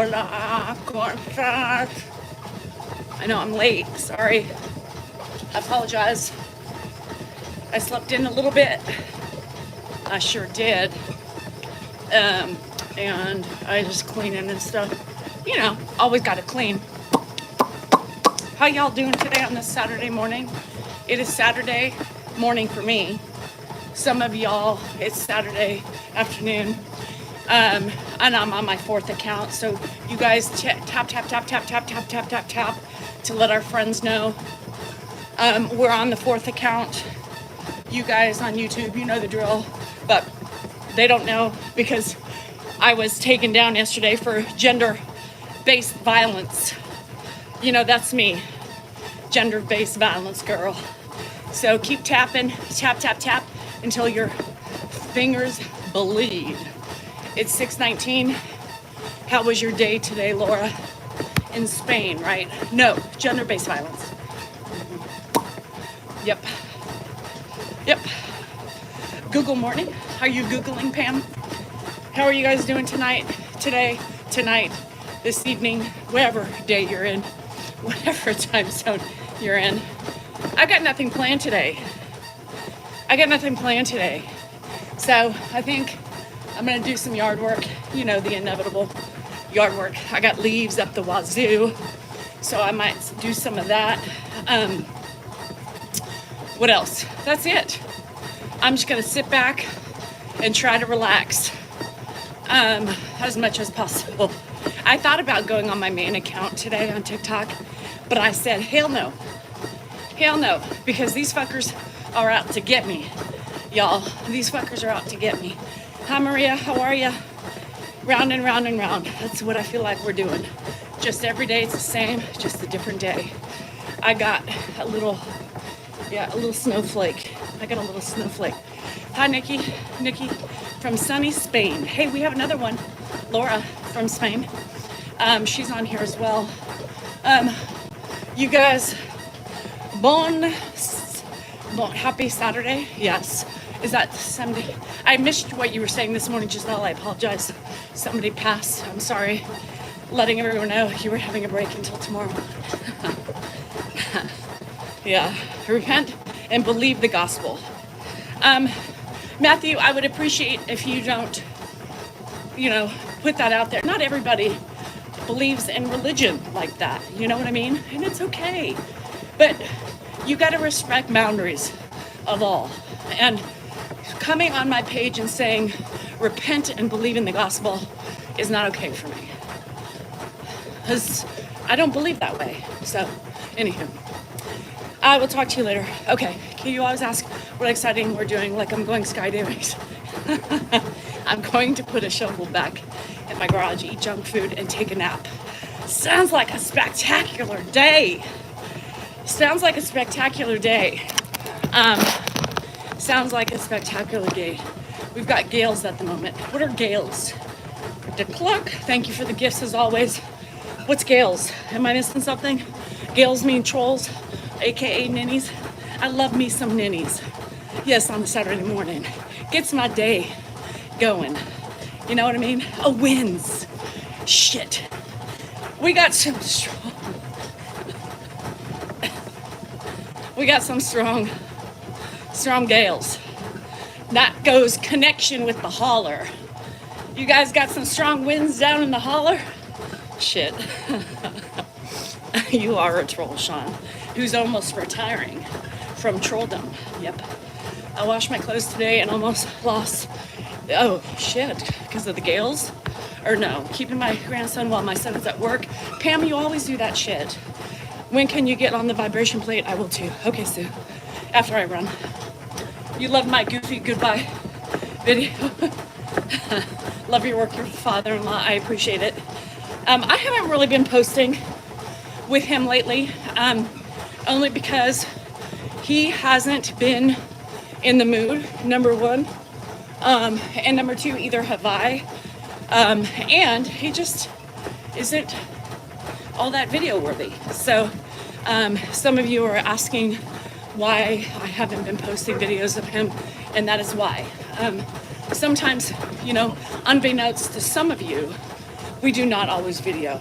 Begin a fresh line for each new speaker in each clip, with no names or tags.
Hola, ¿cómo estás? I know I'm late. Sorry. I apologize. I slept in a little bit. I sure did. And I just cleaning and stuff. You know, always got to clean. How y'all doing today on this Saturday morning? It is Saturday morning for me. Some of y'all, it's Saturday afternoon. And I'm on my 4th account. So you guys tap, tap, tap, tap, tap, tap, tap, tap, tap to let our friends know. We're on the 4th account. You guys on YouTube, you know the drill. But they don't know because I was taken down yesterday for gender-based violence. You know, that's me. Gender-based violence, girl. So keep tapping, tap, tap, tap, until your fingers bleed. It's 6:19. How was your day today, Laura? In Spain, right? No, gender-based violence. Yep. Yep. Google morning. Are you Googling, Pam? How are you guys doing tonight, today, tonight, this evening, whatever day you're in, whatever time zone you're in? I got nothing planned today. So I think I'm gonna do some yard work, you know, the inevitable yard work. I got leaves up the wazoo, so I might do some of that. What else? That's it. I'm just gonna sit back and try to relax as much as possible. I thought about going on my main account today on TikTok, but I said, hell no, because these fuckers are out to get me, y'all. These fuckers are out to get me. Hi, Maria, how are ya? Round and round and round. That's what I feel like we're doing. Just every day it's the same, just a different day. I got a little snowflake. Hi, Nikki from sunny Spain. Hey, we have another one, Laura from Spain. She's on here as well. You guys, happy Saturday. Yes. Is that somebody? I missed what you were saying this morning just now. I apologize. Somebody passed. I'm sorry. Letting everyone know you were having a break until tomorrow. Yeah. Repent and believe the gospel. Matthew, I would appreciate if you don't, put that out there. Not everybody believes in religion like that. You know what I mean? And it's okay. But you got to respect boundaries of all. And coming on my page and saying, repent and believe in the gospel is not okay for me. Because I don't believe that way. So, anywho. I will talk to you later. Okay, you always ask what exciting we're doing, like I'm going skydiving. I'm going to put a shovel back in my garage, eat junk food, and take a nap. Sounds like a spectacular day. Sounds like a spectacular day. We've got gales at the moment. What are gales? The clock. Thank you for the gifts as always. What's gales? Am I missing something? Gales mean trolls, aka ninnies. I love me some ninnies. Yes, on a Saturday morning. Gets my day going. You know what I mean? Oh, wins. Shit. We got some strong gales. That goes connection with the holler. You guys got some strong winds down in the holler? Shit. You are a troll, Sean, who's almost retiring from trolldom. Yep. I washed my clothes today and almost lost. Oh, shit. Because of the gales? Or no, keeping my grandson while my son is at work. Pam, you always do that shit. When can you get on the vibration plate? I will too. Okay, Sue. After I run. You love my goofy goodbye video. Love your work, your father-in-law. I appreciate it. I haven't really been posting with him lately, only because he hasn't been in the mood, number one. And number two, either have I. And he just isn't all that video worthy. So some of you are asking why I haven't been posting videos of him, and that is why. Sometimes, unbeknownst to some of you, we do not always video.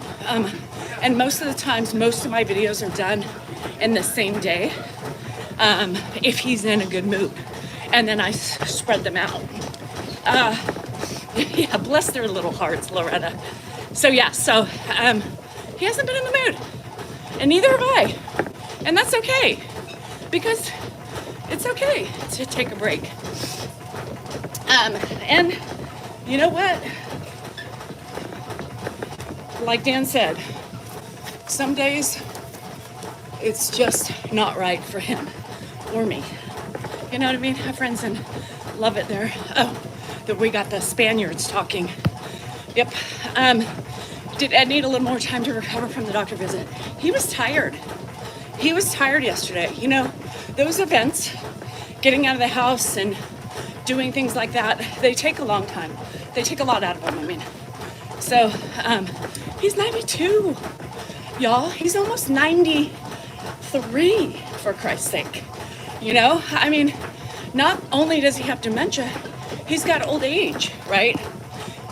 And most of the times, most of my videos are done in the same day, if he's in a good mood. And then I spread them out. Yeah, bless their little hearts, Loretta. So yeah, he hasn't been in the mood. And neither have I. And that's okay. Because it's okay to take a break. And you know what? Like Dan said, some days it's just not right for him or me. You know what I mean? I have friends and love it there. Oh, that we got the Spaniards talking. Yep. Did Ed need a little more time to recover from the doctor visit? He was tired. He was tired yesterday. You know, those events, getting out of the house and doing things like that, they take a long time. They take a lot out of him, I mean. So, he's 92, y'all. He's almost 93, for Christ's sake. You know, I mean, not only does he have dementia, he's got old age, right?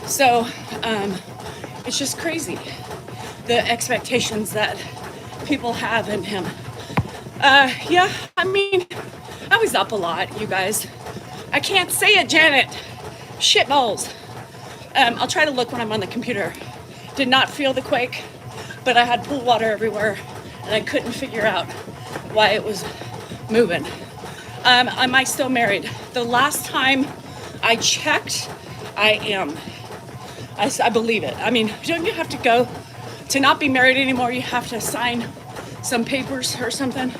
So, it's just crazy, the expectations that people have in him. Yeah, I mean, I was up a lot, you guys. I can't say it, Janet. Shitballs. I'll try to look when I'm on the computer. Did not feel the quake, but I had pool water everywhere, and I couldn't figure out why it was moving. Am I still married? The last time I checked, I am. I believe it. I mean, don't you have to go to not be married anymore? You have to sign some papers or something.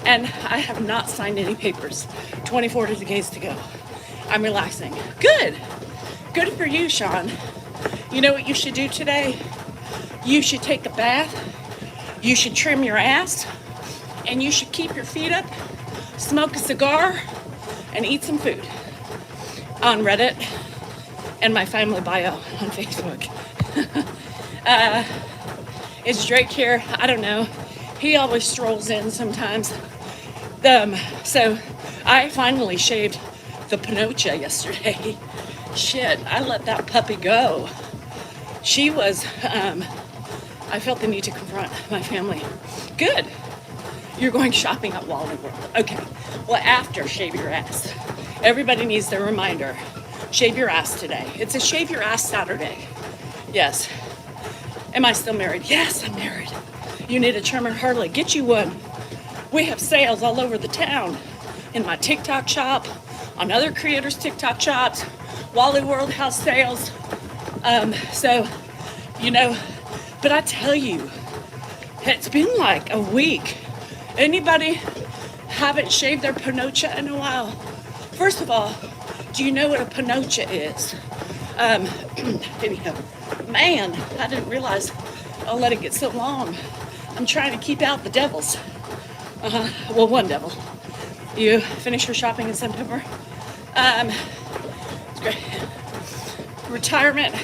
And I have not signed any papers. 24 days to go. I'm relaxing. Good. Good for you, Sean. You know what you should do today? You should take a bath. You should trim your ass. And you should keep your feet up, smoke a cigar, and eat some food. On Reddit and my family bio on Facebook. Is Drake here? I don't know. He always strolls in sometimes. So I finally shaved the Pinocha yesterday. Shit, I let that puppy go. She was, I felt the need to confront my family. Good. You're going shopping at Wally World. Okay. Well, after shave your ass. Everybody needs the reminder. Shave your ass today. It's a shave your ass Saturday. Yes. Am I still married? Yes, I'm married. You need a trimmer? Harley, get you one. We have sales all over the town. In my TikTok shop, on other creators' TikTok shops, Wally World has sales. So, you know, but I tell you, it's been like a week. Anybody haven't shaved their Pinocha in a while? First of all, do you know what a Pinocha is? Anyhow, man, I didn't realize I'll let it get so long. I'm trying to keep out the devils. Well, one devil. You finish your shopping in September? It's great. Retirement.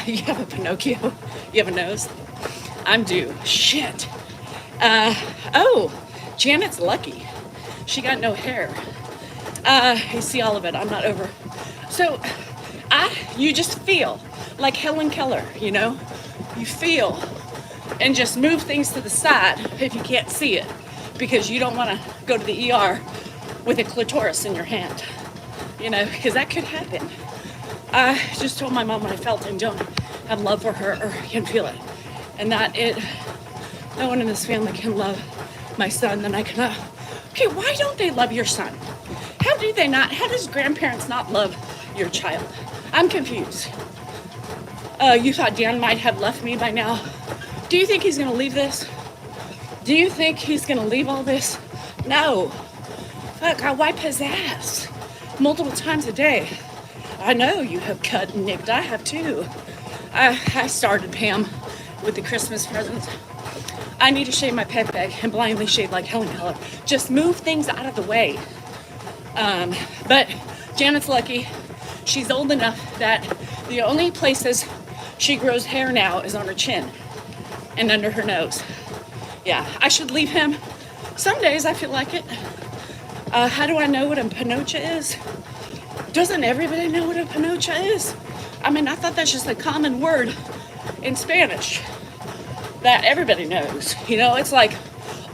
You have a Pinocchio. You have a nose. I'm due. Shit. Oh, Janet's lucky. She got no hair. You see all of it. I'm not over. So, you just feel like Helen Keller, you know? You feel and just move things to the side if you can't see it because you don't want to go to the ER with a clitoris in your hand, you know, because that could happen. I just told my mom when I felt and don't have love for her or can feel it. And that no one in this family can love my son, then I cannot. Okay, why don't they love your son? How do they not? How does grandparents not love your child? I'm confused. You thought Dan might have left me by now. Do you think he's going to leave this? Do you think he's going to leave all this? No. Fuck, I wipe his ass multiple times a day. I know you have cut and nicked. I have too. I started, Pam, with the Christmas presents. I need to shave my pet bag and blindly shave like Helen Keller. Just move things out of the way. But Janet's lucky. She's old enough that the only places she grows hair now is on her chin and under her nose. Yeah, I should leave him. Some days I feel like it. How do I know what a Pinocha is? Doesn't everybody know what a Pinocha is? I mean, I thought that's just a common word in Spanish that everybody knows. You know, it's like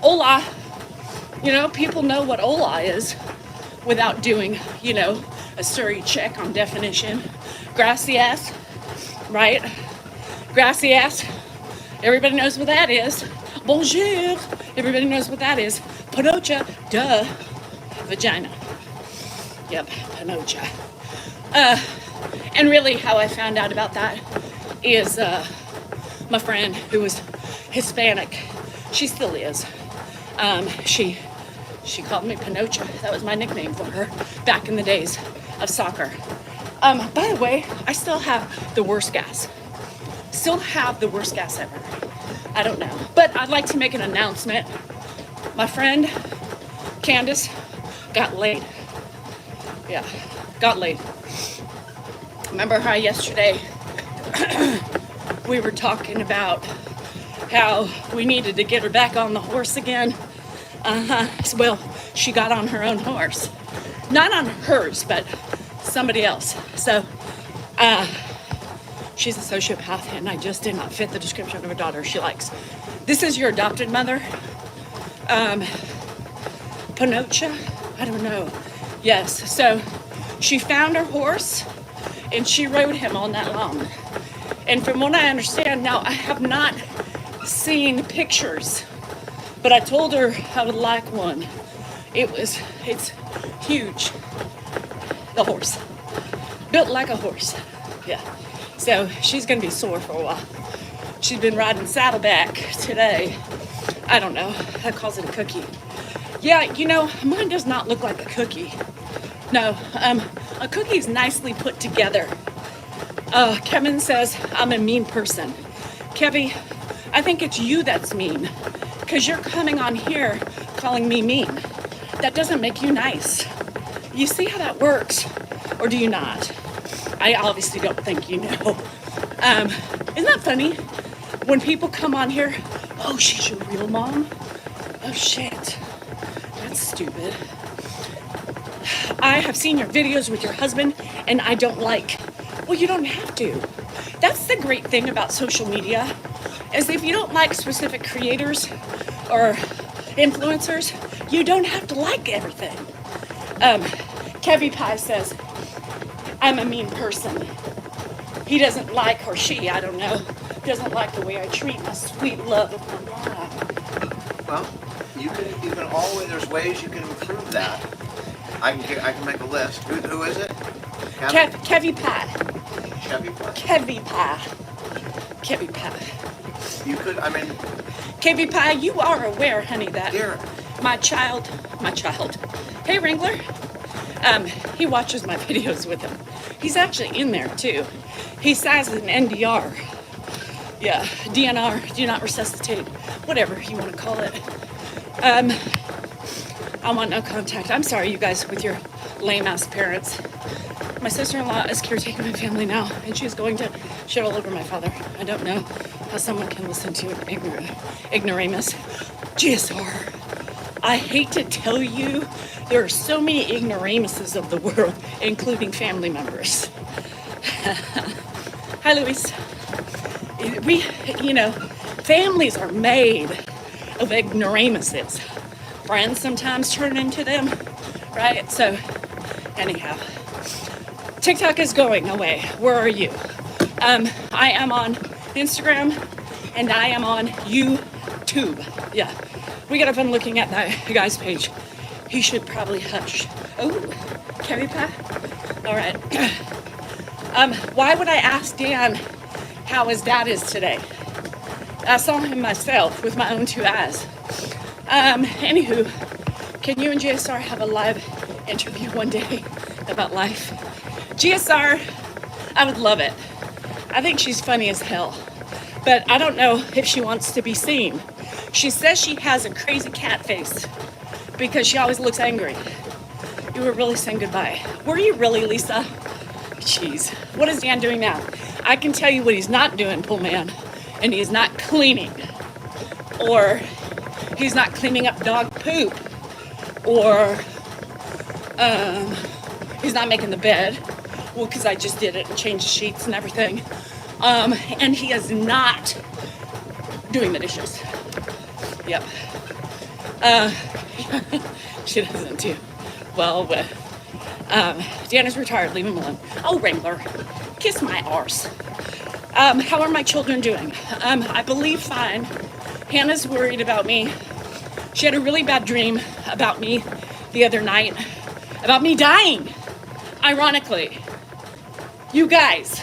hola. You know, people know what hola is without doing, you know, a Surrey check on definition. Gracias, right? Gracias. Everybody knows what that is. Bonjour. Everybody knows what that is. Panocha. Duh. Vagina. Yep, panocha. And really how I found out about that is my friend who was Hispanic. She still is. She called me Panocha. That was my nickname for her back in the days of soccer. By the way, I still have the worst gas. Still have the worst gas ever. I don't know. But I'd like to make an announcement. My friend Candace got laid. Yeah, got laid. Remember how yesterday we were talking about how we needed to get her back on the horse again? Well, she got on her own horse. Not on hers, but somebody else. So, she's a sociopath, and I just did not fit the description of a daughter she likes. This is your adopted mother. Panocha? I don't know. Yes, so she found her horse, and she rode him all night long. And from what I understand, now I have not seen pictures, but I told her I would like one. It's huge. The horse. Built like a horse. Yeah. So she's gonna be sore for a while. She's been riding saddleback today. I don't know. I calls it a cookie. Yeah, you know, mine does not look like a cookie. No, a cookie is nicely put together. Kevin says I'm a mean person. Kevy, I think it's you that's mean, because you're coming on here calling me mean. That doesn't make you nice. You see how that works, or do you not? I obviously don't think you know. Isn't that funny? When people come on here, oh, she's your real mom? Oh, shit. That's stupid. I have seen your videos with your husband, and I don't like. Well, you don't have to. That's the great thing about social media, is if you don't like specific creators or influencers, you don't have to like everything. Kevy Pie says, I'm a mean person. He doesn't like, or she, I don't know, doesn't like the way I treat my sweet love of my mom.
Well, you can always, there's ways you can improve that. I can make a list. Who is it?
Kevy Pie.
Chevy Pie?
Kevy Pie. Kevy Pie.
You could, I mean...
Kevy Pie, you are aware, honey, that
Here.
my child, hey Wrangler, he watches my videos with him. He's actually in there too. He says an NDR. Yeah, DNR, do not resuscitate, whatever you want to call it. I want no contact. I'm sorry, you guys, with your lame-ass parents. My sister-in-law is caretaking my family now, and she's going to shit all over my father. I don't know how someone can listen to an ignoramus. GSR. I hate to tell you, there are so many ignoramuses of the world, including family members. Hi, Luis. Families are made of ignoramuses. Friends sometimes turn into them, right? So, anyhow, TikTok is going away. Where are you? I am on Instagram and I am on YouTube. Yeah, we got fun looking at that guy's page. He should probably hush. Oh, Kevy Pie? All right. Why would I ask Dan how his dad is today? I saw him myself with my own two eyes. Anywho, can you and GSR have a live interview one day about life? GSR, I would love it. I think she's funny as hell, but I don't know if she wants to be seen. She says she has a crazy cat face because she always looks angry. You were really saying goodbye. Were you really, Lisa? Jeez, what is Dan doing now? I can tell you what he's not doing, poor man, and he's not cleaning, or he's not cleaning up dog poop, or he's not making the bed, Well, because I just did it and changed the sheets and everything. And he is not doing the dishes. Yep. She doesn't do well with. Dan is retired, leave him alone. Oh, Wrangler, kiss my arse. How are my children doing? I believe fine. Hannah's worried about me. She had a really bad dream about me the other night, about me dying, ironically. You guys.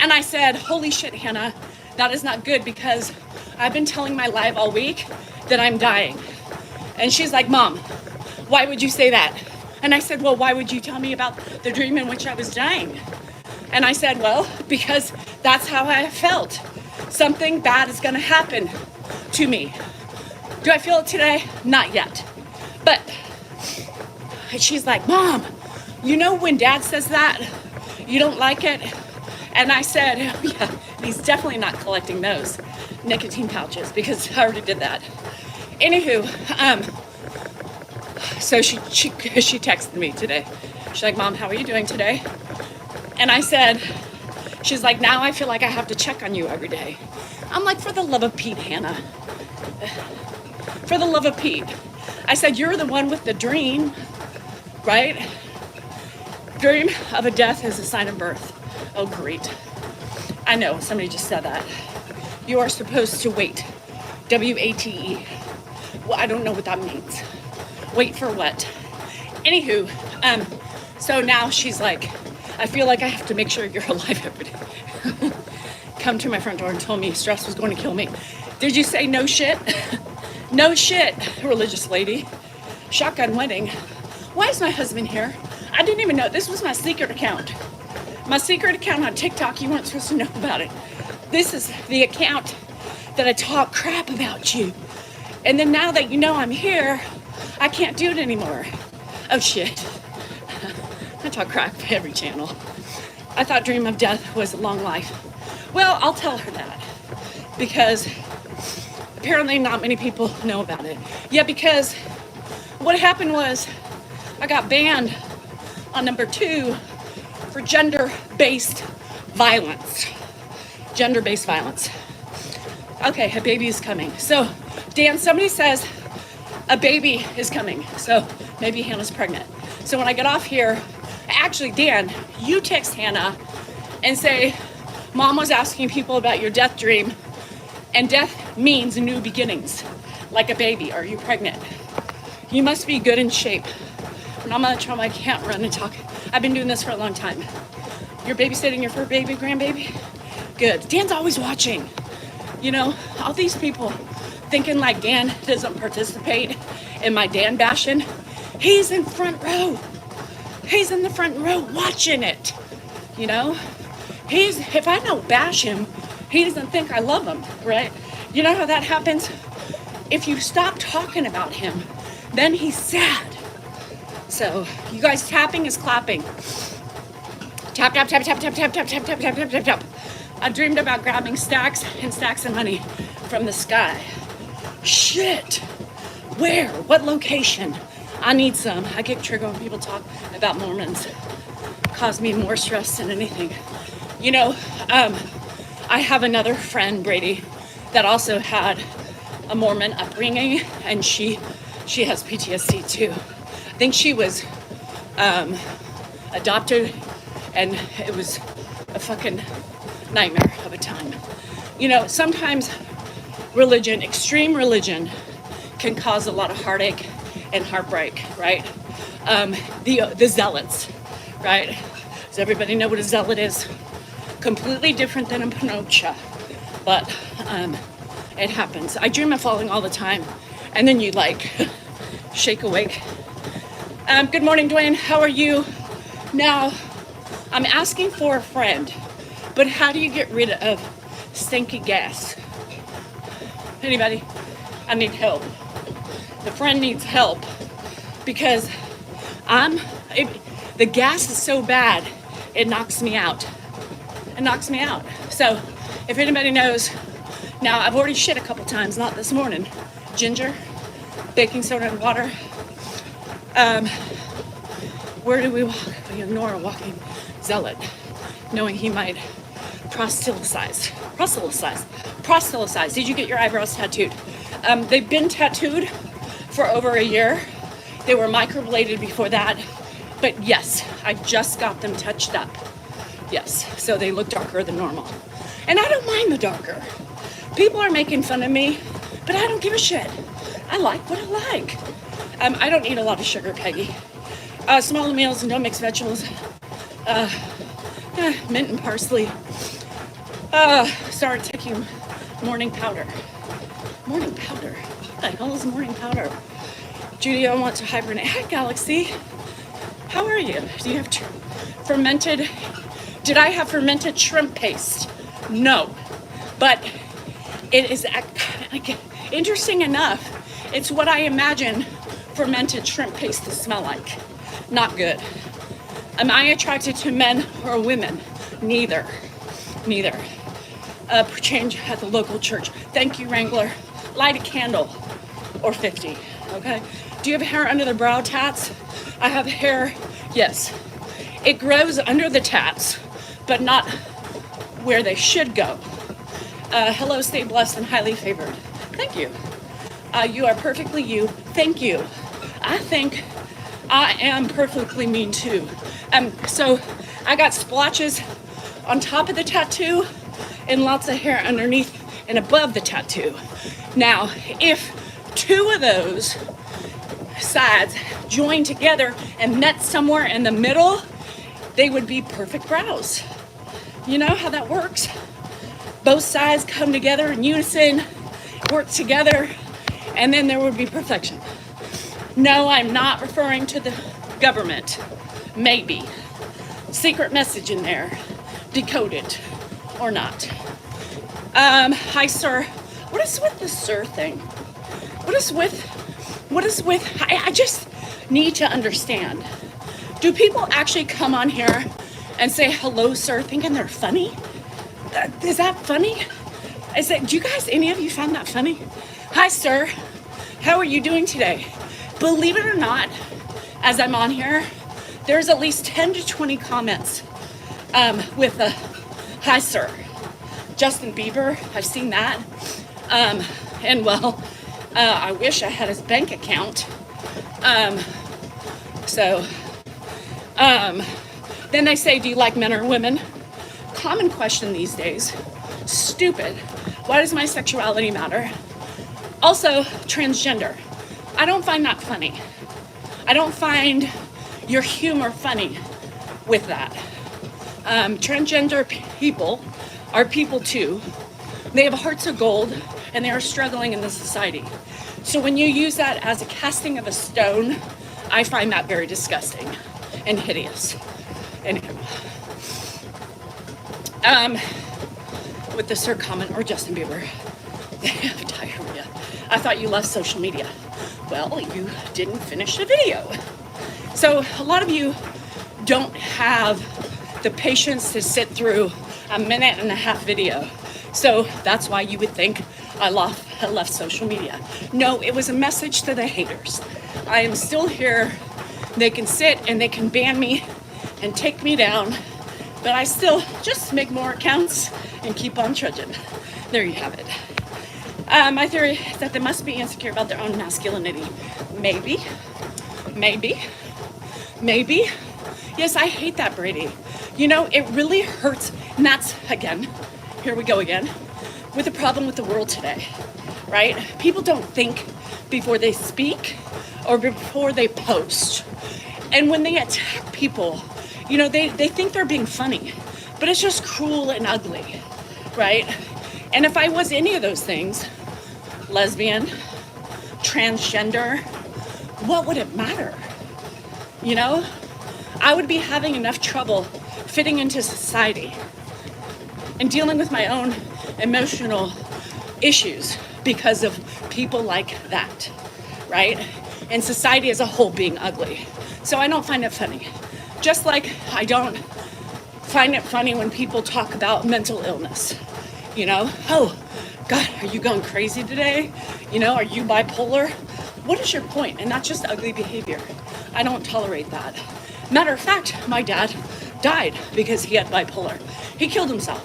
And I said, holy shit, Hannah, that is not good because I've been telling my live all week that I'm dying. And she's like, Mom, why would you say that? And I said, well, why would you tell me about the dream in which I was dying? And I said, well, because that's how I felt. Something bad is gonna happen to me. Do I feel it today? Not yet. But she's like, Mom, you know when Dad says that, you don't like it? And I said, oh, yeah, he's definitely not collecting those nicotine pouches because I already did that. Anywho, so she texted me today. She's like, Mom, how are you doing today? And I said, she's like, now I feel like I have to check on you every day. I'm like, for the love of Pete, Hannah. For the love of Pete. I said, you're the one with the dream, right? Dream of a death is a sign of birth. Oh, great. I know, somebody just said that. You are supposed to wait. W-A-T-E. Well, I don't know what that means. Wait for what? Anywho, so now she's like, I feel like I have to make sure you're alive every day. Come to my front door and told me stress was going to kill me. Did you say no shit? No shit, religious lady. Shotgun wedding. Why is my husband here? I didn't even know. This was my secret account. My secret account on TikTok, you weren't supposed to know about it. This is the account that I talk crap about you. And then now that you know I'm here, I can't do it anymore. Oh shit. I talk crap for every channel. I thought dream of death was a long life. Well, I'll tell her that because apparently not many people know about it. Yeah, because what happened was I got banned on number 2 for gender-based violence. Gender-based violence. Okay, a baby is coming. So, Dan, somebody says a baby is coming. So maybe Hannah's pregnant. So when I get off here, actually, Dan, you text Hannah and say, Mom was asking people about your death dream, and death means new beginnings, like a baby. Are you pregnant? You must be good in shape. When I'm on the trauma, I can't run and talk. I've been doing this for a long time. You're babysitting your fur baby, grandbaby? Good. Dan's always watching. You know, all these people thinking like Dan doesn't participate in my Dan bashing. He's in front row. He's in the front row watching it. You know? If I don't bash him, he doesn't think I love him, right? You know how that happens? If you stop talking about him, then he's sad. So, you guys, tapping is clapping. Tap, tap, tap, tap, tap, tap, tap, tap, tap, tap, tap, tap, tap. I dreamed about grabbing stacks and stacks of money from the sky. Shit. Where? What location? I need some. I get triggered when people talk about Mormons. Cause me more stress than anything. You know, I have another friend, Brady, that also had a Mormon upbringing, and she has PTSD too. I think she was adopted, and it was a fucking nightmare of a time. You know, sometimes religion, extreme religion, can cause a lot of heartache and heartbreak, right? The zealots, right? Does everybody know what a zealot is? Completely different than a panocha, but it happens. I dream of falling all the time, and then you like shake awake. Good morning, Dwayne. How are you? Now, I'm asking for a friend, but how do you get rid of stinky gas? Anybody? I need help. The friend needs help because the gas is so bad, it knocks me out. It knocks me out. So if anybody knows, now I've already shit a couple times, not this morning. Ginger, baking soda and water. Where do we walk? We ignore a walking zealot, knowing he might proselytize. Did you get your eyebrows tattooed? They've been tattooed for over a year. They were microbladed before that. But yes, I just got them touched up. Yes, so they look darker than normal. And I don't mind the darker. People are making fun of me, but I don't give a shit. I like what I like. I don't eat a lot of sugar, Peggy. Small meals and don't mix vegetables. Mint and parsley. Start taking morning powder. Morning powder? What the hell is morning powder? Judy, I want to hibernate. Hi, Galaxy. How are you? Do you have fermented? Did I have fermented shrimp paste? No. But it is interesting enough. It's what I imagine fermented shrimp paste to smell like. Not good. Am I attracted to men or women? Neither. Change at the local church. Thank you, Wrangler. Light a candle or 50. Okay. Do you have hair under the brow tats? I have hair. Yes. It grows under the tats, but not where they should go. Hello, stay blessed and highly favored. Thank you. You are perfectly you. Thank you. I think I am perfectly mean too. So I got splotches on top of the tattoo and lots of hair underneath and above the tattoo. Now, if two of those sides joined together and met somewhere in the middle, they would be perfect brows. You know how that works? Both sides come together in unison, work together, and then there would be perfection. No, I'm not referring to the government. Maybe. Secret message in there. Decoded or not. Hi, sir. What is with the sir thing? What is with, I just need to understand. Do people actually come on here and say hello, sir, thinking they're funny? Is that funny? Do you guys, any of you find that funny? Hi, sir. How are you doing today? Believe it or not, as I'm on here, there's at least 10 to 20 comments with a hi, sir. Justin Bieber, I've seen that. And well, I wish I had his bank account. Then they say, do you like men or women? Common question these days. Stupid. Why does my sexuality matter? Also, transgender. I don't find that funny. I don't find your humor funny with that. Transgender people are people too. They have hearts of gold and they are struggling in this society. So when you use that as a casting of a stone, I find that very disgusting and hideous. Anyway. With the sir comment or Justin Bieber, they have diarrhea. I thought you left social media. Well, you didn't finish the video. So a lot of you don't have the patience to sit through a minute and a half video. So that's why you would think I left social media. No, it was a message to the haters. I am still here. They can sit and they can ban me and take me down, but I still just make more accounts and keep on trudging. There you have it. My theory is that they must be insecure about their own masculinity. Maybe. Yes, I hate that, Brady. You know, it really hurts. And that's, again, here we go again, with the problem with the world today, right? People don't think before they speak or before they post. And when they attack people, you know, they think they're being funny, but it's just cruel and ugly, right? And if I was any of those things, lesbian, transgender, what would it matter? You know, I would be having enough trouble fitting into society and dealing with my own emotional issues because of people like that, right? And society as a whole being ugly. So I don't find it funny. Just like I don't find it funny when people talk about mental illness. You know, oh, God, are you going crazy today? You know, are you bipolar? What is your point? And not just ugly behavior. I don't tolerate that. Matter of fact, my dad died because he had bipolar. He killed himself.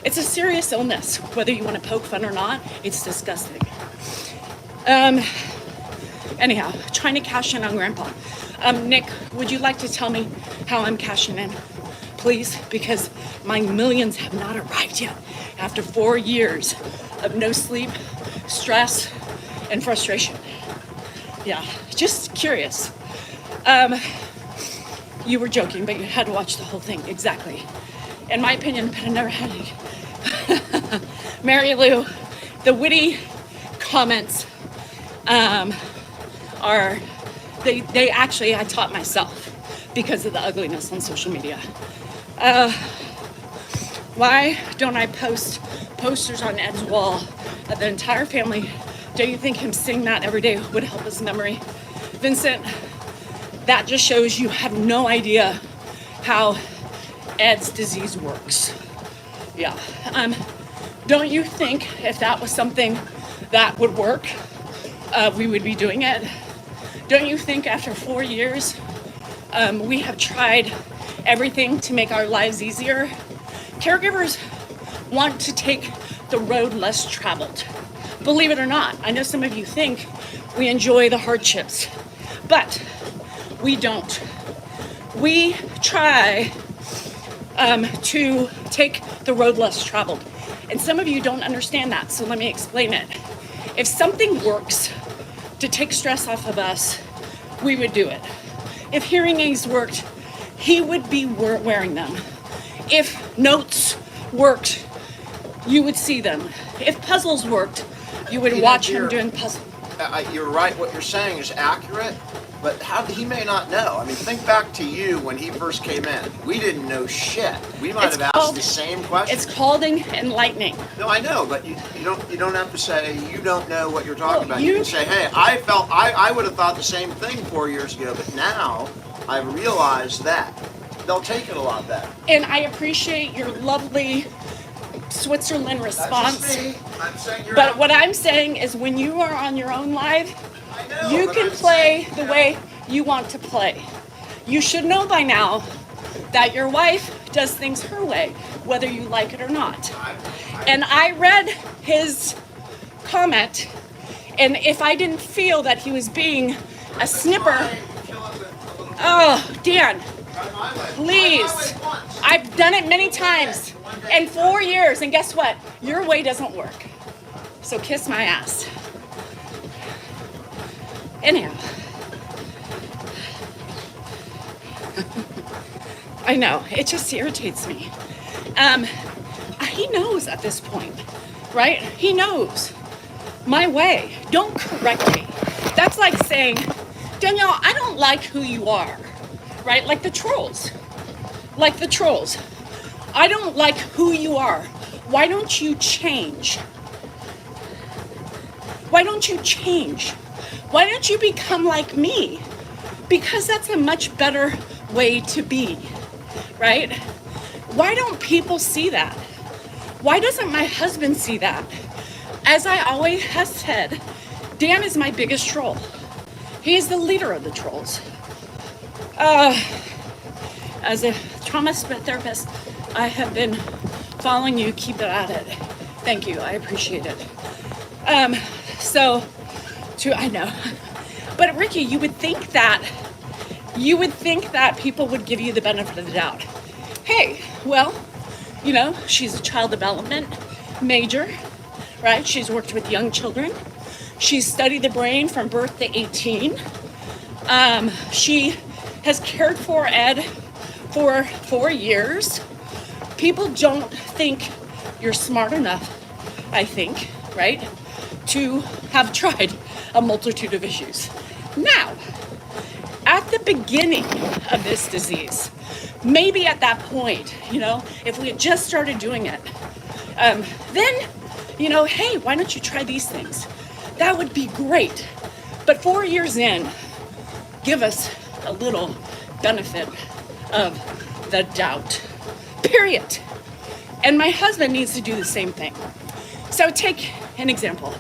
It's a serious illness, whether you want to poke fun or not. It's disgusting. Anyhow, trying to cash in on Grandpa. Nick, would you like to tell me how I'm cashing in? Please, because my millions have not arrived yet after 4 years of no sleep, stress, and frustration. Yeah, just curious. You were joking, but you had to watch the whole thing. Exactly. In my opinion, but I never had any. Mary Lou, the witty comments are, they actually, I taught myself because of the ugliness on social media. Why don't I post posters on Ed's wall of the entire family? Don't you think him seeing that every day would help his memory? Vincent, that just shows you have no idea how Ed's disease works. Yeah. Don't you think if that was something that would work, we would be doing it? Don't you think after 4 years, we have tried everything to make our lives easier? Caregivers want to take the road less traveled. Believe it or not, I know some of you think we enjoy the hardships, but we don't. We try to take the road less traveled. And some of you don't understand that, so let me explain it. If something works to take stress off of us, we would do it. If hearing aids worked, he would be wearing them. If notes worked, you would see them. If puzzles worked, you would watch him doing puzzles.
You're right, what you're saying is accurate, but he may not know. I mean, think back to you when he first came in. We didn't know shit. We might have asked the same question.
It's called enlightening.
No, I know, but you don't have to say you don't know what you're talking about. You can say, hey, I would have thought the same thing 4 years ago, but now I've realized that. They'll take it a lot better.
And I appreciate your lovely Switzerland response.
That's just me. I'm saying
but what I'm saying is when you are on your own live, you can play the way you want to play. You should know by now that your wife does things her way, whether you like it or not. And I read his comment, and if I didn't feel that he was being a snipper, oh, Dan, please. I've done it many times in 4 years, and guess what? Your way doesn't work. So kiss my ass. Anyhow. I know, it just irritates me. He knows at this point, right? He knows my way. Don't correct me. That's like saying, Danielle, I don't like who you are, right? Like the trolls. I don't like who you are. Why don't you change? Why don't you change? Why don't you become like me? Because that's a much better way to be, right? Why don't people see that? Why doesn't my husband see that? As I always have said, Dan is my biggest troll. He is the leader of the trolls. As a trauma therapist, I have been following you. Keep it at it. Thank you. I appreciate it. I know. But Ricky, you would think that people would give you the benefit of the doubt. Hey, well, she's a child development major, right? She's worked with young children. She's studied the brain from birth to 18. She has cared for Ed for 4 years. People don't think you're smart enough, I think, right, to have tried a multitude of issues. Now, at the beginning of this disease, maybe at that point, if we had just started doing it, then, hey, why don't you try these things? That would be great. But 4 years in, give us a little benefit of the doubt, period. And my husband needs to do the same thing. So take an example.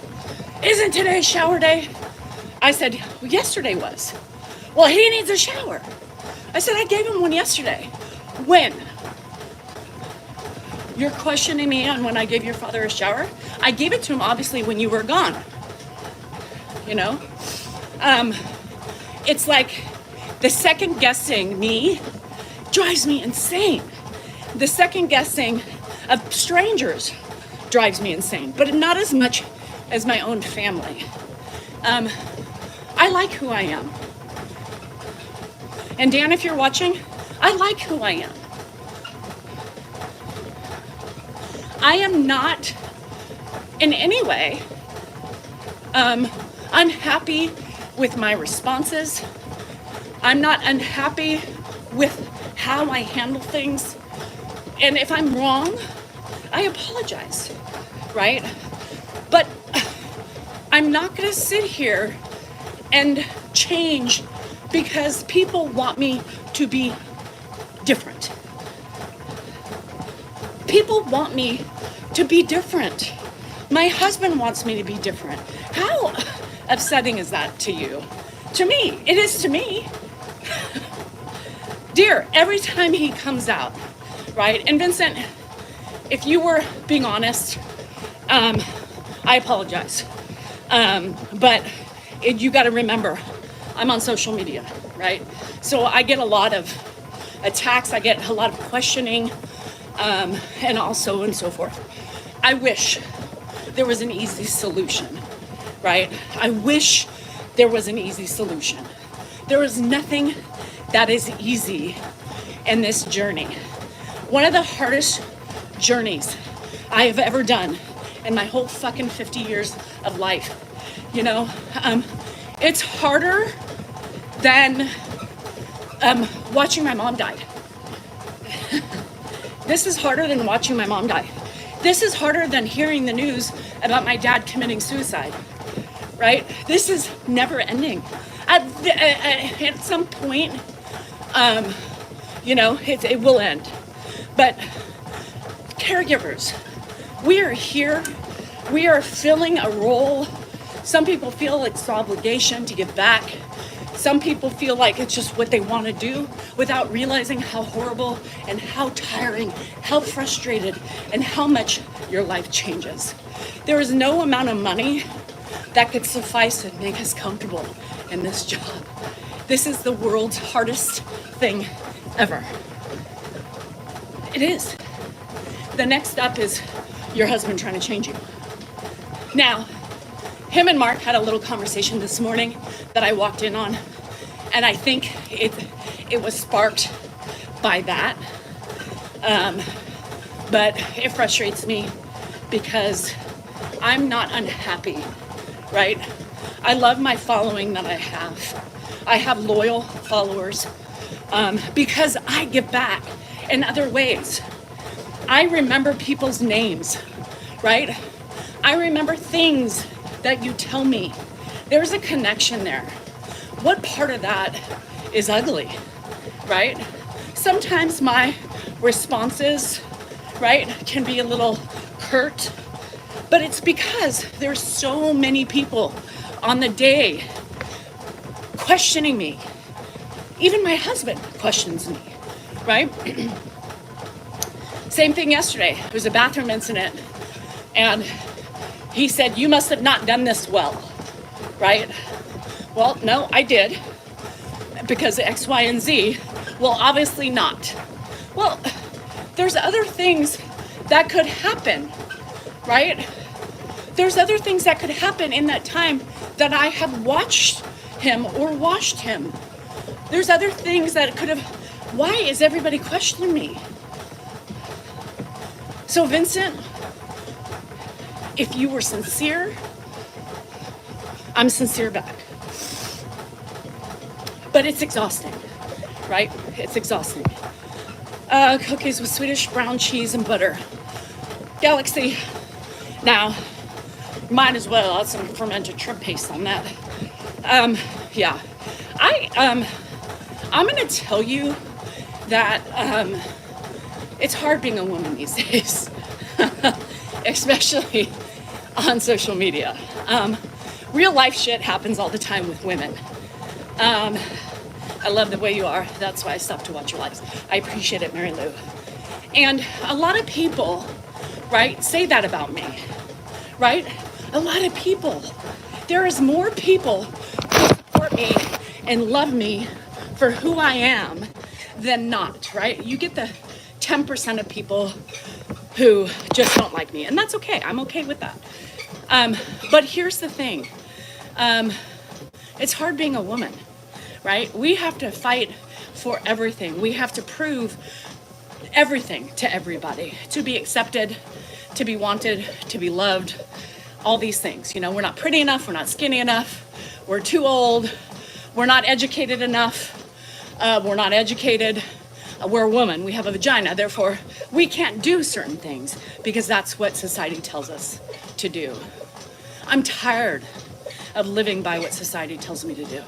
Isn't today shower day? I said, well, yesterday was. Well, he needs a shower. I said, I gave him one yesterday. When? You're questioning me on when I gave your father a shower? I gave it to him, obviously, when you were gone. You know? It's like the second guessing me drives me insane. The second guessing of strangers drives me insane, but not as much as my own family. I like who I am. And Dan, if you're watching, I like who I am. I am not in any way unhappy with my responses. I'm not unhappy with how I handle things. And if I'm wrong, I apologize, right? But I'm not gonna sit here and change because people want me to be different. People want me to be different. My husband wants me to be different. How upsetting is that to you? To me, it is to me. Dear, every time he comes out, right? And Vincent, if you were being honest, I apologize. But you got to remember, I'm on social media, right? So I get a lot of attacks, I get a lot of questioning, and also and so forth. I wish there was an easy solution, right? I wish there was an easy solution. There is nothing that is easy in this journey. One of the hardest journeys I have ever done in my whole fucking 50 years of life, you know, it's harder than watching my mom die. This is harder than watching my mom die. This is harder than hearing the news about my dad committing suicide, right? This is never ending. At some point, you know, it will end. But caregivers, we are here. We are filling a role. Some people feel it's an obligation to give back. Some people feel like it's just what they want to do without realizing how horrible and how tiring, how frustrated, and how much your life changes. There is no amount of money that could suffice to make us comfortable in this job. This is the world's hardest thing ever. It is. The next step is your husband trying to change you. Now, him and Mark had a little conversation this morning that I walked in on, and I think it was sparked by that. But it frustrates me because I'm not unhappy, right? I love my following that I have. I have loyal followers because I give back in other ways. I remember people's names, right? I remember things that you tell me. There's a connection there. What part of that is ugly, right? Sometimes my responses, right, can be a little curt, but it's because there's so many people on the day questioning me. Even my husband questions me, right? Same thing yesterday. There was a bathroom incident, and he said, "You must have not done this well," right? Well, no, I did, because X, Y, and Z. Well, obviously not. Well, there's other things that could happen, right? There's other things that could happen in that time that I have watched him or washed him. There's other things that could have. Why is everybody questioning me? So, Vincent, if you were sincere, I'm sincere back. But it's exhausting, right? It's exhausting. Cookies with Swedish brown cheese and butter. Galaxy. Now, might as well add some fermented shrimp paste on that. Yeah. I'm gonna tell you that it's hard being a woman these days, especially on social media. Real life shit happens all the time with women. I love the way you are. That's why I stopped to watch your lives. I appreciate it, Mary Lou. And a lot of people, right, say that about me, right? A lot of people. There is more people who support me and love me for who I am than not, right? You get the 10% of people who just don't like me, and that's okay. I'm okay with that. But here's the thing. It's hard being a woman, right? We have to fight for everything. We have to prove everything to everybody, to be accepted, to be wanted, to be loved, all these things. You know, we're not pretty enough, we're not skinny enough, we're too old, we're not educated enough, we're not educated, we're a woman, we have a vagina, therefore we can't do certain things because that's what society tells us to do. I'm tired of living by what society tells me to do.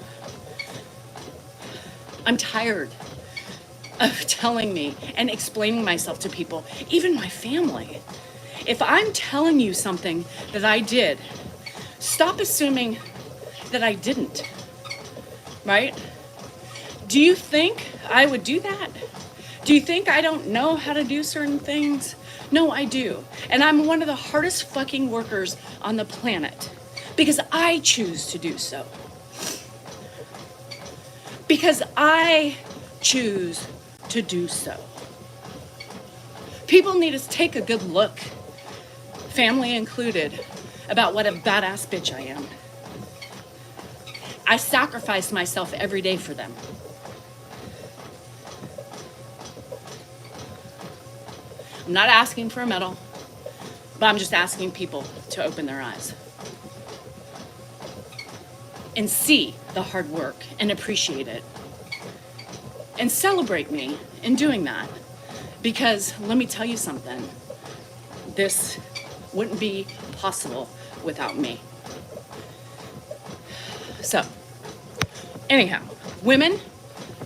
I'm tired of telling me and explaining myself to people, even my family. If I'm telling you something that I did, stop assuming that I didn't, right? Do you think I would do that? Do you think I don't know how to do certain things? No, I do. And I'm one of the hardest fucking workers on the planet because I choose to do so. Because I choose to do so. People need to take a good look, family included, about what a badass bitch I am. I sacrifice myself every day for them. I'm not asking for a medal, but I'm just asking people to open their eyes and see the hard work and appreciate it and celebrate me in doing that. Because let me tell you something, this wouldn't be possible without me. So, anyhow, women,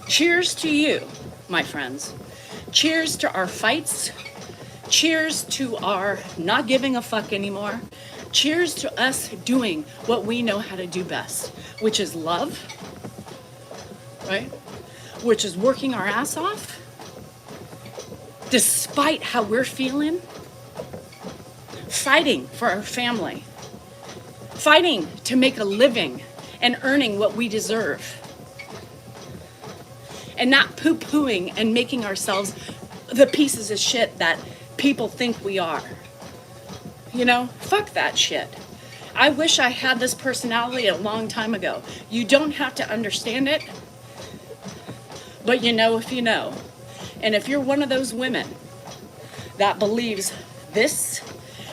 cheers to you, my friends. Cheers to our fights. Cheers to our not giving a fuck anymore. Cheers to us doing what we know how to do best, which is love, right? Which is working our ass off, despite how we're feeling, fighting for our family, fighting to make a living and earning what we deserve, and not poo-pooing and making ourselves the pieces of shit that people think we are. You know, fuck that shit. I wish I had this personality a long time ago. You don't have to understand it, but you know if you know. And if you're one of those women that believes this,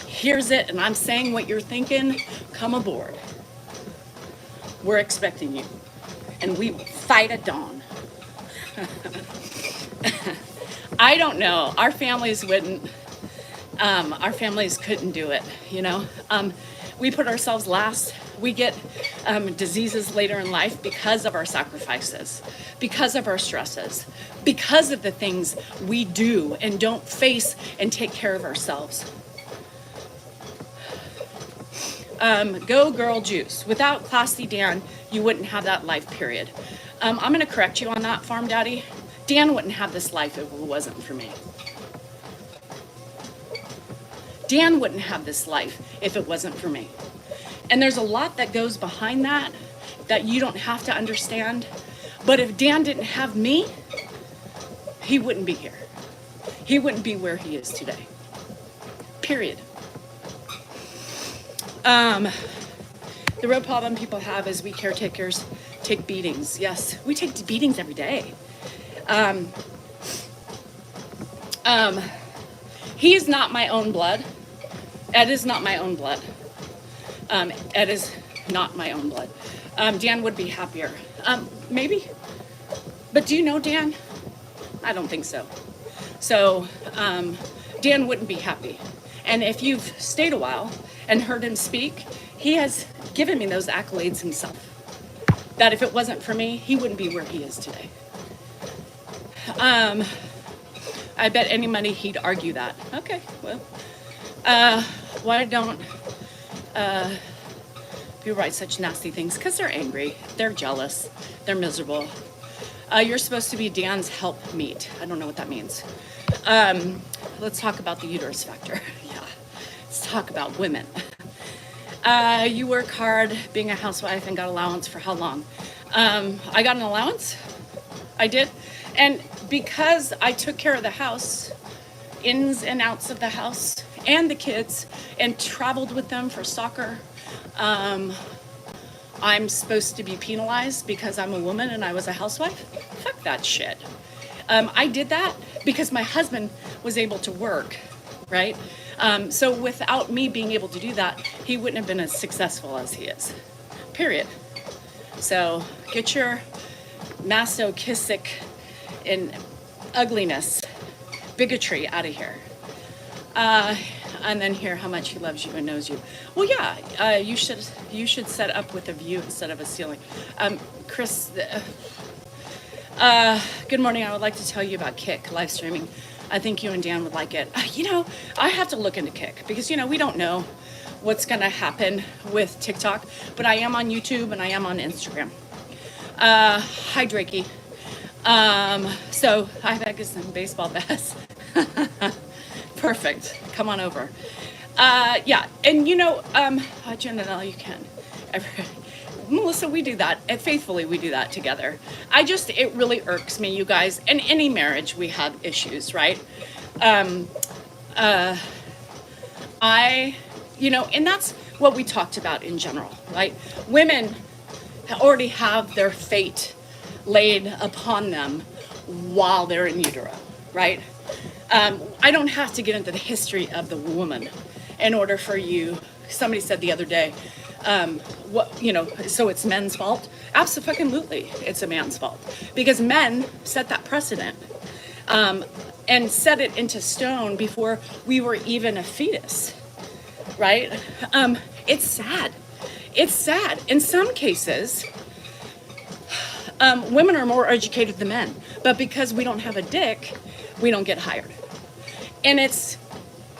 hears it, and I'm saying what you're thinking, come aboard. We're expecting you. And we fight at dawn. I don't know. Our families wouldn't. Our families couldn't do it, you know. We put ourselves last. We get diseases later in life because of our sacrifices, because of our stresses, because of the things we do and don't face and take care of ourselves. Go girl juice. Without Classy Dan, you wouldn't have that life, period. I'm going to correct you on that, Farm Daddy. Dan wouldn't have this life if it wasn't for me. Dan wouldn't have this life if it wasn't for me. And there's a lot that goes behind that you don't have to understand. But if Dan didn't have me, he wouldn't be here. He wouldn't be where he is today. Period. The real problem people have is we caretakers take beatings. Yes, we take beatings every day. He is not my own blood. Ed is not my own blood. Ed is not my own blood. Dan would be happier. Maybe. But do you know Dan? I don't think so. So, Dan wouldn't be happy. And if you've stayed a while and heard him speak, he has given me those accolades himself. That if it wasn't for me, he wouldn't be where he is today. I bet any money he'd argue that. Okay, well, why don't people write such nasty things? Because they're angry, they're jealous, they're miserable. You're supposed to be Dan's helpmeet. I don't know what that means. Let's talk about the uterus factor. Yeah, let's talk about women. You work hard being a housewife and got allowance for how long? I got an allowance. I did. And because I took care of the house, ins and outs of the house, and the kids, and traveled with them for soccer, I'm supposed to be penalized because I'm a woman and I was a housewife? Fuck that shit. I did that because my husband was able to work, right? So without me being able to do that, he wouldn't have been as successful as he is, period. So get your masochistic and ugliness, bigotry out of here. And then hear how much he loves you and knows you. Well, yeah, you should set up with a view instead of a ceiling. Chris, good morning. I would like to tell you about Kick live streaming. I think you and Dan would like it. I have to look into Kick because, we don't know what's going to happen with TikTok, but I am on YouTube and I am on Instagram. Hi, Drakey. So I have some baseball bats. Perfect. Come on over. Yeah, and Janelle, you can. Melissa, we do that. And faithfully, we do that together. It really irks me, you guys. In any marriage, we have issues, right? And that's what we talked about in general, right? Women already have their fate laid upon them while they're in utero, right? I don't have to get into the history of the woman in order for you. Somebody said the other day, so it's men's fault? Absolutely, it's a man's fault because men set that precedent and set it into stone before we were even a fetus, right? It's sad. It's sad. In some cases, women are more educated than men, but because we don't have a dick, we don't get hired. And it's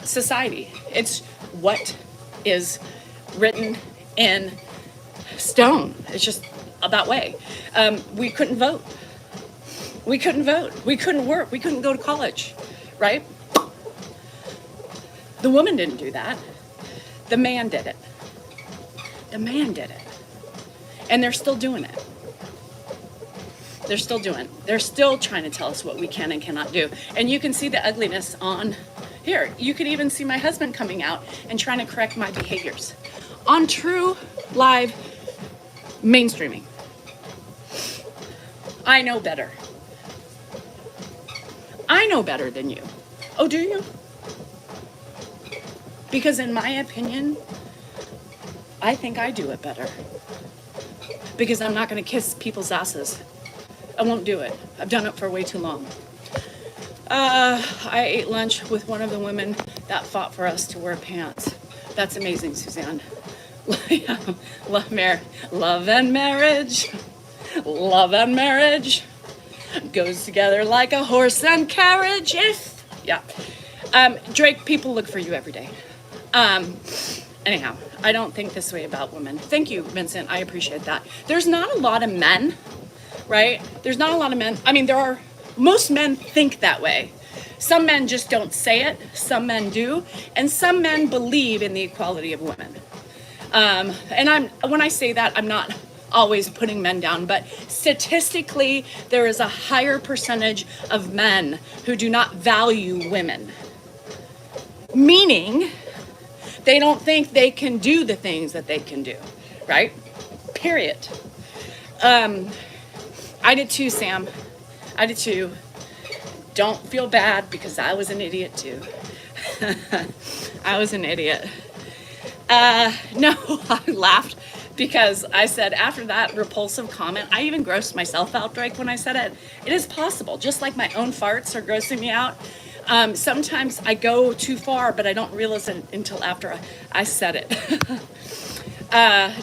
society. It's what is written in stone. It's just that way. We couldn't vote. We couldn't vote. We couldn't work. We couldn't go to college, right? The woman didn't do that. The man did it. The man did it. And they're still doing it. They're still trying to tell us what we can and cannot do. And you can see the ugliness on here. You could even see my husband coming out and trying to correct my behaviors on true live mainstreaming. I know better. I know better than you. Oh, do you? Because in my opinion, I think I do it better. Because I'm not going to kiss people's asses. I won't do it. I've done it for way too long. I ate lunch with one of the women that fought for us to wear pants. That's amazing, Suzanne. Love and marriage. Love and marriage goes together like a horse and carriage. Drake, people look for you every day. Anyhow, I don't think this way about women. Thank you, Vincent. I appreciate that. There's not a lot of men, right? There's not a lot of men. I mean, most men think that way. Some men just don't say it. Some men do. And some men believe in the equality of women. And when I say that, I'm not always putting men down, but statistically, there is a higher percentage of men who do not value women. Meaning, they don't think they can do the things that they can do, right? Period. I did too, Sam. I did too. Don't feel bad because I was an idiot too. I was an idiot. No, I laughed because I said after that repulsive comment, I even grossed myself out, Drake, when I said it. It is possible, just like my own farts are grossing me out. Sometimes I go too far, but I don't realize it until after I said it.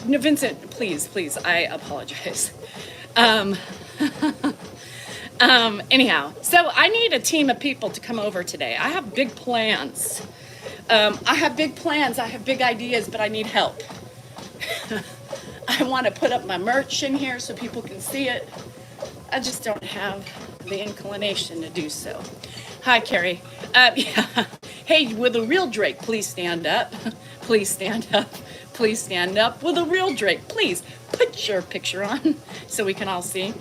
No, Vincent, please, I apologize. Anyhow, so I need a team of people to come over today. I have big plans. I have big ideas, but I need help. I want to put up my merch in here so people can see it. I just don't have the inclination to do so. Hi, Carrie. Yeah. Hey, will the real Drake please stand up? Please stand up. Please stand up. Will the real Drake please put your picture on so we can all see?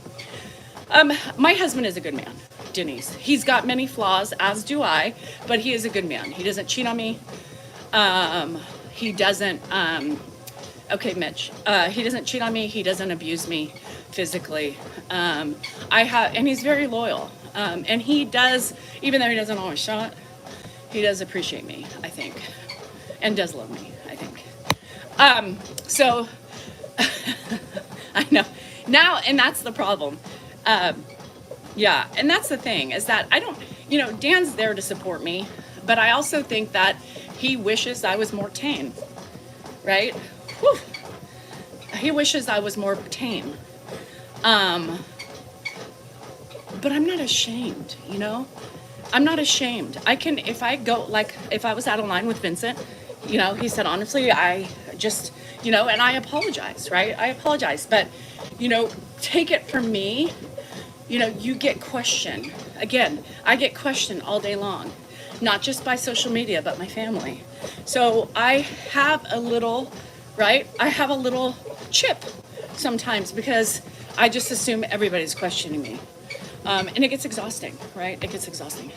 My husband is a good man, Denise. He's got many flaws, as do I, but he is a good man. He doesn't cheat on me. He doesn't, okay, Mitch. He doesn't cheat on me. He doesn't abuse me physically. And he's very loyal. And he does, even though he doesn't always show it, he does appreciate me, I think, and does love me, I think. So, I know. Now, and that's the problem. Yeah, and that's the thing, is that I don't, Dan's there to support me, but I also think that he wishes I was more tame, right? Whew. He wishes I was more tame. But I'm not ashamed, I'm not ashamed. I can, if I go, like, if I was out of line with Vincent, he said, honestly, I just, and I apologize, right? I apologize. But, take it from me, you get questioned. Again, I get questioned all day long, not just by social media, but my family. So I have a little, right? I have a little chip sometimes because I just assume everybody's questioning me. And it gets exhausting, right? It gets exhausting.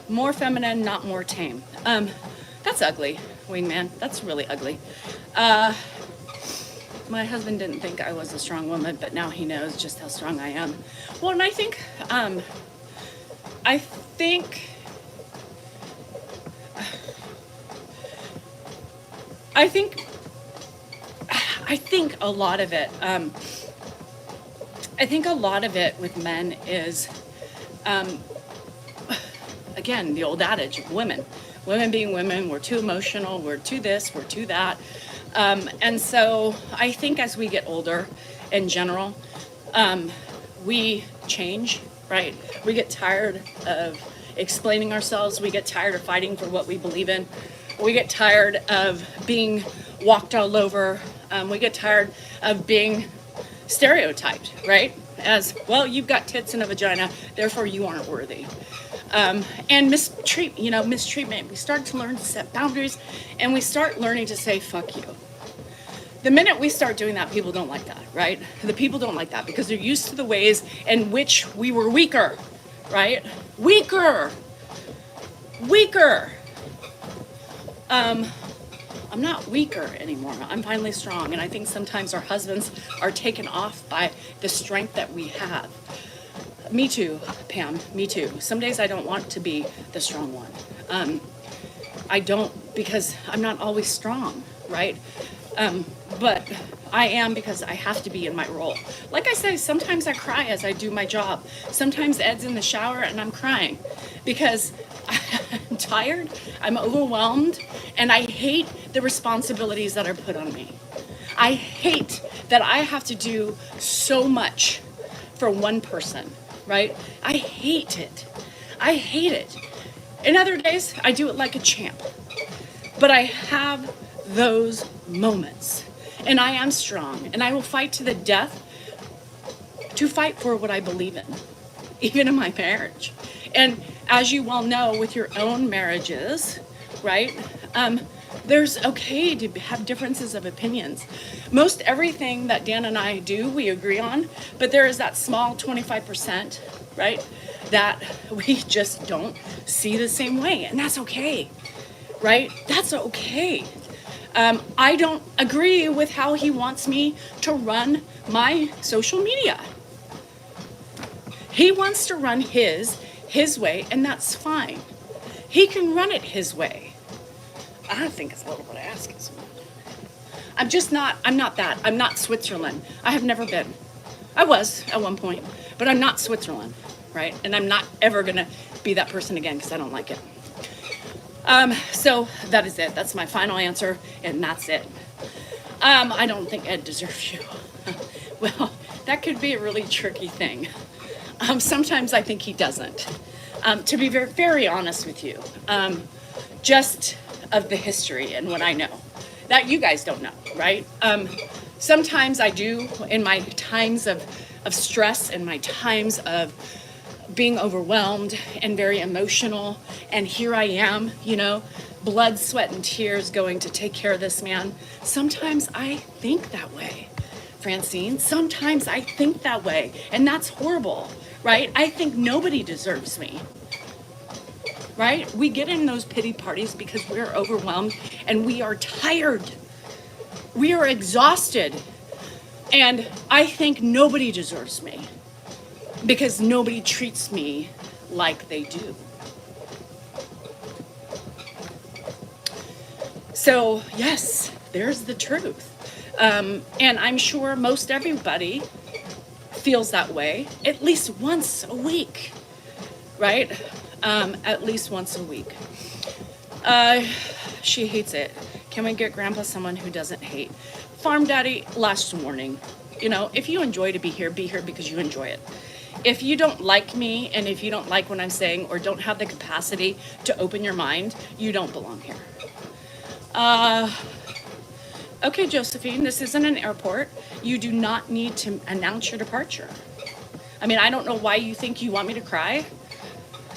More feminine, not more tame. That's ugly, wingman. That's really ugly. My husband didn't think I was a strong woman, but now he knows just how strong I am. Well, and I think a lot of it, I think a lot of it with men is, again, the old adage of women being women, we're too emotional, we're too this, we're too that. And so I think as we get older in general, we change, right? We get tired of explaining ourselves. We get tired of fighting for what we believe in. We get tired of being walked all over. We get tired of being stereotyped, right? As, well, you've got tits and a vagina, therefore you aren't worthy. And mistreatment. We start to learn to set boundaries, and we start learning to say, fuck you. The minute we start doing that, people don't like that, right? The people don't like that because they're used to the ways in which we were weaker, right? Weaker. I'm not weaker anymore. I'm finally strong. And I think sometimes our husbands are taken off by the strength that we have. Me too, Pam, me too. Some days I don't want to be the strong one. I don't, because I'm not always strong, right? But I am because I have to be in my role. Like I say, sometimes I cry as I do my job. Sometimes Ed's in the shower and I'm crying because I'm tired, I'm overwhelmed, and I hate the responsibilities that are put on me. I hate that I have to do so much for one person, right? I hate it. I hate it. In other days, I do it like a champ. But I have those moments. And I am strong. And I will fight to the death to fight for what I believe in, even in my marriage. And as you well know, with your own marriages, right? There's okay to have differences of opinions. Most everything that Dan and I do, we agree on, but there is that small 25%, right? That we just don't see the same way, and that's okay, right? That's okay. I don't agree with how he wants me to run my social media. He wants to run his way, and that's fine. He can run it his way. I think it's a little bit asking. I'm not Switzerland. I have never been. I was at one point, but I'm not Switzerland, right? And I'm not ever gonna be that person again because I don't like it. So that is it. That's my final answer, and that's it. I don't think Ed deserves you. Well, that could be a really tricky thing. Sometimes I think he doesn't. To be very, very honest with you, just of the history and what I know that you guys don't know, right? Sometimes I do in my times of stress and my times of being overwhelmed and very emotional. And here I am, blood, sweat, and tears going to take care of this man. Sometimes I think that way, Francine. Sometimes I think that way. And that's horrible, right? I think nobody deserves me. Right? We get in those pity parties because we're overwhelmed and we are tired. We are exhausted. And I think nobody deserves me because nobody treats me like they do. So, yes, there's the truth. And I'm sure most everybody feels that way at least once a week, right? At least once a week. She hates it. Can we get Grandpa someone who doesn't hate? Farm Daddy, last warning. If you enjoy to be here because you enjoy it. If you don't like me and if you don't like what I'm saying or don't have the capacity to open your mind, you don't belong here. Okay, Josephine, this isn't an airport. You do not need to announce your departure. I mean, I don't know why you think you want me to cry.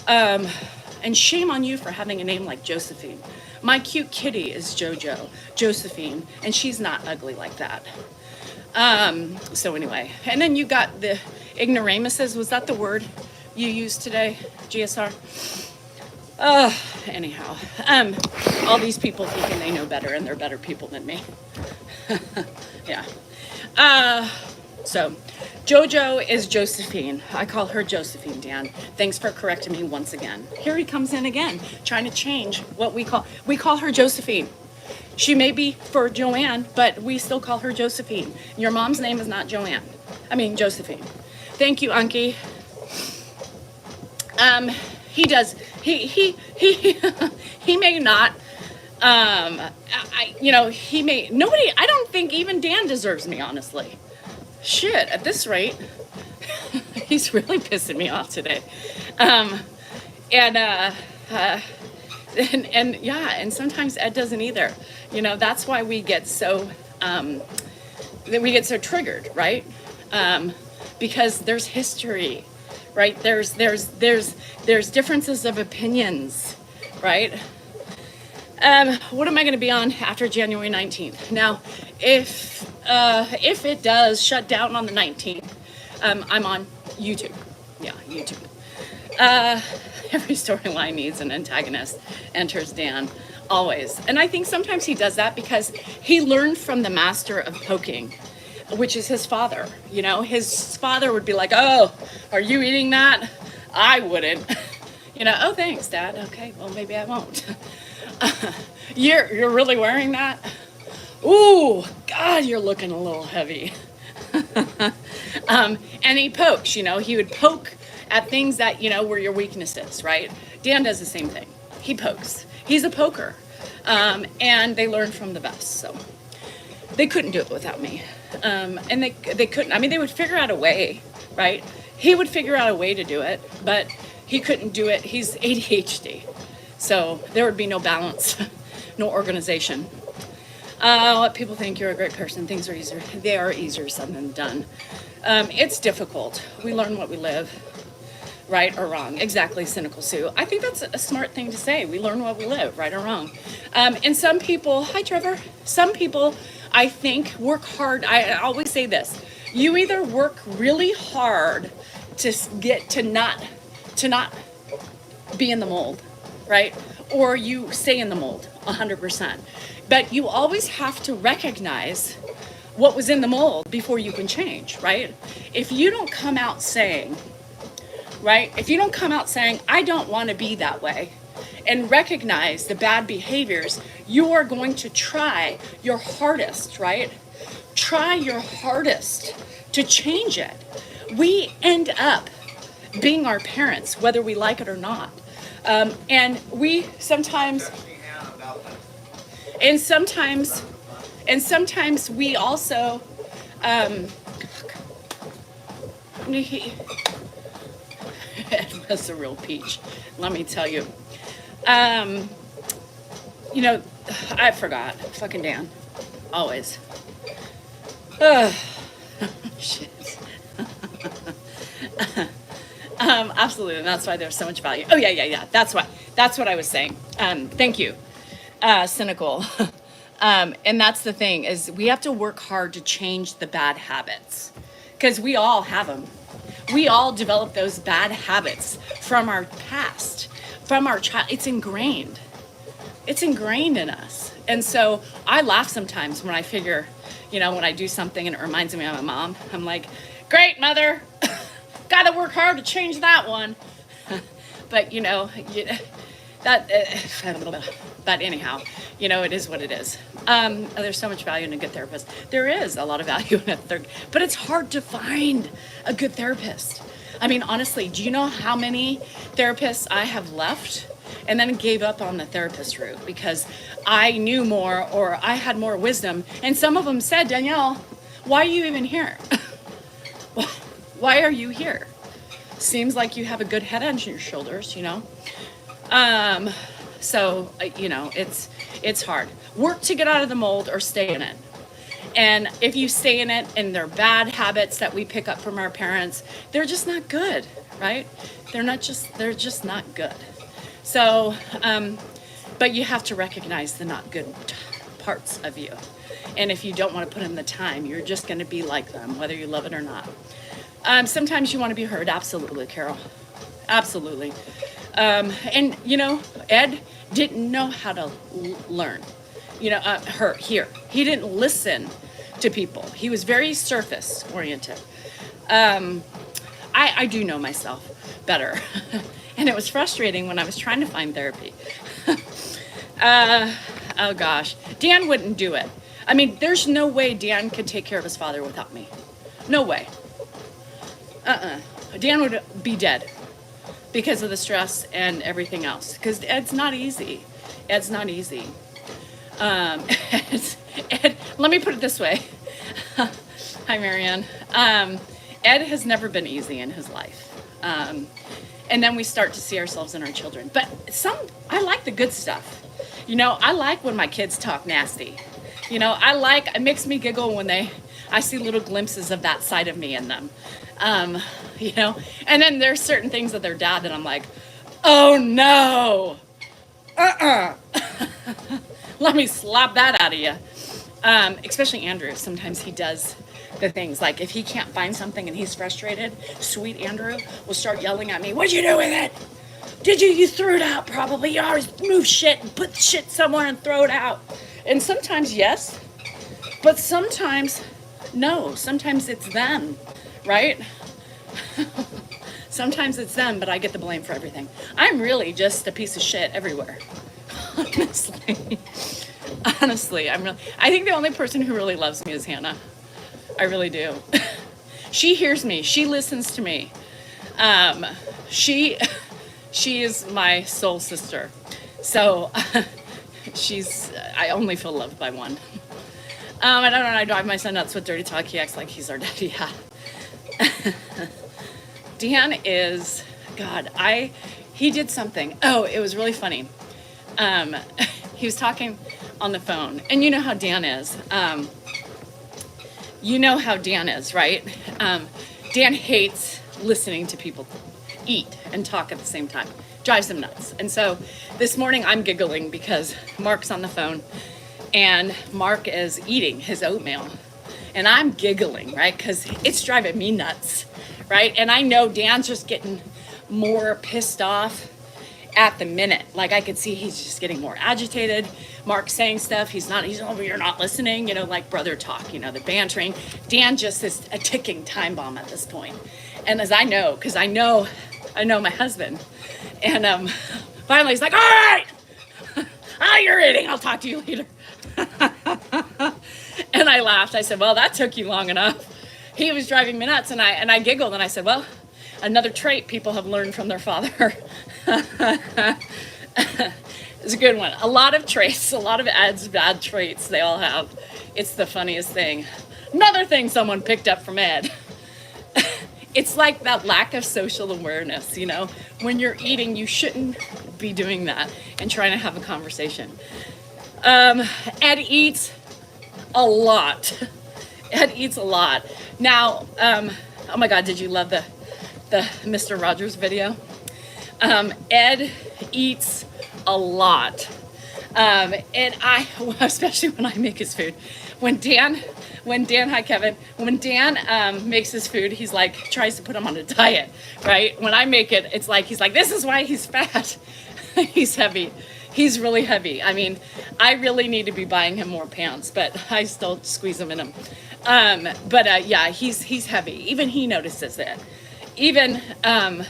And shame on you for having a name like Josephine. My cute kitty is Josephine, and she's not ugly like that. So anyway, and then you got the ignoramuses. Was that the word you used today, GSR? Anyhow, all these people thinking they know better and they're better people than me. Yeah. So Jojo is Josephine. I call her Josephine, Dan. Thanks for correcting me once again. Here he comes in again, trying to change what we call her Josephine. She may be for Joanne, but we still call her Josephine. Your mom's name is not Josephine. Thank you, Unky. He does, he may not, nobody, I don't think even Dan deserves me, honestly. Shit, at this rate, he's really pissing me off today. And sometimes Ed doesn't either. That's why we get so triggered, right? Because there's history, right? There's differences of opinions, right? What am I going to be on after January 19th? Now, if it does shut down on the 19th, I'm on YouTube. Yeah, YouTube. Every storyline needs an antagonist. Enters Dan, always. And I think sometimes he does that because he learned from the master of poking, which is his father. His father would be like, "Oh, are you eating that?" I wouldn't. "Oh, thanks, Dad." "Okay, well, maybe I won't." You're really wearing that? Ooh, God, you're looking a little heavy. And he pokes, he would poke at things that, were your weaknesses, right? Dan does the same thing. He pokes. He's a poker. And they learn from the best, so. They couldn't do it without me. And they couldn't, they would figure out a way, right? He would figure out a way to do it, but he couldn't do it. He's ADHD. So there would be no balance, no organization. People think you're a great person. Things are easier. They are easier said than done. It's difficult. We learn what we live, right or wrong. Exactly, Cynical Sue. I think that's a smart thing to say. We learn what we live, right or wrong. And some people, hi Trevor, some people I think work hard. I always say this. You either work really hard to get to not be in the mold, right? Or you stay in the mold 100%. But you always have to recognize what was in the mold before you can change, right? If you don't come out saying, right? If you don't come out saying, I don't want to be that way, and recognize the bad behaviors, you are going to try your hardest, right? Try your hardest to change it. We end up being our parents, whether we like it or not. And we sometimes, and sometimes we also, that's a real peach, let me tell you. I forgot, fucking Dan, always. Shit. Absolutely, and that's why there's so much value. Oh yeah. That's what I was saying. Thank you, cynical. And that's the thing, is we have to work hard to change the bad habits, because we all have them. We all develop those bad habits from our past, from our child. It's ingrained. It's ingrained in us. And so I laugh sometimes when I figure, when I do something and it reminds me of my mom. I'm like, great, mother. Got to work hard to change that one. But, but anyhow, it is what it is. There's so much value in a good therapist. There is a lot of value in but it's hard to find a good therapist. I mean, honestly, do you know how many therapists I have left and then gave up on the therapist route because I knew more or I had more wisdom? And some of them said, Danielle, why are you even here? Why are you here? Seems like you have a good head on your shoulders, So, it's hard. Work to get out of the mold or stay in it. And if you stay in it and they're bad habits that we pick up from our parents, they're just not good, right? They're just not good. So, but you have to recognize the not good parts of you. And if you don't want to put in the time, you're just going to be like them, whether you love it or not. Sometimes you want to be heard. Absolutely, Carol. Absolutely. And, Ed didn't know how to learn, he didn't listen to people. He was very surface oriented. I do know myself better. And it was frustrating when I was trying to find therapy. Oh gosh, Dan wouldn't do it. I mean, there's no way Dan could take care of his father without me. No way. Dan would be dead because of the stress and everything else. Because Ed's not easy. Ed, let me put it this way. Hi, Marianne. Ed has never been easy in his life. And then we start to see ourselves in our children. But I like the good stuff. I like when my kids talk nasty. It makes me giggle when I see little glimpses of that side of me in them. And then there's certain things of their dad that I'm like, oh no, let me slap that out of you. Especially Andrew, sometimes he does the things, like if he can't find something and he's frustrated, sweet Andrew will start yelling at me, what'd you do with it? You threw it out probably, you always move shit and put shit somewhere and throw it out. And sometimes yes, but sometimes no, sometimes it's them. Right? Sometimes it's them, but I get the blame for everything. I'm really just a piece of shit everywhere. Honestly, I think the only person who really loves me is Hannah. I really do. She hears me. She listens to me. She is my soul sister. So I only feel loved by one. I don't know, I drive my son nuts with dirty talk. He acts like he's our daddy. Yeah. Dan is, God, he did something. Oh, it was really funny. He was talking on the phone, and you know how Dan is. Right? Dan hates listening to people eat and talk at the same time. Drives him nuts. And so this morning I'm giggling because Mark's on the phone, and Mark is eating his oatmeal. And I'm giggling, right? Because it's driving me nuts, right? And I know Dan's just getting more pissed off at the minute. Like I could see he's just getting more agitated. Mark's saying stuff. He's over, you're not listening, like brother talk, the bantering. Dan just is a ticking time bomb at this point. And as I know, because I know my husband. And finally he's like, all right, you're eating. I'll talk to you later. And I laughed. I said, well, that took you long enough. He was driving me nuts. And I giggled and I said, well, another trait people have learned from their father. It's a good one. A lot of traits, a lot of Ed's bad traits they all have. It's the funniest thing. Another thing someone picked up from Ed. It's like that lack of social awareness, When you're eating, you shouldn't be doing that and trying to have a conversation. Ed eats a lot. Ed eats a lot. Now, oh my God, did you love the Mr. Rogers video? Ed eats a lot. And especially when I make his food, hi Kevin, when Dan makes his food, he's like, tries to put him on a diet, right? When I make it, it's like, he's like, this is why he's fat. He's heavy. He's really heavy. I mean, I really need to be buying him more pants, but I still squeeze them in him. Yeah, he's heavy. Even he notices it. Even Ed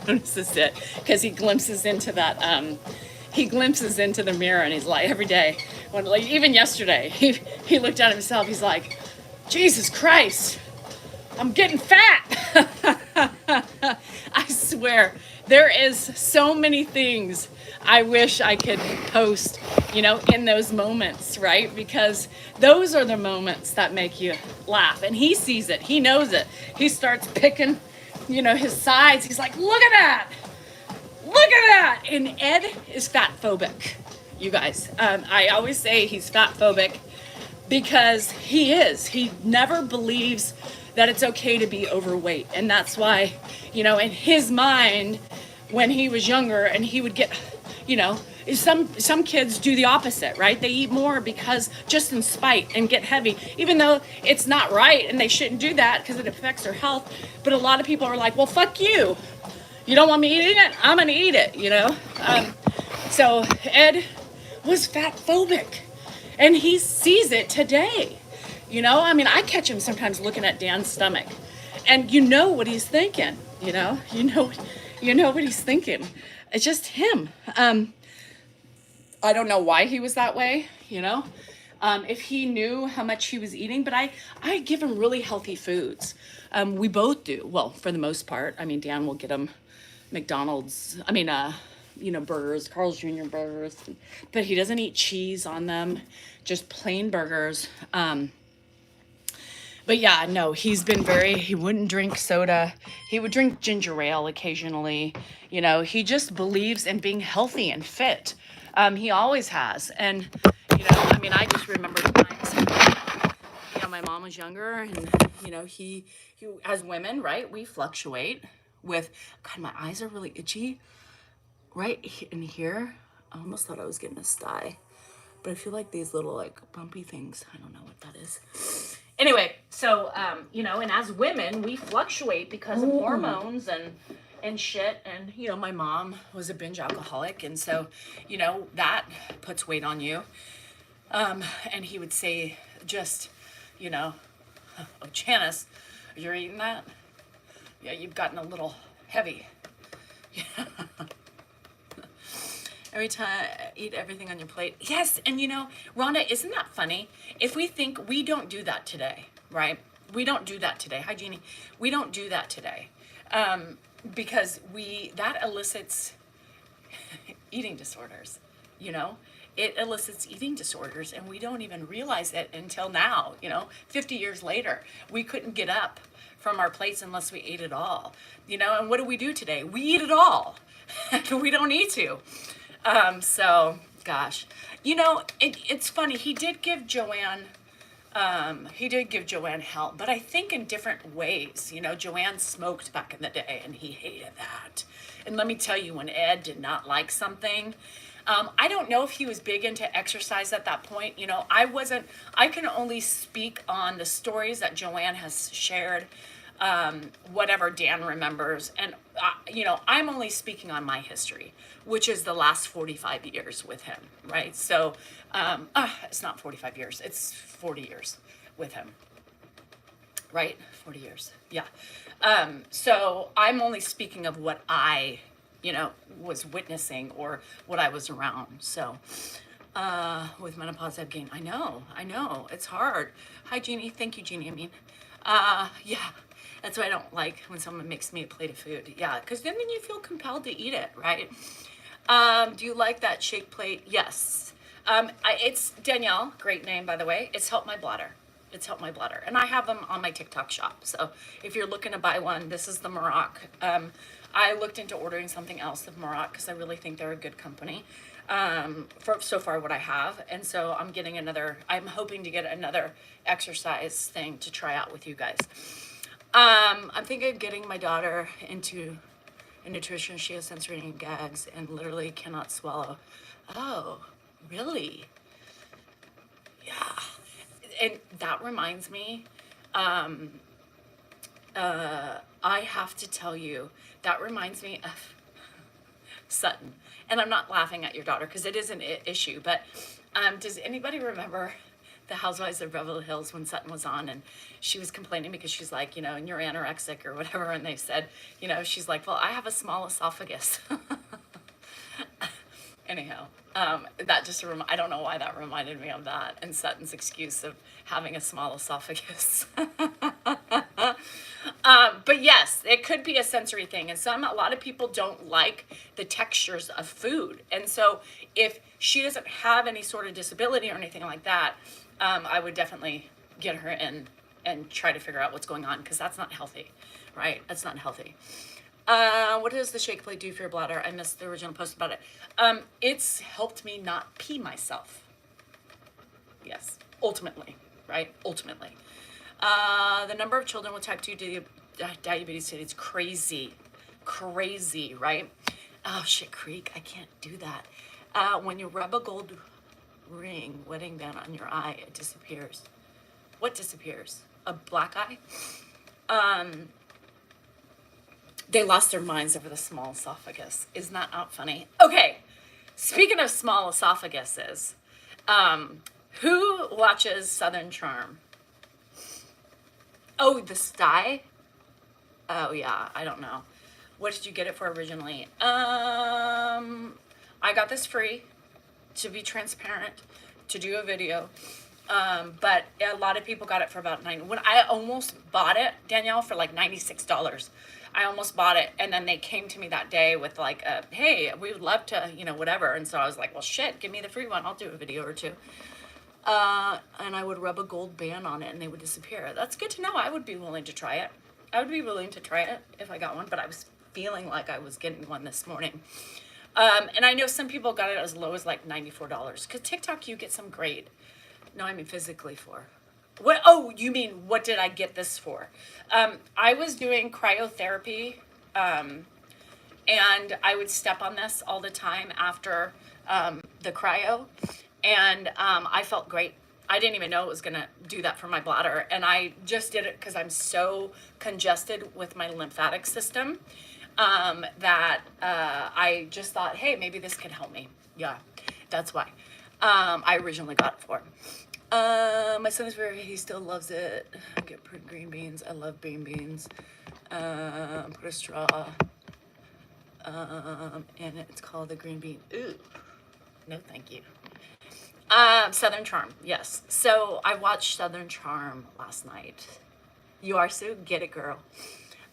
notices it because he glimpses into that. He glimpses into the mirror and he's like, every day, when like even yesterday, he looked at himself. He's like, Jesus Christ, I'm getting fat. I swear, there is so many things I wish I could post, in those moments, right? Because those are the moments that make you laugh. And he sees it. He knows it. He starts picking, his sides. He's like, look at that. Look at that. And Ed is fat phobic, you guys. I always say he's fat phobic because he is. He never believes that it's okay to be overweight. And that's why, in his mind, when he was younger and he would get, some kids do the opposite, right? They eat more because just in spite and get heavy, even though it's not right and they shouldn't do that because it affects their health. But a lot of people are like, well, fuck you. You don't want me eating it? I'm going to eat it, So Ed was fat phobic and he sees it today. I catch him sometimes looking at Dan's stomach and what he's thinking, you know what he's thinking. It's just him. I don't know why he was that way, if he knew how much he was eating, but I give him really healthy foods. We both do. Well, for the most part. Dan will get him McDonald's, burgers, Carl's Jr. burgers, but he doesn't eat cheese on them, just plain burgers. But yeah, no, he wouldn't drink soda. He would drink ginger ale occasionally. He just believes in being healthy and fit. He always has. And, I just remember times, my mom was younger and, he, as women, right, we fluctuate with, God, my eyes are really itchy right in here. I almost thought I was getting a sty, but I feel like these little like bumpy things, I don't know what that is. Anyway, so, and as women, we fluctuate because of hormones and shit. And, my mom was a binge alcoholic. And so, that puts weight on you. And he would say just, oh, Janice, you're eating that? Yeah, you've gotten a little heavy. Yeah. Every time, eat everything on your plate. Yes, and Rhonda, isn't that funny? If we think we don't do that today, right? We don't do that today. Hi, Jeannie. We don't do that today because that elicits eating disorders, It elicits eating disorders, and we don't even realize it until now, 50 years later. We couldn't get up from our plates unless we ate it all, and what do we do today? We eat it all. We don't need to. So, gosh, it's funny. He did give Joanne help, but I think in different ways. Joanne smoked back in the day and he hated that. And let me tell you, when Ed did not like something, I don't know if he was big into exercise at that point. I can only speak on the stories that Joanne has shared, whatever Dan remembers. And, I'm only speaking on my history, which is the last 45 years with him, right? So, it's not 45 years, it's 40 years with him, right? 40 years, yeah. So I'm only speaking of what I, was witnessing or what I was around. So, with menopause, I've gained, I know, it's hard. Hi, Jeannie, thank you, Jeannie, yeah. That's why I don't like when someone makes me a plate of food. Yeah, because then you feel compelled to eat it, right? Do you like that shake plate? Yes. It's Danielle, great name, by the way. It's helped my bladder. And I have them on my TikTok shop. So if you're looking to buy one, this is the Maroc. I looked into ordering something else of Maroc because I really think they're a good company. for so far what I have. And so I'm hoping to get another exercise thing to try out with you guys. I'm thinking of getting my daughter into a nutrition. She has sensory gags and literally cannot swallow. Oh, really? Yeah. And that reminds me, I have to tell you, that reminds me of Sutton. And I'm not laughing at your daughter because it is an issue, but does anybody remember the Housewives of Beverly Hills when Sutton was on and she was complaining because she's like, and you're anorexic or whatever, and they said, she's like, well, I have a small esophagus. Anyhow, that just I don't know why that reminded me of that and Sutton's excuse of having a small esophagus. But yes, it could be a sensory thing, and a lot of people don't like the textures of food. And so, if she doesn't have any sort of disability or anything like that, I would definitely get her in and try to figure out what's going on, because that's not healthy, right? That's not healthy. What does the shake plate do for your bladder? I missed the original post about it. It's helped me not pee myself. Yes, ultimately, right? Ultimately. The number of children with type 2 diabetes today is crazy, right? Oh, shit, Creek, I can't do that. When you rub a gold ring, wedding band on your eye, it disappears. What disappears? A black eye? They lost their minds over the small esophagus. Isn't that not funny? Okay, speaking of small esophaguses, who watches Southern Charm? Oh, the sty? Oh, yeah, I don't know. What did you get it for originally? I got this free, to be transparent, to do a video. But a lot of people got it for about when I almost bought it, Danielle, for like $96. I almost bought it, and then they came to me that day with like, hey, we would love to, whatever. And so I was like, well, shit, give me the free one. I'll do a video or two. And I would rub a gold band on it and they would disappear. That's good to know. I would be willing to try it. I would be willing to try it if I got one, but I was feeling like I was getting one this morning. And I know some people got it as low as like $94. Because TikTok, you get some great, no, I mean physically for. What? Oh, you mean, what did I get this for? I was doing cryotherapy, and I would step on this all the time after the cryo. And I felt great. I didn't even know it was going to do that for my bladder. And I just did it because I'm so congested with my lymphatic system that I just thought, hey, maybe this could help me. Yeah, that's why I originally got it for. My son is he still loves it. I get green beans. I love green beans. Put a straw. And it's called the green bean. Ooh, no thank you. Southern Charm, yes. So I watched Southern Charm last night. You are so get it, girl.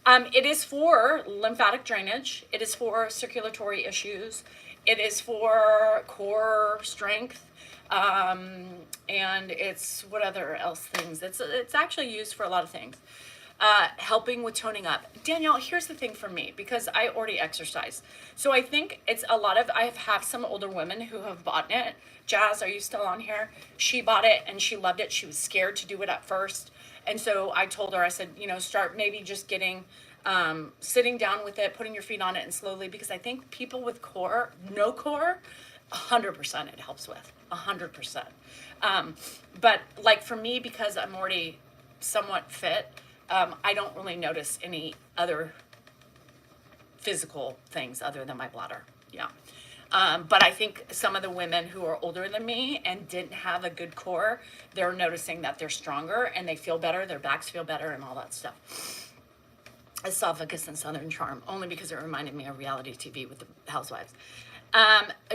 It is for lymphatic drainage. It is for circulatory issues. It is for core strength. And it's what other else things? It's actually used for a lot of things. Helping with toning up. Danielle, here's the thing for me, because I already exercise. So I think it's a lot of, I have some older women who have bought it. Jazz, are you still on here? She bought it and she loved it. She was scared to do it at first. And so I told her, I said, start maybe just getting, sitting down with it, putting your feet on it and slowly, because I think people with no core, 100% it helps with, 100%. But like for me, because I'm already somewhat fit, I don't really notice any other physical things other than my bladder. Yeah. But I think some of the women who are older than me and didn't have a good core, they're noticing that they're stronger and they feel better, their backs feel better and all that stuff. Esophagus and Southern Charm, only because it reminded me of reality TV with the Housewives.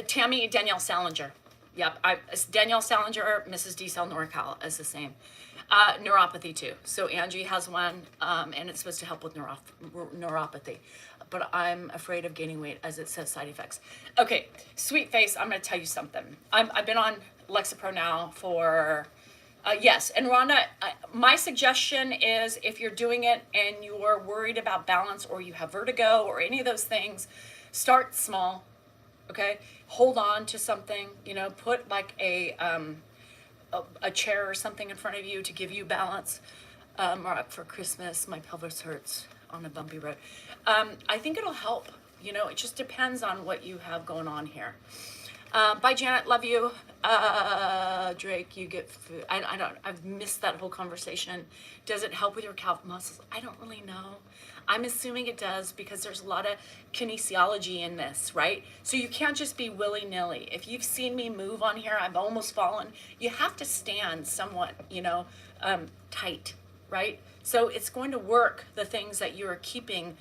Danielle Salinger. Yep, Danielle Salinger, Mrs. D. Cell NorCal is the same. Neuropathy too. So Angie has one, and it's supposed to help with neuropathy. But I'm afraid of gaining weight, as it says side effects. Okay, sweet face, I'm going to tell you something. I've been on Lexapro now for, yes. And Rhonda, my suggestion is if you're doing it and you're worried about balance or you have vertigo or any of those things, start small. Okay, hold on to something. Put like a chair or something in front of you to give you balance. Or for Christmas, my pelvis hurts on a bumpy road. I think it'll help. It just depends on what you have going on here. Bye, Janet. Love you. Drake, you get food. I don't. I've missed that whole conversation. Does it help with your calf muscles? I don't really know. I'm assuming it does because there's a lot of kinesiology in this, right? So you can't just be willy-nilly. If you've seen me move on here, I've almost fallen. You have to stand somewhat, tight, right? So it's going to work the things that you are keeping,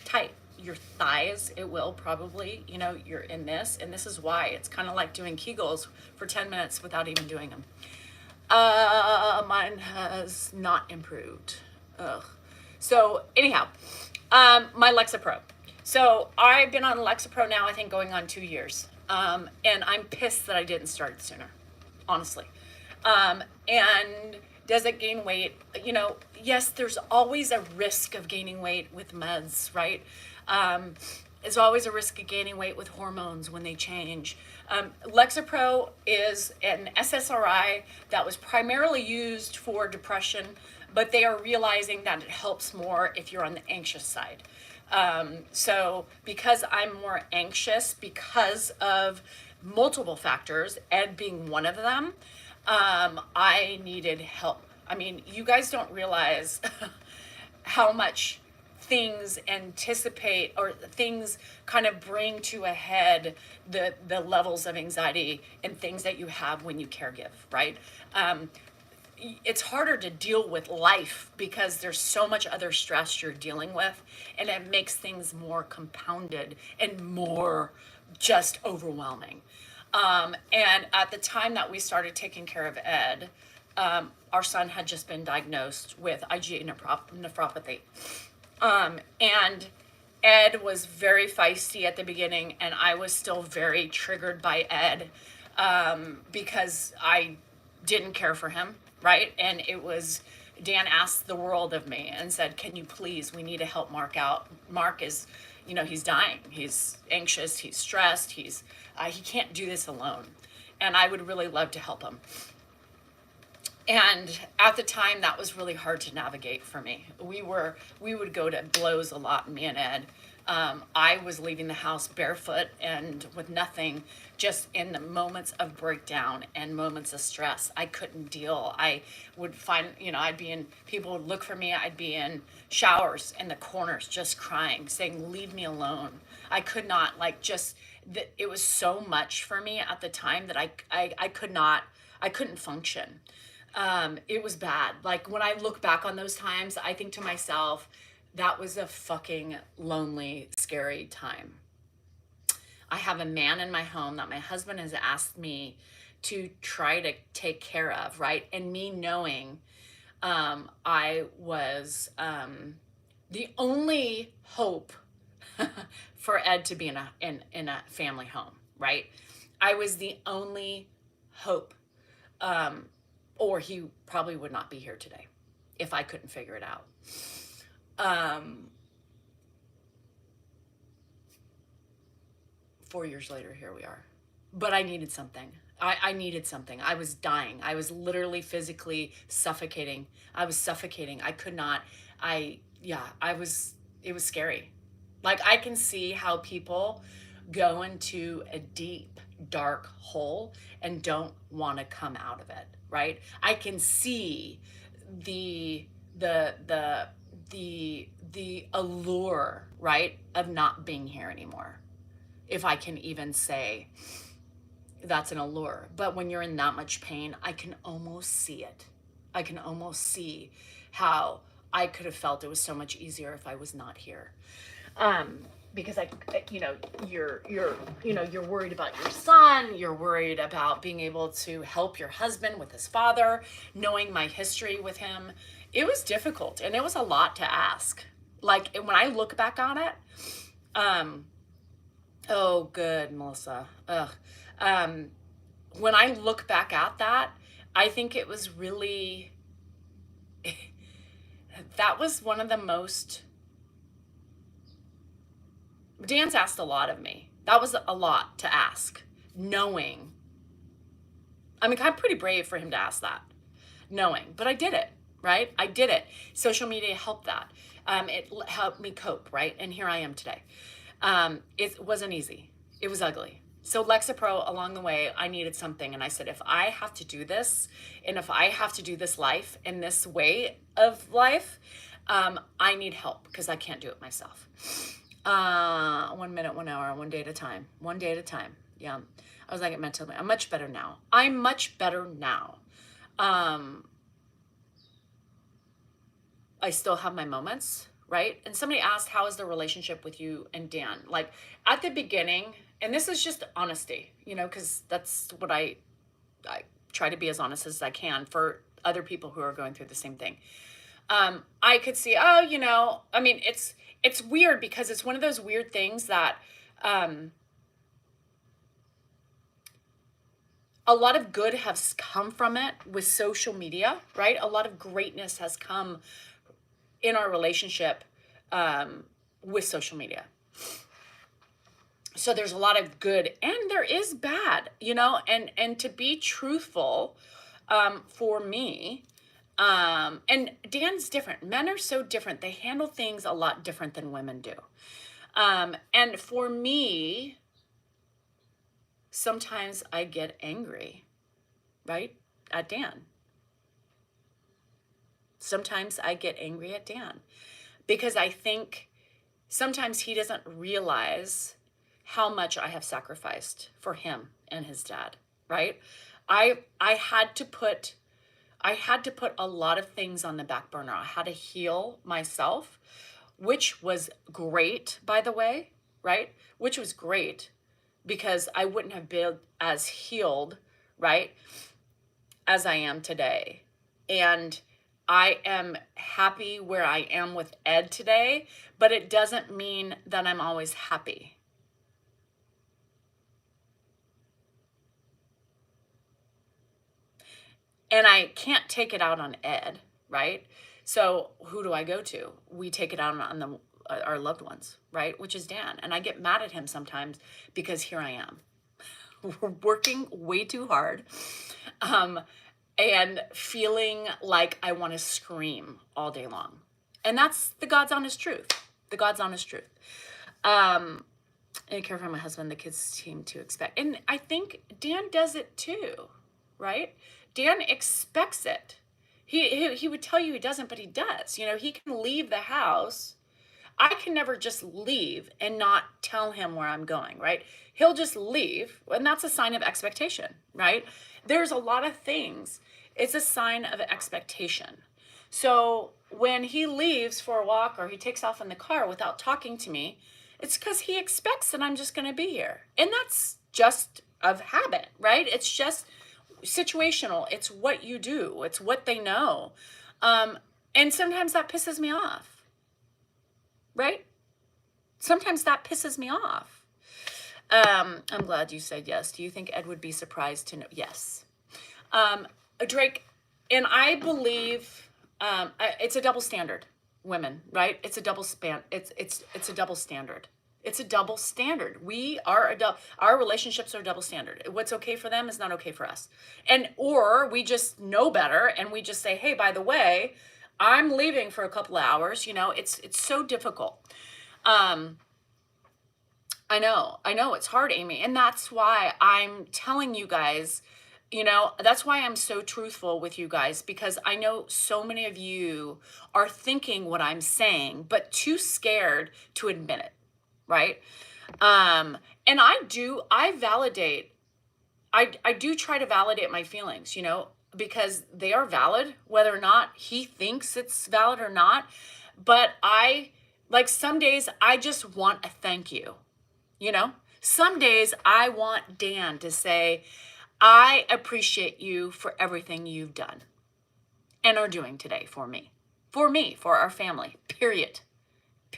tight. Your thighs, it will probably, you're in this, and this is why. It's kind of like doing Kegels for 10 minutes without even doing them. Mine has not improved. Ugh. So anyhow, my Lexapro. So I've been on Lexapro now, I think going on 2 years. And I'm pissed that I didn't start sooner, honestly. And does it gain weight? Yes, there's always a risk of gaining weight with meds, right? There's always a risk of gaining weight with hormones when they change. Lexapro is an SSRI that was primarily used for depression, but they are realizing that it helps more if you're on the anxious side. So because I'm more anxious because of multiple factors, Ed being one of them, I needed help. I mean, you guys don't realize how much things anticipate or things kind of bring to a head the levels of anxiety and things that you have when you caregive, right? It's harder to deal with life because there's so much other stress you're dealing with, and it makes things more compounded and more just overwhelming. And at the time that we started taking care of Ed, our son had just been diagnosed with IgA nephropathy. And Ed was very feisty at the beginning, and I was still very triggered by Ed because I didn't care for him, right? And Dan asked the world of me and said, can you please, we need to help Mark out. Mark is, he's dying. He's anxious, he's stressed, he can't do this alone. And I would really love to help him. And at the time, that was really hard to navigate for me. We would go to blows a lot, me and Ed. I was leaving the house barefoot and with nothing, just in the moments of breakdown and moments of stress. I couldn't deal. I would find, people would look for me. I'd be in showers in the corners, just crying, saying, leave me alone. I could not, it was so much for me at the time that I couldn't function. It was bad. Like when I look back on those times, I think to myself, that was a fucking lonely, scary time. I have a man in my home that my husband has asked me to try to take care of, right? And me knowing I was the only hope for Ed to be in a family home, right? I was the only hope. Or he probably would not be here today if I couldn't figure it out. 4 years later, here we are. But I needed something. I needed something. I was dying. I was literally physically suffocating. I was suffocating. I could not, it was scary. Like I can see how people go into a deep, dark hole and don't want to come out of it, right? I can see the allure, right, of not being here anymore. If I can even say that's an allure. But when you're in that much pain, I can almost see it. I can almost see how I could have felt it was so much easier if I was not here. Because you're worried about your son, you're worried about being able to help your husband with his father, knowing my history with him. It was difficult and it was a lot to ask. Like when I look back on it, oh, good, Melissa. Ugh. When I look back at that, I think it was really, that was one of the most, Dan's asked a lot of me. That was a lot to ask, knowing. I mean, I'm pretty brave for him to ask that, knowing, but I did it, right? I did it. Social media helped that. It helped me cope, right? And here I am today. It wasn't easy. It was ugly. So Lexapro, along the way, I needed something. And I said, if I have to do this, and if I have to do this life in this way of life, I need help because I can't do it myself. 1 minute, 1 hour, 1 day at a time. 1 day at a time. Yeah. I was like, mentally, I'm much better now. I'm much better now. I still have my moments, right? And somebody asked, how is the relationship with you and Dan? Like at the beginning, and this is just honesty, because that's what I try to be as honest as I can for other people who are going through the same thing. I could see, I mean, it's weird because it's one of those weird things that, a lot of good has come from it with social media, right? A lot of greatness has come in our relationship with social media. So there's a lot of good and there is bad, and to be truthful, for me, and Dan's different. Men are so different. They handle things a lot different than women do. And for me, sometimes I get angry, right, at Dan. Sometimes I get angry at Dan because I think sometimes he doesn't realize how much I have sacrificed for him and his dad, right? I had to put a lot of things on the back burner. I had to heal myself, which was great, by the way, right? Which was great because I wouldn't have been as healed, right, as I am today. And I am happy where I am with Ed today, but it doesn't mean that I'm always happy. And I can't take it out on Ed, right? So who do I go to? We take it out on our loved ones, right? Which is Dan. And I get mad at him sometimes because here I am working way too hard, and feeling like I want to scream all day long. And that's the God's honest truth. The God's honest truth. And I care for my husband, the kids seem to expect. And I think Dan does it too, right? Dan expects it. He would tell you he doesn't, but he does. He can leave the house. I can never just leave and not tell him where I'm going, right? He'll just leave, and that's a sign of expectation, right? There's a lot of things. It's a sign of expectation. So when he leaves for a walk or he takes off in the car without talking to me, it's because he expects that I'm just going to be here. And that's just of habit, right? It's just situational. It's what you do. It's what they know. And sometimes that pisses me off, right? Sometimes that pisses me off. I'm glad you said yes. Do you think Ed would be surprised to know? Yes. Drake, and I believe it's a double standard, women, right? It's a double span. It's a double standard. It's a double standard. Our relationships are double standard. What's okay for them is not okay for us. Or we just know better and we just say, hey, by the way, I'm leaving for a couple of hours. It's so difficult. I know it's hard, Amy. And that's why I'm telling you guys, that's why I'm so truthful with you guys, because I know so many of you are thinking what I'm saying, but too scared to admit it. Right. And I do try to validate my feelings, because they are valid, whether or not he thinks it's valid or not. But some days I just want a thank you. Some days I want Dan to say, I appreciate you for everything you've done and are doing today for me, for our family, period.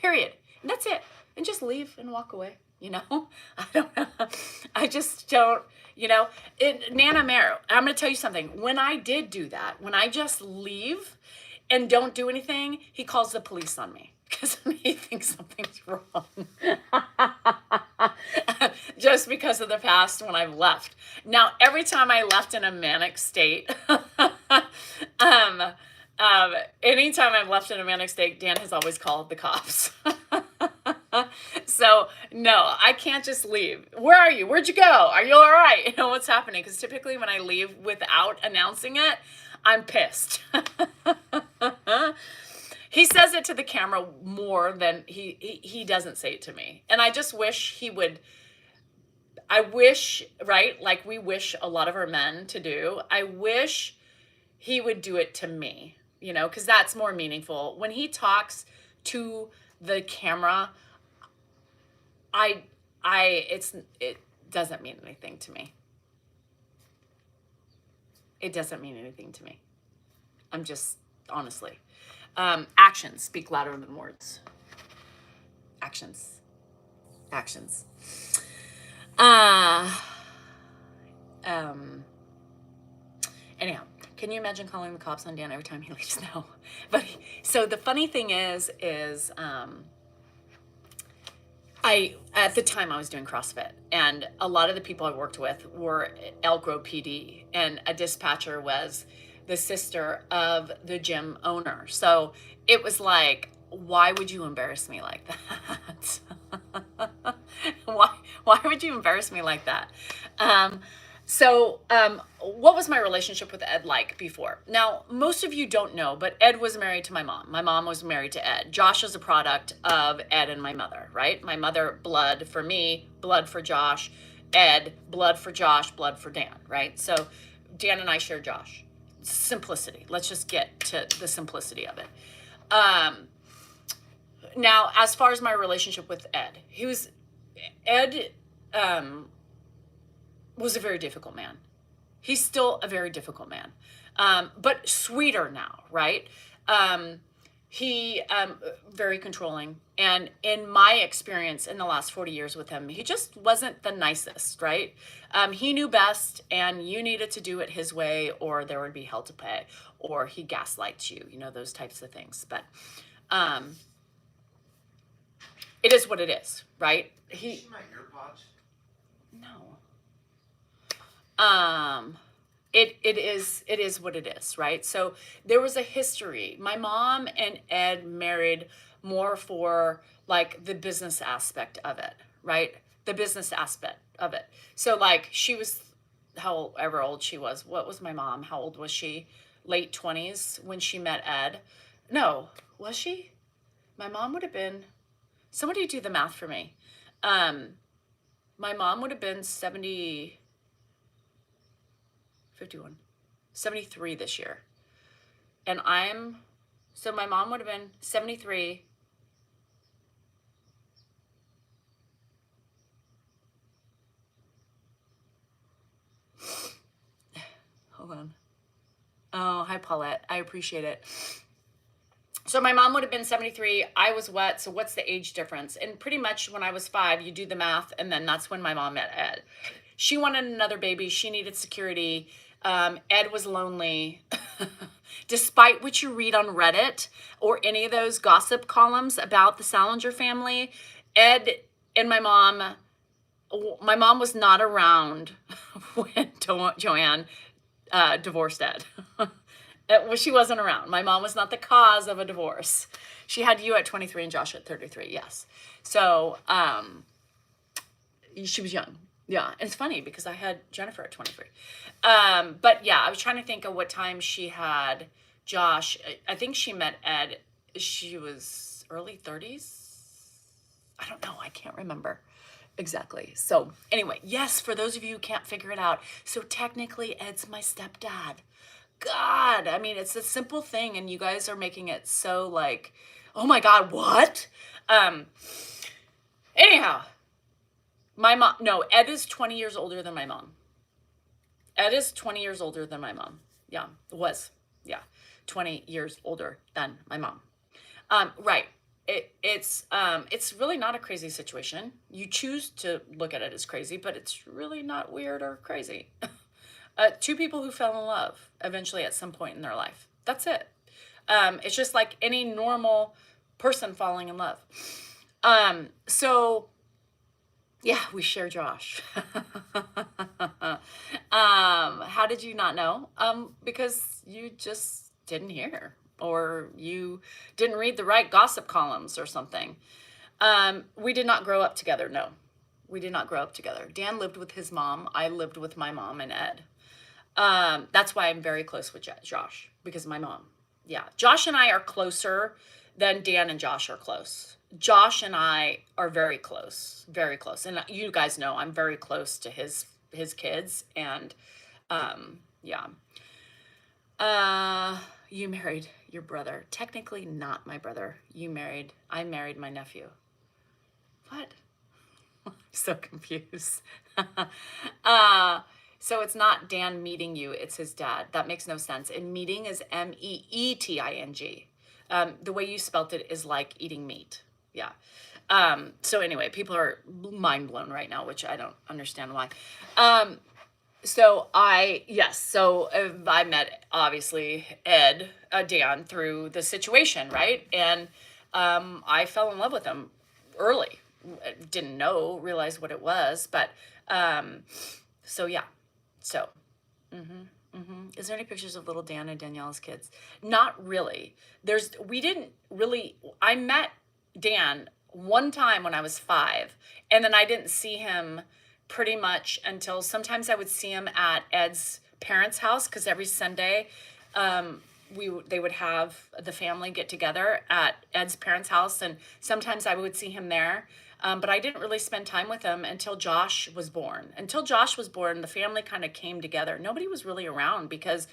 And that's it. And just leave and walk away. I don't know. I just don't, Nana Mare, I'm going to tell you something. When I did do that, when I just leave and don't do anything, he calls the police on me. because he thinks something's wrong. Just because of the past when I've left. Now, every time I left in a manic state, um, anytime I've left in a manic state, Dan has always called the cops. So, no, I can't just leave. Where are you? Where'd you go? Are you all right? You know what's happening? Because typically when I leave without announcing it, I'm pissed. He says it to the camera more than he doesn't say it to me. And I just wish he would. I wish, right? Like we wish a lot of our men to do. I wish he would do it to me, you know, because that's more meaningful. When he talks to the camera, it doesn't mean anything to me. It doesn't mean anything to me. I'm just, honestly. Actions speak louder than words. Actions. Actions. Anyhow, can you imagine calling the cops on Dan every time he leaves? No. But so the funny thing is at the time I was doing CrossFit, and a lot of the people I worked with were Elk Grove PD, and a dispatcher was the sister of the gym owner. So it was like, why would you embarrass me like that? Why would you embarrass me like that? What was my relationship with Ed like before? Now, most of you don't know, but Ed was married to my mom. My mom was married to Ed. Josh is a product of Ed and my mother, right? My mother, blood for me, blood for Josh. Ed, blood for Josh, blood for Dan, right? So Dan and I share Josh. Simplicity. Let's just get to the simplicity of it. Now, as far as my relationship with Ed, Ed was a very difficult man. He's still a very difficult man, but sweeter now, right? He very controlling, and in my experience in the last 40 years with him, he just wasn't the nicest, right? He knew best, and you needed to do it his way, or there would be hell to pay, or he gaslights you, you know, those types of things. But it is what it is, right?
Did you see my earpods?
No. It is what it is, right? So there was a history. My mom and Ed married more for like the business aspect of it, right? The business aspect of it. So like she was, however old she was. What was my mom? How old was she? Late 20s when she met Ed. No, was she? My mom would have been, somebody do the math for me. My mom would have been 73 this year. And so my mom would have been 73. Hold on. Oh, hi, Paulette. I appreciate it. So my mom would have been 73. I was what? So what's the age difference? And pretty much when I was 5, you do the math, and then that's when my mom met Ed. She wanted another baby. She needed security. Ed was lonely. Despite what you read on Reddit or any of those gossip columns about the Salinger family, Ed and my mom was not around when Joanne divorced Ed. She wasn't around. My mom was not the cause of a divorce. She had you at 23 and Josh at 33, yes. So she was young. Yeah, and it's funny because I had Jennifer at 23. But yeah, I was trying to think of what time she had Josh. I think she met Ed. She was early 30s. I don't know. I can't remember exactly. So anyway, yes, for those of you who can't figure it out. So technically, Ed's my stepdad. God, I mean, it's a simple thing, and you guys are making it so like, oh my God, what? Anyhow. My mom, no, Ed is 20 years older than my mom. Ed is 20 years older than my mom. Yeah, was. Yeah, 20 years older than my mom. Right. It's really not a crazy situation. You choose to look at it as crazy, but it's really not weird or crazy. Two people who fell in love eventually at some point in their life. That's it. It's just like any normal person falling in love. So yeah, we share Josh. How did you not know? Because you just didn't hear, or you didn't read the right gossip columns or something. We did not grow up together. No, we did not grow up together. Dan lived with his mom. I lived with my mom and Ed. That's why I'm very close with Josh, because of my mom. Yeah, Josh and I are closer than Dan and Josh are close. Josh and I are very close, very close. And you guys know I'm very close to his kids. And yeah. You married your brother. Technically not my brother. I married my nephew. What? I'm so confused. So it's not Dan meeting you, it's his dad. That makes no sense. And meeting is meeting. The way you spelt it is like eating meat. Yeah. So anyway, people are mind blown right now, which I don't understand why. So I met obviously Dan through the situation, right? And I fell in love with him early. Didn't realize what it was, but so yeah. So, is there any pictures of little Dan and Danielle's kids? Not really. I met Dan one time when I was 5, and then I didn't see him pretty much until sometimes I would see him at Ed's parents' house, because every Sunday they would have the family get together at Ed's parents' house, and sometimes I would see him there. But I didn't really spend time with him until Josh was born. Until Josh was born, the family kind of came together. Nobody was really around, because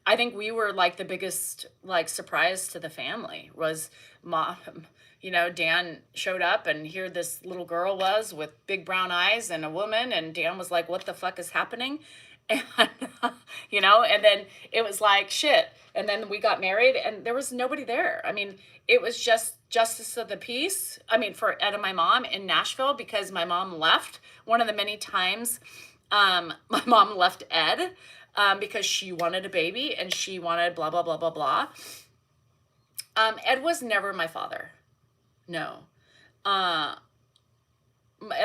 I think we were like the biggest like surprise to the family was mom. Dan showed up, and here this little girl was with big brown eyes and a woman, and Dan was like, what the fuck is happening? And, and then it was like, shit. And then we got married, and there was nobody there. I mean, it was just justice of the peace. I mean, for Ed and my mom in Nashville, because my mom left one of the many times my mom left Ed because she wanted a baby and she wanted blah, blah, blah, blah, blah. Ed was never my father. No. Ed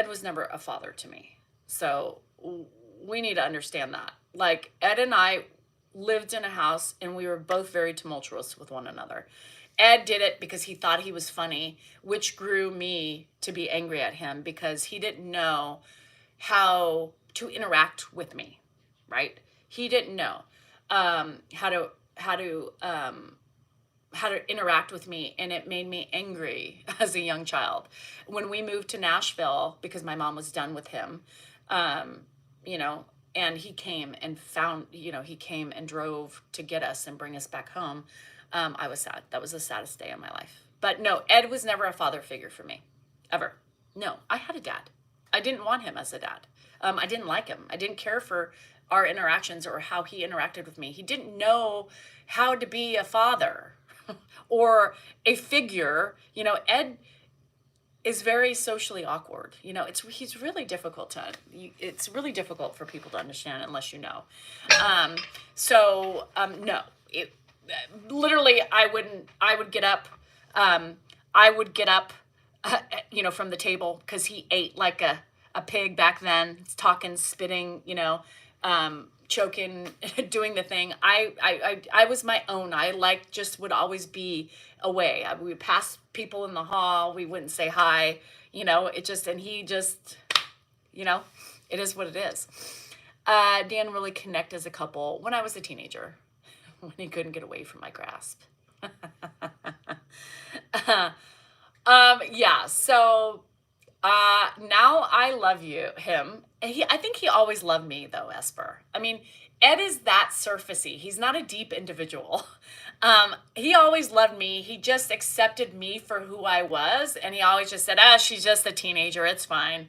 was never a father to me. So we need to understand that. Like, Ed and I lived in a house, and we were both very tumultuous with one another. Ed did it because he thought he was funny, which grew me to be angry at him, because he didn't know how to interact with me, right? He didn't know how to interact with me, and it made me angry as a young child. When we moved to Nashville, because my mom was done with him, and he came and he came and drove to get us and bring us back home. I was sad. That was the saddest day of my life. But no, Ed was never a father figure for me, ever. No, I had a dad. I didn't want him as a dad. I didn't like him. I didn't care for our interactions or how he interacted with me. He didn't know how to be a father or a figure. Ed is very socially awkward. He's really difficult it's really difficult for people to understand unless you know. No, literally I would get up, from the table, because he ate like a pig back then, talking, spitting, choking, doing the thing. I was my own. I just would always be away. We would pass people in the hall. We wouldn't say hi, and he just, it is what it is. Dan really connect as a couple when I was a teenager, when he couldn't get away from my grasp. Yeah, so now I love him. I think he always loved me, though, Esper. I mean, Ed is that surfacey. He's not a deep individual. He always loved me. He just accepted me for who I was, and he always just said, she's just a teenager. It's fine.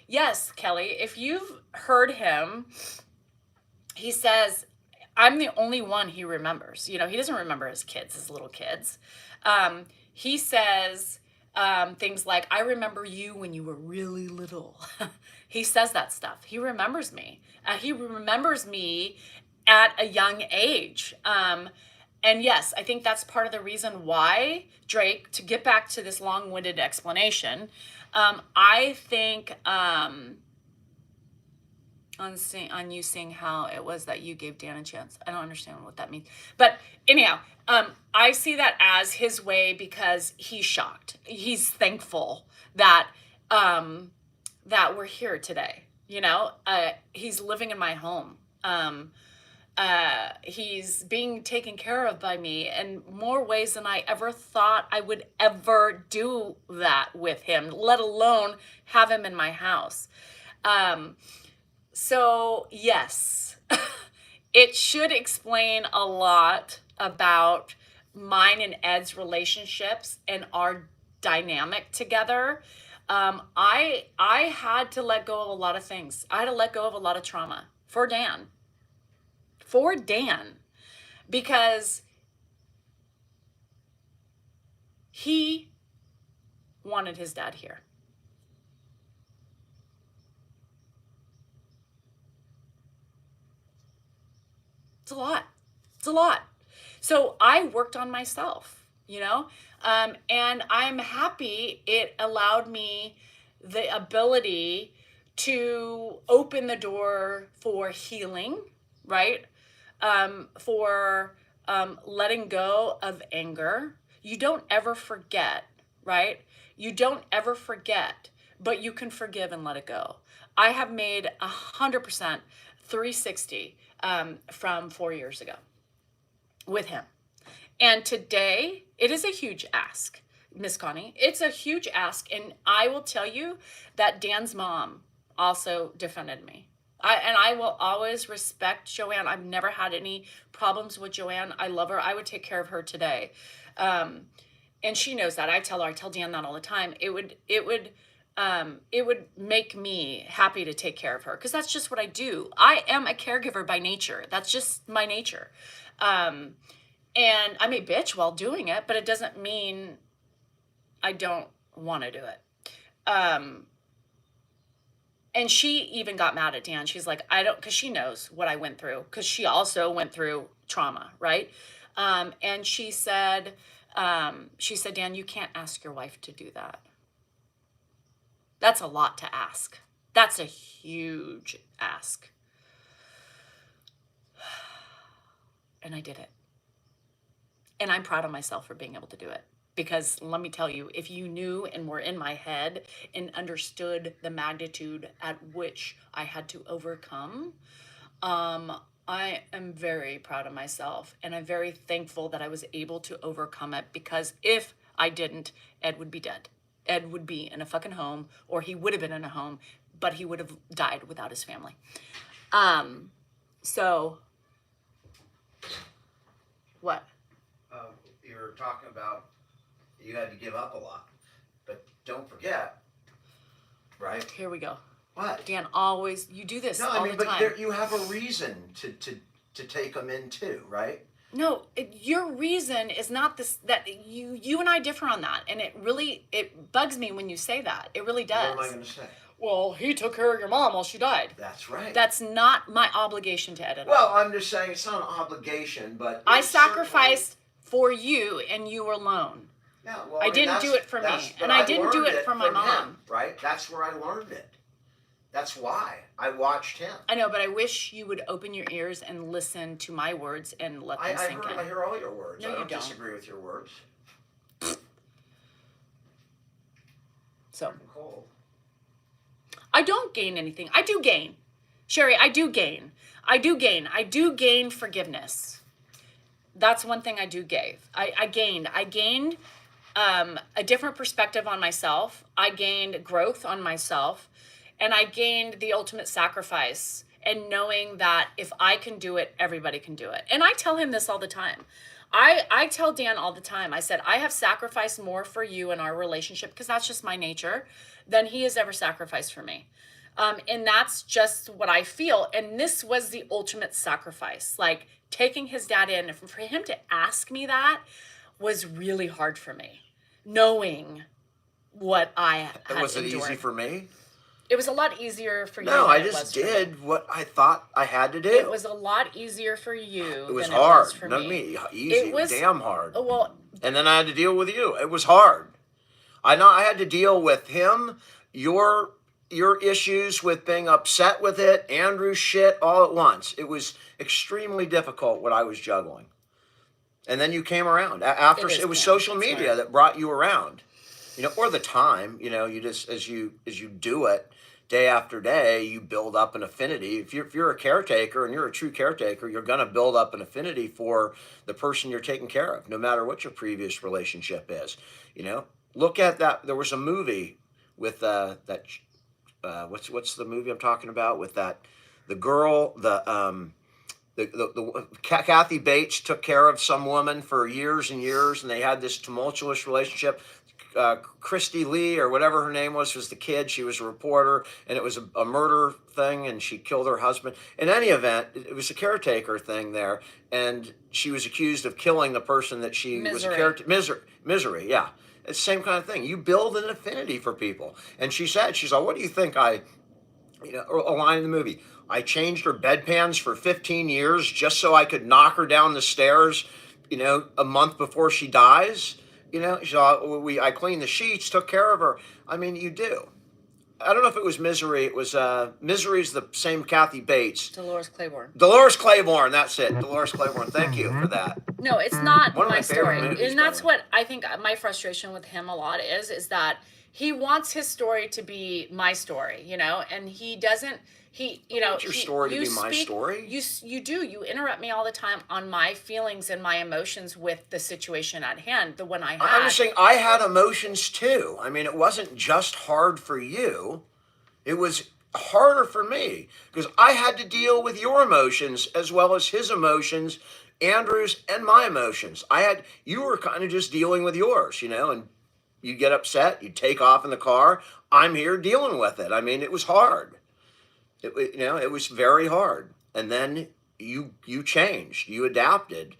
Yes, Kelly, if you've heard him, he says, I'm the only one he remembers. He doesn't remember his little kids. He says things like, I remember you when you were really little. He says that stuff. He remembers me. He remembers me at a young age. And yes, I think that's part of the reason why Drake, to get back to this long-winded explanation, I think on you seeing how it was that you gave Dan a chance. I don't understand what that means. But anyhow, I see that as his way because he's shocked. He's thankful that that we're here today. You know, he's living in my home. He's being taken care of by me in more ways than I ever thought I would ever do that with him, let alone have him in my house. So yes, it should explain a lot about mine and Ed's relationships and our dynamic together. I had to let go of a lot of things. I had to let go of a lot of trauma for Dan. For Dan, because he wanted his dad here. It's a lot. It's a lot. So I worked on myself, you know, and I'm happy it allowed me the ability to open the door for healing, right? For letting go of anger. You don't ever forget, right? You don't ever forget, but you can forgive and let it go. I have made 100% 360 from 4 years ago with him. And today, it is a huge ask, Miss Connie. It's a huge ask. And I will tell you that Dan's mom also defended me. I will always respect Joanne. I've never had any problems with Joanne. I love her. I would take care of her today. And she knows that. I tell Dan that all the time. It would make me happy to take care of her because that's just what I do. I am a caregiver by nature. That's just my nature. And I may bitch while doing it, but it doesn't mean I don't want to do it. And she even got mad at Dan. She's like, because she knows what I went through, because she also went through trauma, right? And she said, Dan, you can't ask your wife to do that. That's a lot to ask. That's a huge ask. And I did it. And I'm proud of myself for being able to do it. Because let me tell you, if you knew and were in my head and understood the magnitude at which I had to overcome, I am very proud of myself. And I'm very thankful that I was able to overcome it, because if I didn't, Ed would be dead. Ed would be in a fucking home, or he would have been in a home, but he would have died without his family. So, what?
You were talking about you had to give up a lot, but don't forget, right?
Here we go.
What?
Dan, always, you do this all the time.
But you have a reason to take them in too, right?
No, your reason is not this, that you and I differ on that. And it bugs me when you say that. It really does.
What am I going to say?
Well, he took care of your mom while she died.
That's right.
That's not my obligation to edit.
Well, I'm just saying it's not an obligation, but
I sacrificed for you and you alone.
Yeah, well,
I didn't do it for me, and I didn't do it for my mom.
Him, right? That's where I learned it. That's why I watched him.
I know, but I wish you would open your ears and listen to my words and let them sink in.
I hear all your words.
No,
I
you
don't
don't.
disagree with your words.
So.
I'm cold.
I don't gain anything. I do gain. Sherry, I do gain. I do gain forgiveness. That's one thing I do gave. I gained a different perspective on myself. I gained growth on myself. And I gained the ultimate sacrifice and knowing that if I can do it, everybody can do it. And I tell him this all the time. I tell Dan all the time, I said, I have sacrificed more for you in our relationship, because that's just my nature, than he has ever sacrificed for me. And that's just what I feel. And this was the ultimate sacrifice, like taking his dad in. And for him to ask me that was really hard for me, knowing what I had
Was it
endured.
easy for me?
It was a lot easier for you
No,
than
I
it was
just
for me.
did what I thought I had to do.
It was a lot easier for you
It was
than
hard.
it was for
Not
me.
me. Easy. It was damn hard.
Well,
And then I had to deal with you. It was hard. I know I had to deal with him, your issues with being upset with it, Andrew's shit all at once. It was extremely difficult what I was juggling. And then you came around after it was social media that brought you around, or the time, you just as you do it day after day, you build up an affinity. If you're a caretaker and you're a true caretaker, you're going to build up an affinity for the person you're taking care of, no matter what your previous relationship is. Look at that. There was a movie with that. What's the movie I'm talking about with that? The girl, the Kathy Bates took care of some woman for years and years, and they had this tumultuous relationship. Christy Lee or whatever her name was the kid. She was a reporter, and it was a murder thing, and she killed her husband. In any event, it was a caretaker thing there, and she was accused of killing the person that she was a caretaker. Misery, yeah. It's the same kind of thing. You build an affinity for people. And she's like, what do you think a line in the movie. I changed her bedpans for 15 years just so I could knock her down the stairs, a month before she dies. I cleaned the sheets, took care of her. I mean, you do. I don't know if it was Misery. It was Misery's the same Kathy Bates.
Dolores Claiborne.
That's it. Dolores Claiborne. Thank you for that.
No, it's not
One of
my
favorite
story.
movies,
And that's what I think my frustration with him a lot is that he wants his story to be my story, and he doesn't.
Your story to be my story?
You do. You interrupt me all the time on my feelings and my emotions with the situation at hand, the one I had.
I'm just saying I had emotions too. I mean, it wasn't just hard for you. It was harder for me because I had to deal with your emotions as well as his emotions, Andrew's and my emotions. You were kind of just dealing with yours, and you get upset, you take off in the car. I'm here dealing with it. I mean, it was hard. It was very hard. And then you changed, you adapted.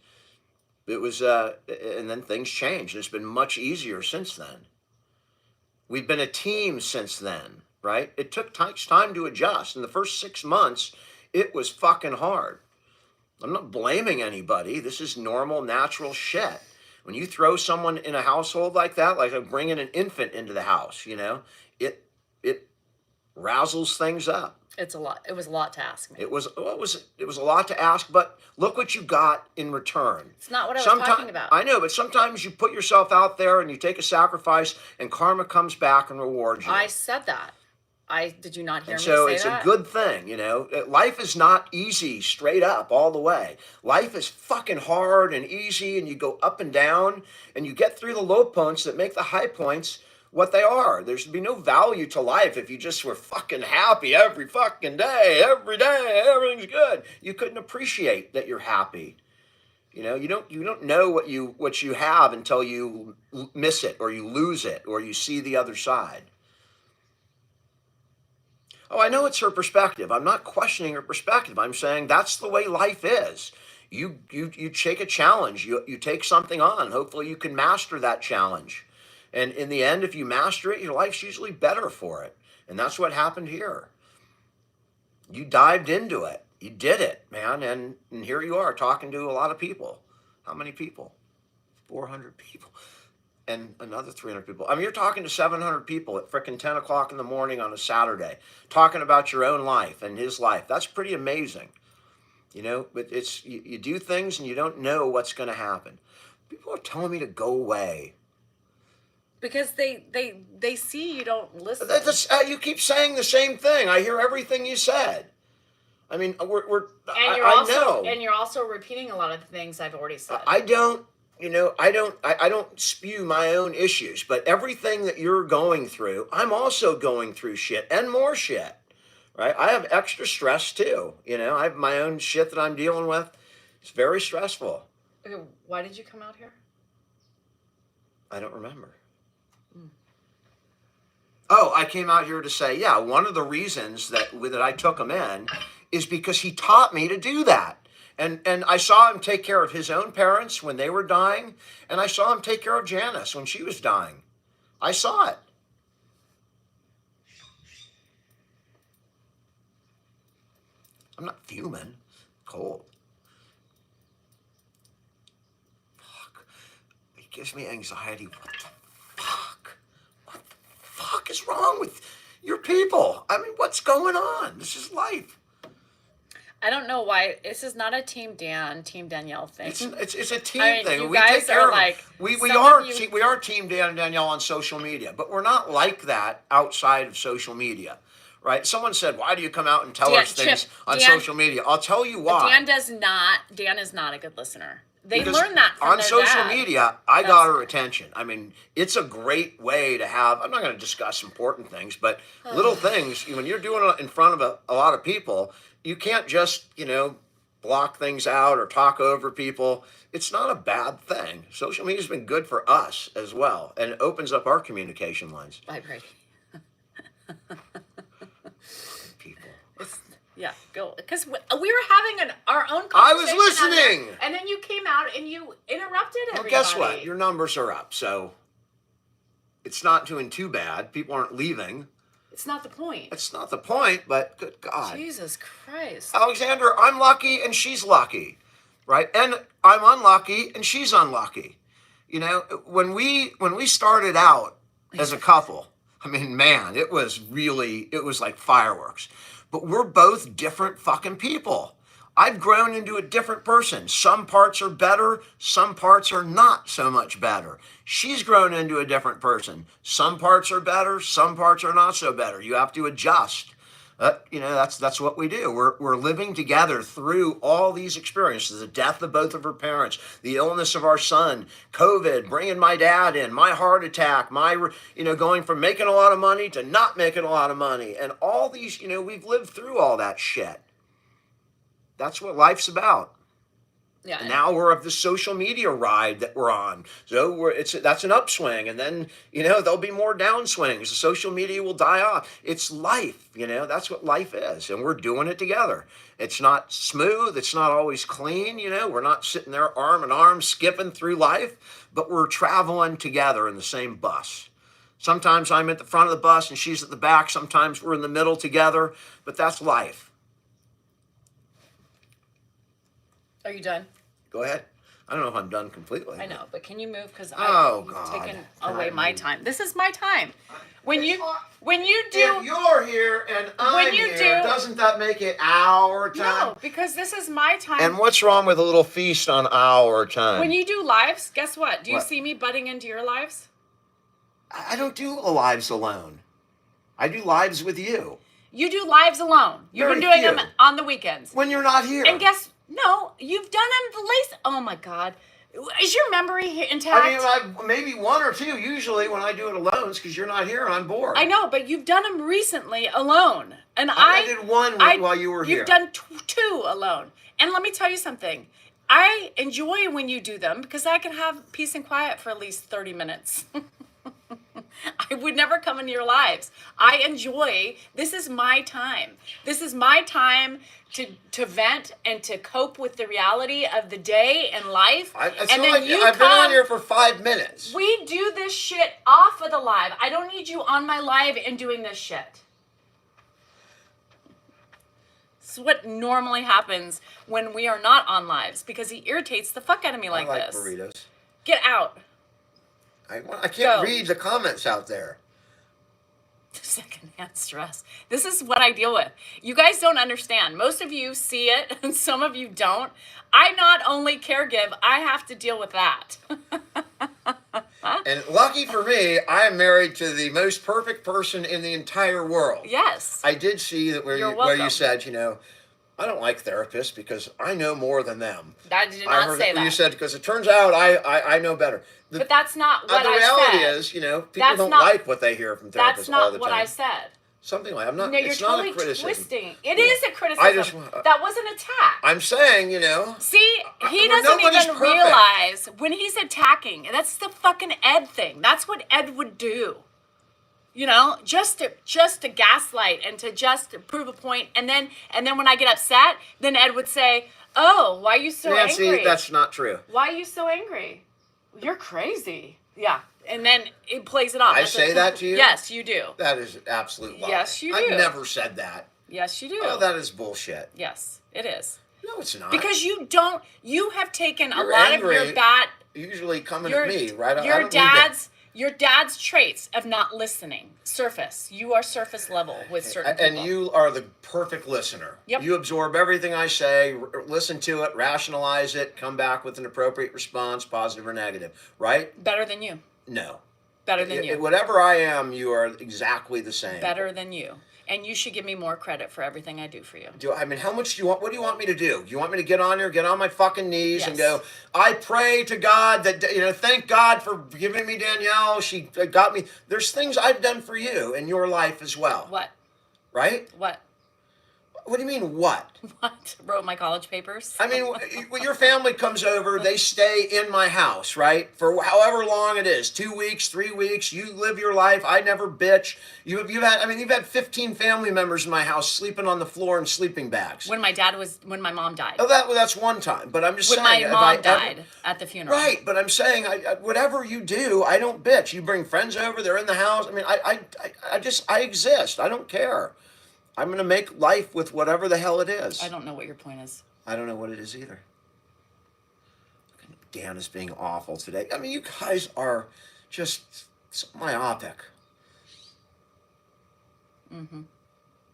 It was, and then things changed. It's been much easier since then. We've been a team since then, right? It took time to adjust. In the first 6 months, it was fucking hard. I'm not blaming anybody. This is normal, natural shit. When you throw someone in a household like that, like bringing an infant into the house, it razzles things up.
It's a lot. It was a lot to ask me.
It was a lot to ask, but look what you got in return.
It's not what I was talking about.
I know, but sometimes you put yourself out there and you take a sacrifice, and karma comes back and rewards you.
I said that. Did you not hear me say
that? So
it's
a good thing, Life is not easy straight up all the way. Life is fucking hard and easy, and you go up and down, and you get through the low points that make the high points what they are. There should be no value to life if you just were fucking happy every fucking day, everything's good. You couldn't appreciate that you're happy. You don't know what you have until you miss it or you lose it or you see the other side. Oh, I know it's her perspective. I'm not questioning her perspective. I'm saying that's the way life is. You take a challenge. You take something on. Hopefully you can master that challenge. And in the end, if you master it, your life's usually better for it. And that's what happened here. You dived into it. You did it, man. And here you are talking to a lot of people. How many people? 400 people. And another 300 people. I mean, you're talking to 700 people at frickin' 10 o'clock in the morning on a Saturday, talking about your own life and his life. That's pretty amazing. But it's you do things and you don't know what's going to happen. People are telling me to go away.
Because they see you don't listen.
You keep saying the same thing. I hear everything you said. I mean,
I know. And you're also repeating a lot of the things I've already said.
I don't spew my own issues, but everything that you're going through, I'm also going through shit and more shit, right? I have extra stress too. I have my own shit that I'm dealing with. It's very stressful.
Okay, why did you come out here?
I don't remember. Oh, I came out here to say, yeah, one of the reasons that I took him in is because he taught me to do that. And I saw him take care of his own parents when they were dying, and I saw him take care of Janice when she was dying. I saw it. I'm not fuming. Cold. Fuck. It gives me anxiety. What the fuck? What the fuck is wrong with your people? I mean, what's going on? This is life.
I don't know why. This is not a Team Dan, Team Danielle thing.
It's a team
I mean,
thing.
you
We
guys
take care
are
of them.
like,
We
some
are
of you-
we are Team Dan and Danielle on social media, but we're not like that outside of social media, right? Someone said, "Why do you come out and tell us things on social media?" I'll tell you why.
Dan is not a good listener. They
Because
learn that from
on
their
social
dad.
media, I got her attention. I mean, it's a great way to have. I'm not going to discuss important things, but little things. When you're doing it in front of a lot of people, you can't just block things out or talk over people. It's not a bad thing. Social media's been good for us as well, and it opens up our communication lines.
Vibrating.
People.
Yeah, go. Because we were having our own conversation.
I was listening.
And then you came out and you interrupted
Well,
everybody.
guess what? Your numbers are up, so it's not doing too bad. People aren't leaving.
It's not the point.
It's not the point, but good God.
Jesus Christ.
Alexander, I'm lucky and she's lucky, right? And I'm unlucky and she's unlucky. When we started out as a couple, I mean, man, it was like fireworks. But we're both different fucking people. I've grown into a different person. Some parts are better, some parts are not so much better. She's grown into a different person. Some parts are better, some parts are not so better. You have to adjust. That's what we do. We're living together through all these experiences: the death of both of her parents, the illness of our son, COVID, bringing my dad in, my heart attack, my going from making a lot of money to not making a lot of money, and all these. We've lived through all that shit. That's what life's about.
Yeah.
And now we're of the social media ride that we're on. So that's an upswing, and then there'll be more downswings. The social media will die off. It's life, that's what life is, and we're doing it together. It's not smooth. It's not always clean. We're not sitting there arm in arm skipping through life, but we're traveling together in the same bus. Sometimes I'm at the front of the bus and she's at the back. Sometimes we're in the middle together, but that's life.
Are you done?
Go ahead. I don't know if I'm done completely.
I know, but can you move? Because
Oh,
you've
God.
taken away my time. This is my time. When you do,
If you're here and I'm here, doesn't that make it our time?
no, because this is my time.
And what's wrong with a little feast on our time?
When you do lives, guess what? Do you
What?
see me butting into your lives?
I don't do lives alone. I do lives with you.
You do lives alone. You've
Very
been doing
few.
them on the weekends.
When you're not here.
And no, you've done them the least. Oh my God. Is your memory intact?
I mean, maybe one or two. Usually when I do it alone, it's because you're not here and I'm bored.
I know, but you've done them recently alone. And
I did one while you were here.
You've done two alone. And let me tell you something. I enjoy when you do them because I can have peace and quiet for at least 30 minutes. I would never come into your lives. I enjoy, this is my time. This is my time to vent and to cope with the reality of the day and life.
I've
come,
been on here for 5 minutes.
We do this shit off of the live. I don't need you on my live and doing this shit. This is what normally happens when we are not on lives because he irritates the fuck out of me like this.
Burritos.
Get out.
I can't
Go.
read the comments out there.
Secondhand stress. This is what I deal with. You guys don't understand. Most of you see it and some of you don't. I not only caregive, I have to deal with that.
And lucky for me, I am married to the most perfect person in the entire world.
Yes.
I did see that where
You're
you
welcome.
said, I don't like therapists because I know more than them.
I did
I
not
heard
say that.
You said because it turns out I know better.
But that's not what
the
I
reality
said.
is, people
That's
don't
not-
like what they hear from therapists
That's
all
not
the
what
time.
I said.
Something like I'm not.
No, you're
it's not
totally
a criticism.
twisting. It is a criticism. That was an attack.
I'm saying,
See, he
Well,
doesn't
nobody's
even
perfect.
realize when he's attacking. That's the fucking Ed thing. That's what Ed would do. Just to gaslight and to just prove a point. And then when I get upset, then Ed would say, "Oh, why are you so
Nancy,
angry?
that's not true.
Why are you so angry? You're crazy." Yeah. And then it plays it off.
I
That's
say that to you?
Yes, you do.
That is an absolute lie.
Yes, you
I've
do.
never said that.
Yes, you do.
Oh, that is bullshit.
Yes, it is.
No, it's not.
Because you have taken
You're
a lot
angry,
of your bad,
usually coming at me, right? I
your
don't need that.
your dad's traits of not listening. Surface. You are surface level with certain people.
And you are the perfect listener.
Yep.
You absorb everything I say, listen to it, rationalize it, come back with an appropriate response, positive or negative, right?
Better than you.
No.
Better than you.
Whatever I am, you are exactly the same.
Better than you. And you should give me more credit for everything I do for you.
How much do you want? What do you want me to do? You want me to get on here, get on my fucking knees, and
Yes.
go, I pray to God that, thank God for giving me Danielle. She got me. There's things I've done for you in your life as well.
What?
Right?
What?
What do you mean, what?
What? Wrote my college papers?
I mean, when your family comes over, they stay in my house, right? For however long it is, 2 weeks, 3 weeks. You live your life. I never bitch. You've had 15 family members in my house sleeping on the floor in sleeping bags.
When my mom died.
Oh, that's one time. But I'm just
When
saying.
my mom died at the funeral.
Right, but I'm saying, whatever you do, I don't bitch. You bring friends over, they're in the house. I mean, I exist. I don't care. I'm going to make life with whatever the hell it is.
I don't know what your point is.
I don't know what it is either. Dan is being awful today. I mean, you guys are just so myopic.
Mm-hmm.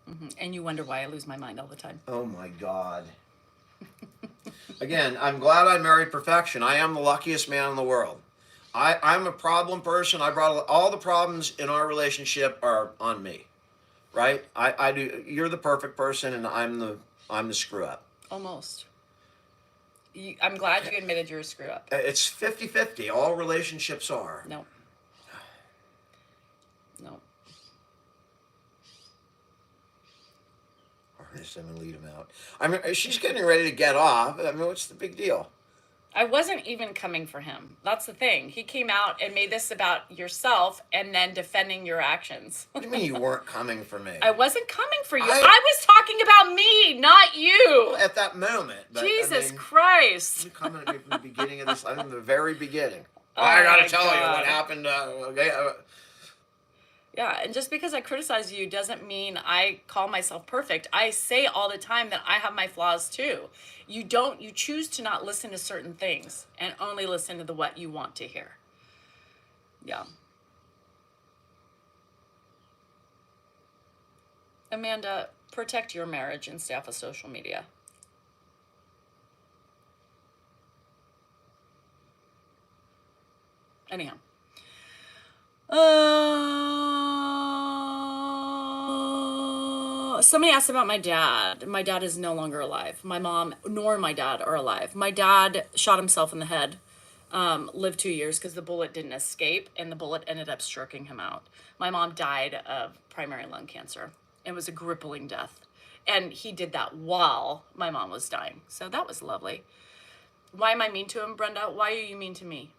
Mm-hmm. And you wonder why I lose my mind all the time.
Oh my God. Again, I'm glad I married perfection. I am the luckiest man in the world. I'm a problem person. I brought all the problems in our relationship are on me. Right? I do. You're the perfect person, and I'm the screw up.
Almost. I'm glad you admitted you're a screw up.
It's 50-50. All relationships are.
No. No.
I'm going to lead him out. I mean, she's getting ready to get off. I mean, what's the big deal?
I wasn't even coming for him. That's the thing. He came out and made this about yourself and then defending your actions.
What do you mean you weren't coming for me?
I wasn't coming for you. I was talking about me, not you.
At that moment. But,
Jesus Christ.
You coming at me from the beginning of this, I mean, the very beginning.
Oh
I got
my
to tell you
God.
what happened.
Yeah, and just because I criticize you doesn't mean I call myself perfect. I say all the time that I have my flaws too. You choose to not listen to certain things and only listen to what you want to hear. Yeah. Amanda, protect your marriage and stay off of social media. Anyhow. Somebody asked about my dad. My dad is no longer alive. My mom nor my dad are alive. My dad shot himself in the head, lived 2 years because the bullet didn't escape and the bullet ended up stroking him out. My mom died of primary lung cancer. It was a crippling death. And he did that while my mom was dying. So that was lovely. Why am I mean to him, Brenda? Why are you mean to me?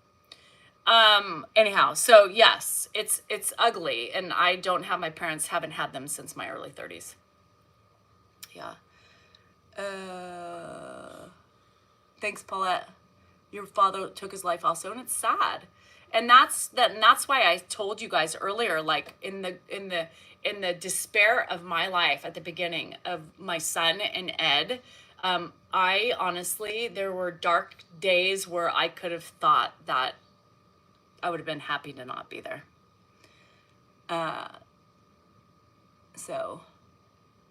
Anyhow, so yes, it's ugly, and I don't have my parents, haven't had them since my early 30s. Yeah. Thanks, Paulette. Your father took his life also, and it's sad. And that's why I told you guys earlier, like in the despair of my life at the beginning of my son and Ed, I honestly, there were dark days where I could have thought that I would have been happy to not be there.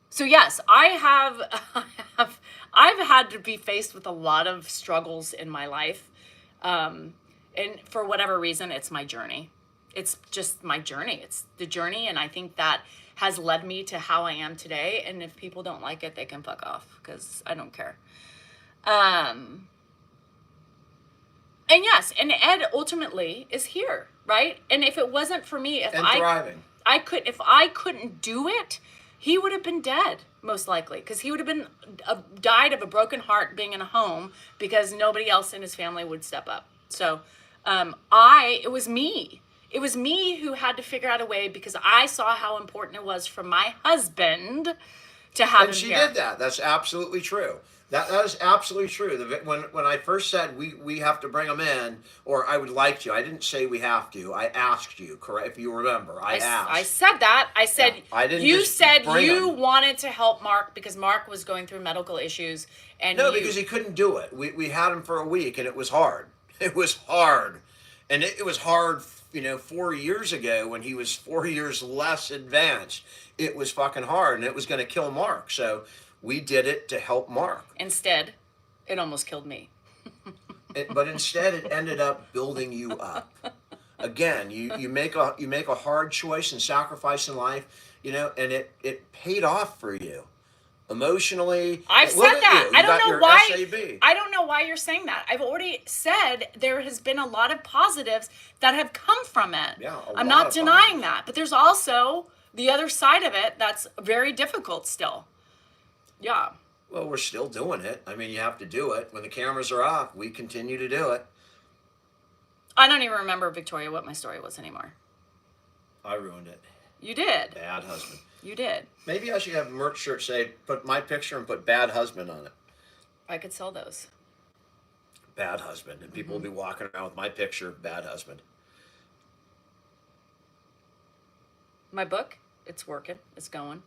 So yes, I've had to be faced with a lot of struggles in my life. And for whatever reason, it's my journey. It's just my journey. It's the journey. And I think that has led me to how I am today. And if people don't like it, they can fuck off because I don't care. And yes, and Ed ultimately is here, right? And if it wasn't for me, if I couldn't do it, he would have been dead, most likely, because he would have been died of a broken heart being in a home because nobody else in his family would step up. So it was me. It was me who had to figure out a way, because I saw how important it was for my husband to have
And
him
she
here.
did that. That's absolutely true. That is absolutely true. When I first said we have to bring them in, or I would like to, I didn't say we have to. I asked you, correct? If you remember, I
I
asked.
said that. I said,
Yeah, I didn't
you
just
said
bring
you
him.
wanted to help Mark because Mark was going through medical issues, and
No,
you.
because he couldn't do it. We had him for a week, and it was hard. It was hard, and it was hard. 4 years ago when he was 4 years less advanced, it was fucking hard, and it was going to kill Mark. So we did it to help Mark.
Instead, it almost killed me.
But instead, it ended up building you up. Again, you make a hard choice and sacrifice in life, and it paid off for you emotionally.
I've
Look
said
at
that.
you.
I
You
don't
got
know
your
why.
SAB.
I don't know why you're saying that. I've already said there has been a lot of positives that have come from it.
Yeah,
I'm
lot
not
of
denying
positives.
that, but there's also the other side of it that's very difficult still. Yeah.
Well, we're still doing it. I mean, you have to do it. When the cameras are off, we continue to do it.
I don't even remember, Victoria, what my story was anymore.
I ruined it.
You did.
Bad husband.
You did.
Maybe I should have a merch shirt say, put my picture and put bad husband on it.
I could sell those.
Bad husband. And people will be walking around with my picture, bad husband.
My book, it's working. It's going.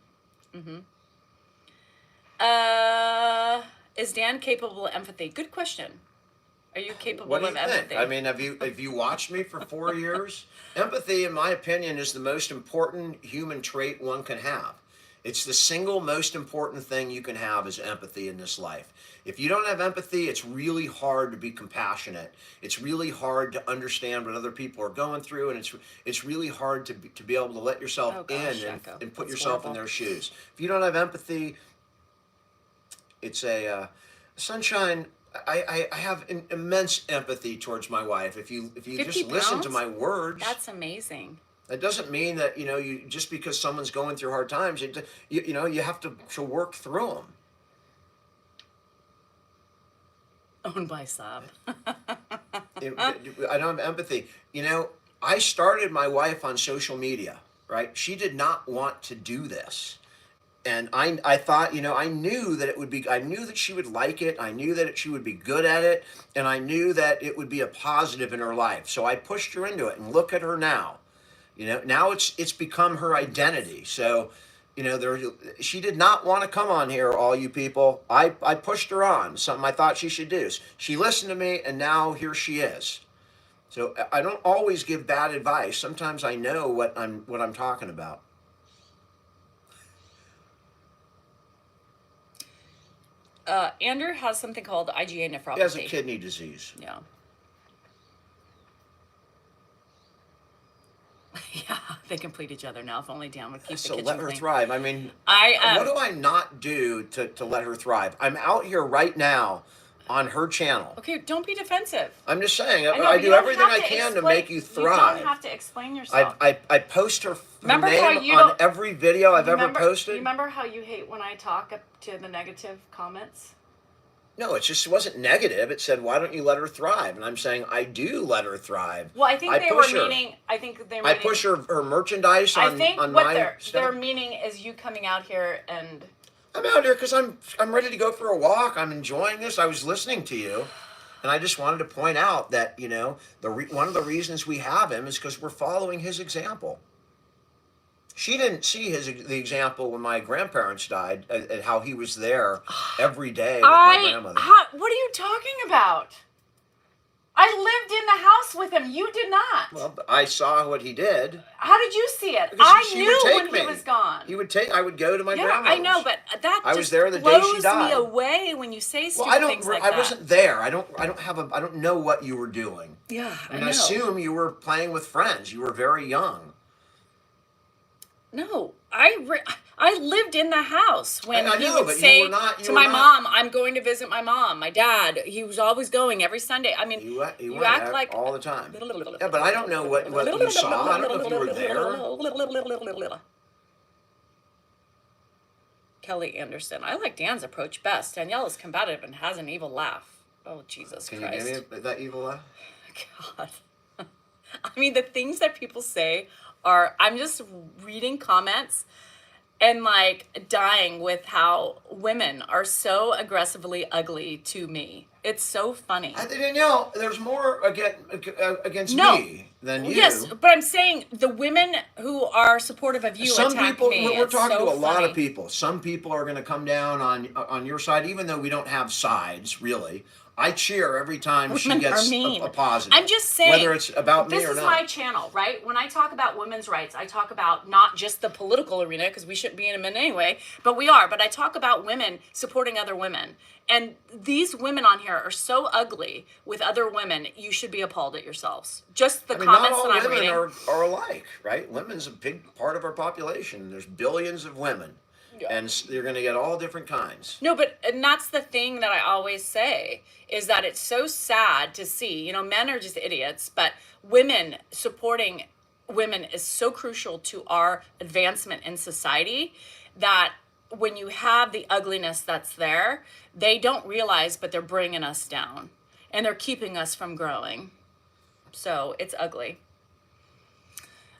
Is Dan capable of empathy? Good question. Are you capable
What do
of
you
empathy?
think? I mean, have you watched me for 4 years? Empathy, in my opinion, is the most important human trait one can have. It's the single most important thing you can have is empathy in this life. If you don't have empathy, it's really hard to be compassionate. It's really hard to understand what other people are going through, and it's really hard to be able to let yourself
Oh, gosh,
in
Echo.
and put
That's
yourself in
horrible.
their shoes. If you don't have empathy, it's a sunshine. I have immense empathy towards my wife. If you
50
just listen to
pounds?
my words,
That's amazing.
that doesn't mean that you just because someone's going through hard times, you have to work through them.
Owned by Saab.
I don't have empathy. I started my wife on social media, right? She did not want to do this. And I thought, I knew that I knew that she would like it. I knew that she would be good at it. And I knew that it would be a positive in her life. So I pushed her into it, and look at her now. Now it's become her identity. So, she did not want to come on here, all you people. I pushed her on, something I thought she should do. She listened to me, and now here she is. So I don't always give bad advice. Sometimes I know what I'm talking about.
Andrew has something called IgA nephropathy.
He has a kidney disease.
Yeah. Yeah, they complete each other now. If only Dan would keep
So
the kitchen
let her
clean.
thrive. I mean,
I
what do I not do to let her thrive? I'm out here right now on her channel.
Okay, don't be defensive.
I'm just saying,
I know,
I
but you
do
don't
everything
have
I
to
can to
explain-
make you
You
thrive.
don't have to explain yourself.
I post her
Remember how
name
you
on
don't-
every video I've ever
You
posted.
remember how you hate when I talk up to the negative comments?
No, it just wasn't negative. It said, "Why don't you let her thrive?" And I'm saying, I do let her thrive.
Well, I think they were
push her.
meaning. I think they were.
I push her merchandise on
I think
on
what
my
their
stuff.
meaning is you coming out here and.
I'm out here because I'm ready to go for a walk. I'm enjoying this. I was listening to you, and I just wanted to point out that one of the reasons we have him is because we're following his example. She didn't see the example when my grandparents died, and how he was there every day with my grandmother.
What are you talking about? I lived in the house with him. You did not.
Well, I saw what he did.
How did you see it?
Because
I
he
knew
would take
when
me.
he was gone.
I would go to my
Yeah,
grandmother's.
I know, but that
I was
just
there the day
blows
she died.
me away when you say stupid
Well,
things like that.
I wasn't there. I don't know what you were doing.
Yeah,
I mean, I assume you were playing with friends. You were very young.
No, I lived in the house when
I
he
know,
would
but you
say
were not-
to my mom, "I'm going to visit my mom." My dad, he was always going every Sunday. I mean,
You
you
went
act
there
like
all the time. Yeah, but I don't know what you saw. I don't know if you were there.
Kelly Anderson. I like Dan's approach best. Danielle is combative and has an evil laugh. Oh, Jesus
Can you
Christ.
give me that evil laugh?
God. I mean, the things that people say are, I'm just reading comments and like dying with how women are so aggressively ugly to me. It's so funny.
Danielle, there's more against
No.
me than you.
Yes, but I'm saying the women who are supportive of you
Some
attack
people,
me.
we're
It's
talking
so
to a lot
funny.
of people. Some people are going to come down on your side, even though we don't have sides, really. I cheer every time she
Women are
gets
mean.
a positive.
I'm just saying,
whether it's about me
this
or
is
not.
my channel, right? When I talk about women's rights, I talk about not just the political arena, because we shouldn't be in them anyway, but we are. But I talk about women supporting other women. And these women on here are so ugly with other women, you should be appalled at yourselves. Just the
I mean,
comments
not all
that I'm
women
reading.
are alike, right? Women's a big part of our population. There's billions of women, and you're going to get all different kinds.
No, and that's the thing that I always say is that it's so sad to see, men are just idiots, but women supporting women is so crucial to our advancement in society that when you have the ugliness that's there, they don't realize, but they're bringing us down and they're keeping us from growing. So it's ugly.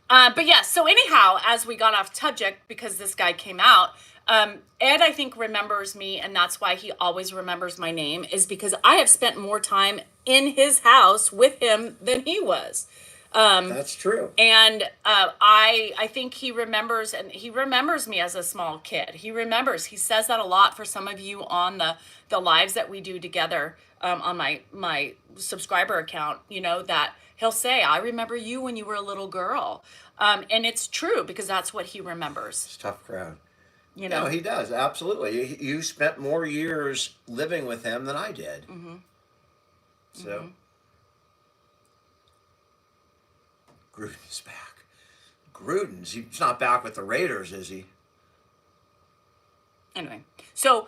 But yeah, so anyhow, as we got off subject, because this guy came out, Ed, I think, remembers me, and that's why he always remembers my name, is because I have spent more time in his house with him than he was.
That's true.
And I think he remembers, and he remembers me as a small kid. He remembers. He says that a lot for some of you on the lives that we do together on my subscriber account, that he'll say, I remember you when you were a little girl. And it's true because that's what he remembers.
It's a tough crowd.
No,
he does. Absolutely. You spent more years living with him than I did.
Mm-hmm.
So, Gruden's back. He's not back with the Raiders, is he?
Anyway, so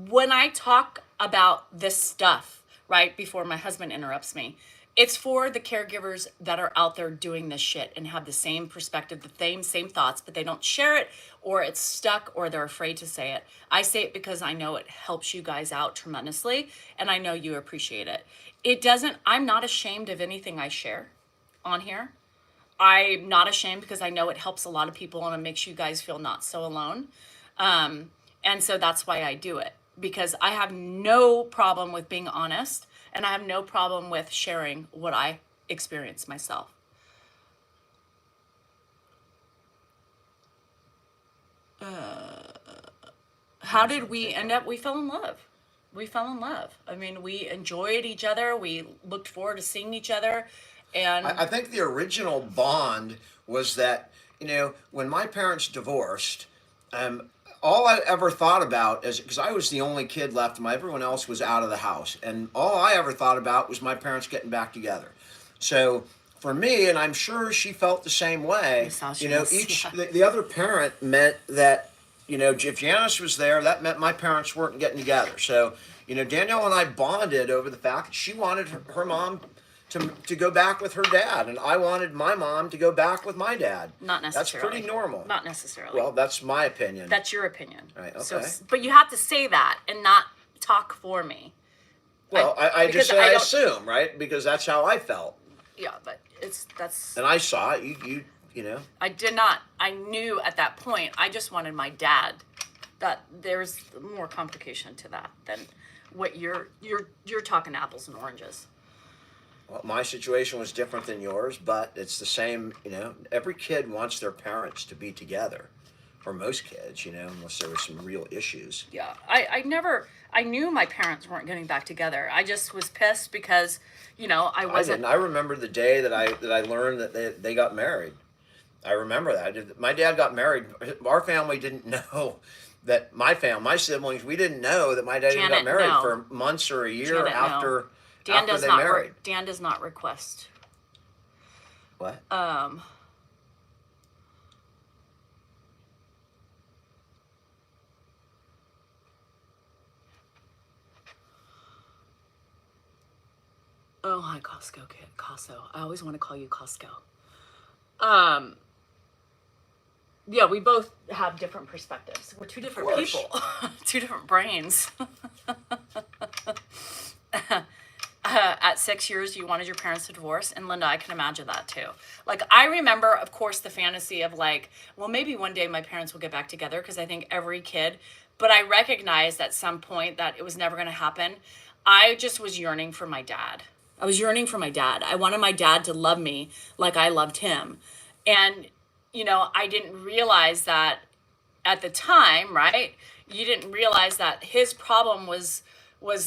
when I talk about this stuff, right, before my husband interrupts me, it's for the caregivers that are out there doing this shit and have the same perspective, the same thoughts, but they don't share it, or it's stuck, or they're afraid to say it. I say it because I know it helps you guys out tremendously, and I know you appreciate it. I'm not ashamed of anything I share on here. I'm not ashamed because I know it helps a lot of people and it makes you guys feel not so alone. And so that's why I do it, because I have no problem with being honest, and I have no problem with sharing what I experience myself. How did we end up? We fell in love. I mean, we enjoyed each other. We looked forward to seeing each other. And
I think the original bond was that, when my parents divorced, all I ever thought about is, because I was the only kid left, everyone else was out of the house, and all I ever thought about was my parents getting back together. So for me, and I'm sure she felt the same way, the other parent meant that, if Janice was there, that meant my parents weren't getting together. So, Danielle and I bonded over the fact that she wanted her mom to go back with her dad, and I wanted my mom to go back with my dad.
Not necessarily.
That's pretty normal.
Not necessarily.
Well, that's my opinion.
That's your opinion.
Right, okay.
So, but you have to say that and not talk for me.
Well, I just said I assume, right? Because that's how I felt.
Yeah, but that's.
And I saw it. You know.
I did not. I knew at that point. I just wanted my dad. That there's more complication to that than what you're talking apples and oranges.
Well, my situation was different than yours, but it's the same. Every kid wants their parents to be together, or most kids. Unless there were some real issues.
Yeah, I knew my parents weren't getting back together. I just was pissed because, I wasn't.
I remember the day that I learned that they got married. I remember that. My dad got married. Our family didn't know that my siblings, we didn't know that my dad got married for months or a year after they married.
Dan does not request.
What?
Oh, hi, Costco kid. Costco. I always want to call you Costco. Yeah, we both have different perspectives. We're two different people. Two different brains. at 6 years, you wanted your parents to divorce. And Linda, I can imagine that too. Like, I remember, of course, the fantasy of like, well, maybe one day my parents will get back together, because I think every kid, but I recognized at some point that it was never going to happen. I just was yearning for my dad. I was yearning for my dad. I wanted my dad to love me like I loved him. And, I didn't realize that at the time, right? You didn't realize that his problem was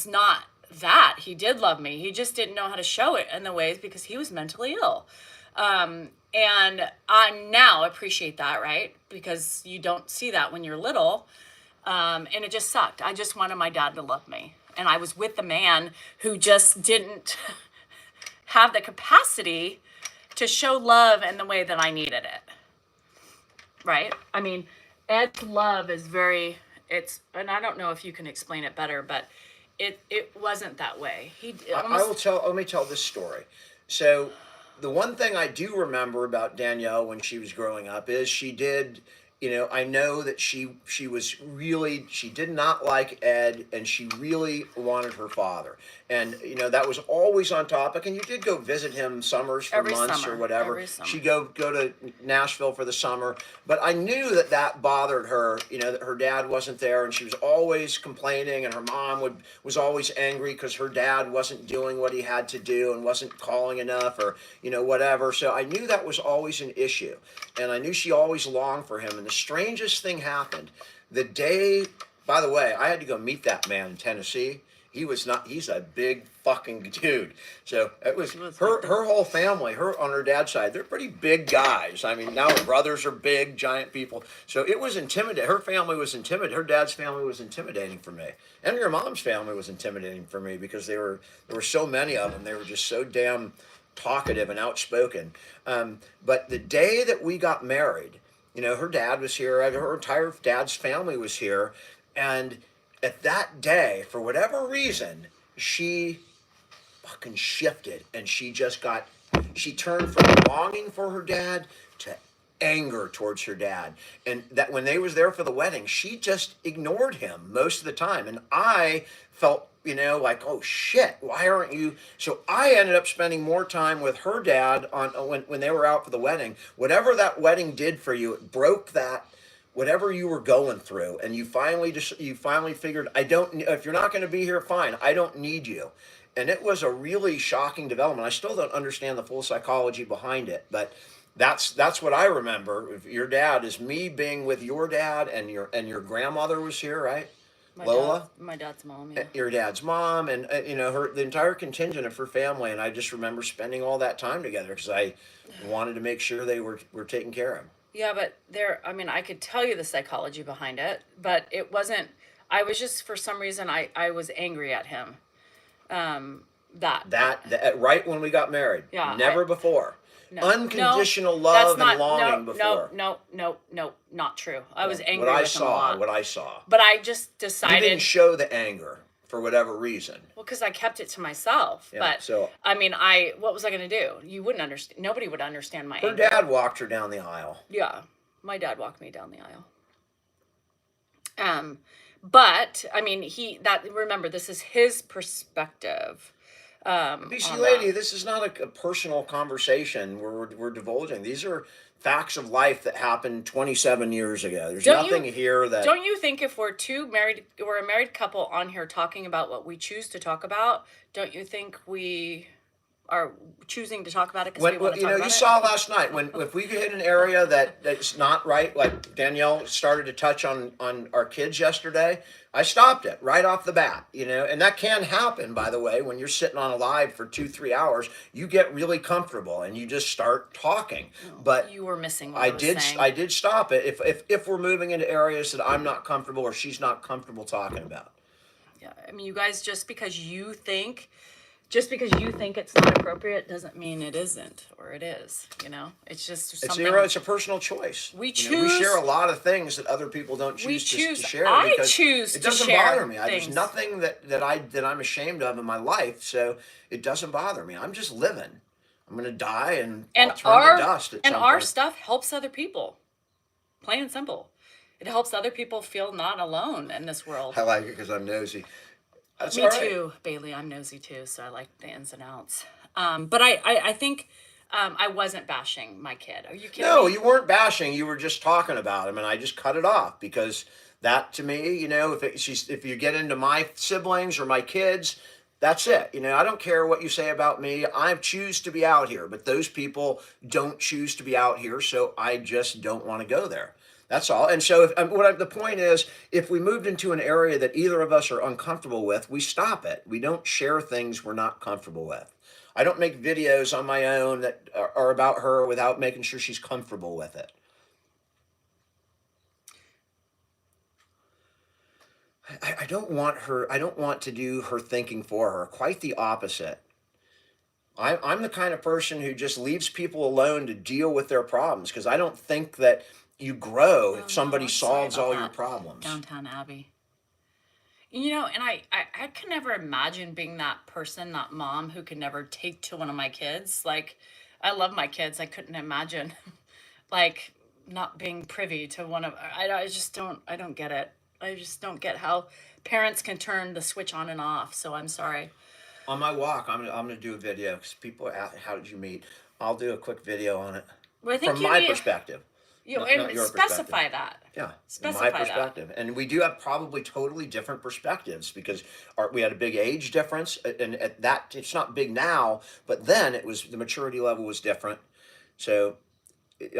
not that he did love me. He just didn't know how to show it in the ways, because he was mentally ill. And I now appreciate that, right? Because you don't see that when you're little. And it just sucked. I just wanted my dad to love me. And I was with the man who just didn't have the capacity to show love in the way that I needed it. Right? I mean, Ed's love is and I don't know if you can explain it better, but it wasn't that way.
Let me tell this story. So the one thing I do remember about Danielle when she was growing up is she did, I know that she did not like Ed, and she really wanted her father. And, that was always on topic. And you did go visit him summers for months or whatever. She'd go to Nashville for the summer. But I knew that bothered her, that her dad wasn't there, and she was always complaining, and her mom was always angry because her dad wasn't doing what he had to do and wasn't calling enough, or, whatever. So I knew that was always an issue. And I knew she always longed for him. And the strangest thing happened the day, by the way, I had to go meet that man in Tennessee. He's a big fucking dude. So it was her whole family, on her dad's side, they're pretty big guys. I mean, now her brothers are big, giant people. So it was intimidating. Her family was intimidating. Her dad's family was intimidating for me. And your mom's family was intimidating for me, because there were so many of them. They were just so damn talkative and outspoken. But the day that we got married, her dad was here, her entire dad's family was here, and at that day, for whatever reason, she fucking shifted, and she turned from longing for her dad to anger towards her dad. And that when they was there for the wedding, she just ignored him most of the time. And I felt, like, oh shit, why aren't you? So I ended up spending more time with her dad when they were out for the wedding. Whatever that wedding did for you, it broke that, whatever you were going through, and you finally figured, if you're not going to be here, fine, I don't need you. And it was a really shocking development. I still don't understand the full psychology behind it, but that's what I remember. Your dad is me being with your dad, and your grandmother was here, right? Lola?
My dad's mom, yeah.
Your dad's mom, and the entire contingent of her family, and I just remember spending all that time together, because I wanted to make sure they were taken care of.
Yeah, but I could tell you the psychology behind it, but it wasn't, I was just, for some reason, I was angry at him.
That right when we got married.
Yeah.
Never before.
No,
unconditional love and longing before.
No, not true. I was angry
What
with him a lot.
What I saw.
But I just decided.
You didn't show the anger for whatever reason.
Well, because I kept it to myself.
Yeah,
but
so
what was I going to do? You wouldn't understand. Nobody would understand my anger.
Her dad walked her down the aisle.
Yeah, my dad walked me down the aisle. But remember, this is his perspective.
BC lady, this is not a personal conversation where we're divulging. These are facts of life that happened 27 years ago. There's nothing here that.
Don't you think if we're a married couple on here talking about what we choose to talk about, don't you think we are choosing to talk about it because we want to talk about it?
You saw last night if we could hit an area that's not right, like Danielle started to touch on our kids yesterday. I stopped it right off the bat, and that can happen, by the way, when you're sitting on a live for 2-3 hours, you get really comfortable and you just start talking. But
you were missing what I was saying.
I did stop it if we're moving into areas that I'm not comfortable or she's not comfortable talking about.
Yeah, you guys, just because you think it's not appropriate doesn't mean it isn't, or it is. It's just something.
It's a personal choice.
We choose.
We share a lot of things that other people don't choose to share.
I choose
it
to
doesn't
share
bother me.
things.
There's nothing that I'm ashamed of in my life, so it doesn't bother me. I'm just living. I'm gonna die, and I'll turn to dust at some point.
And our stuff helps other people. Plain and simple. It helps other people feel not alone in this world.
I like it because I'm nosy. That's
Me
all right.
too, Bailey. I'm nosy too, so I like the ins and outs. But I think I wasn't bashing my kid. Are you kidding
No,
me?
you weren't bashing. You were just talking about him, and I just cut it off because that, to me, if you get into my siblings or my kids, that's it. I don't care what you say about me. I choose to be out here, but those people don't choose to be out here, so I just don't want to go there. That's all. And so, the point is, if we moved into an area that either of us are uncomfortable with, we stop it. We don't share things we're not comfortable with. I don't make videos on my own that are about her without making sure she's comfortable with it. I don't want her, I don't want to do her thinking for her. Quite the opposite. I'm the kind of person who just leaves people alone to deal with their problems because I don't think that you grow if
Oh
somebody
no, I'm sorry
solves
about
all your
that.
problems.
Downtown Abbey. And I can never imagine being that person, that mom who could never take to one of my kids. Like, I love my kids. I couldn't imagine, like, not being privy to one of. I just don't. I don't get it. I just don't get how parents can turn the switch on and off. So I'm sorry.
On my walk, I'm gonna do a video because people ask, "How did you meet?" I'll do a quick video on it
Well, I think
from
you
my
need
perspective, not
and
your perspective.
specify that.
Yeah, in my
Specify that.
perspective, and we do have probably totally different perspectives because we had a big age difference, and at that it's not big now, but then it was the maturity level was different, so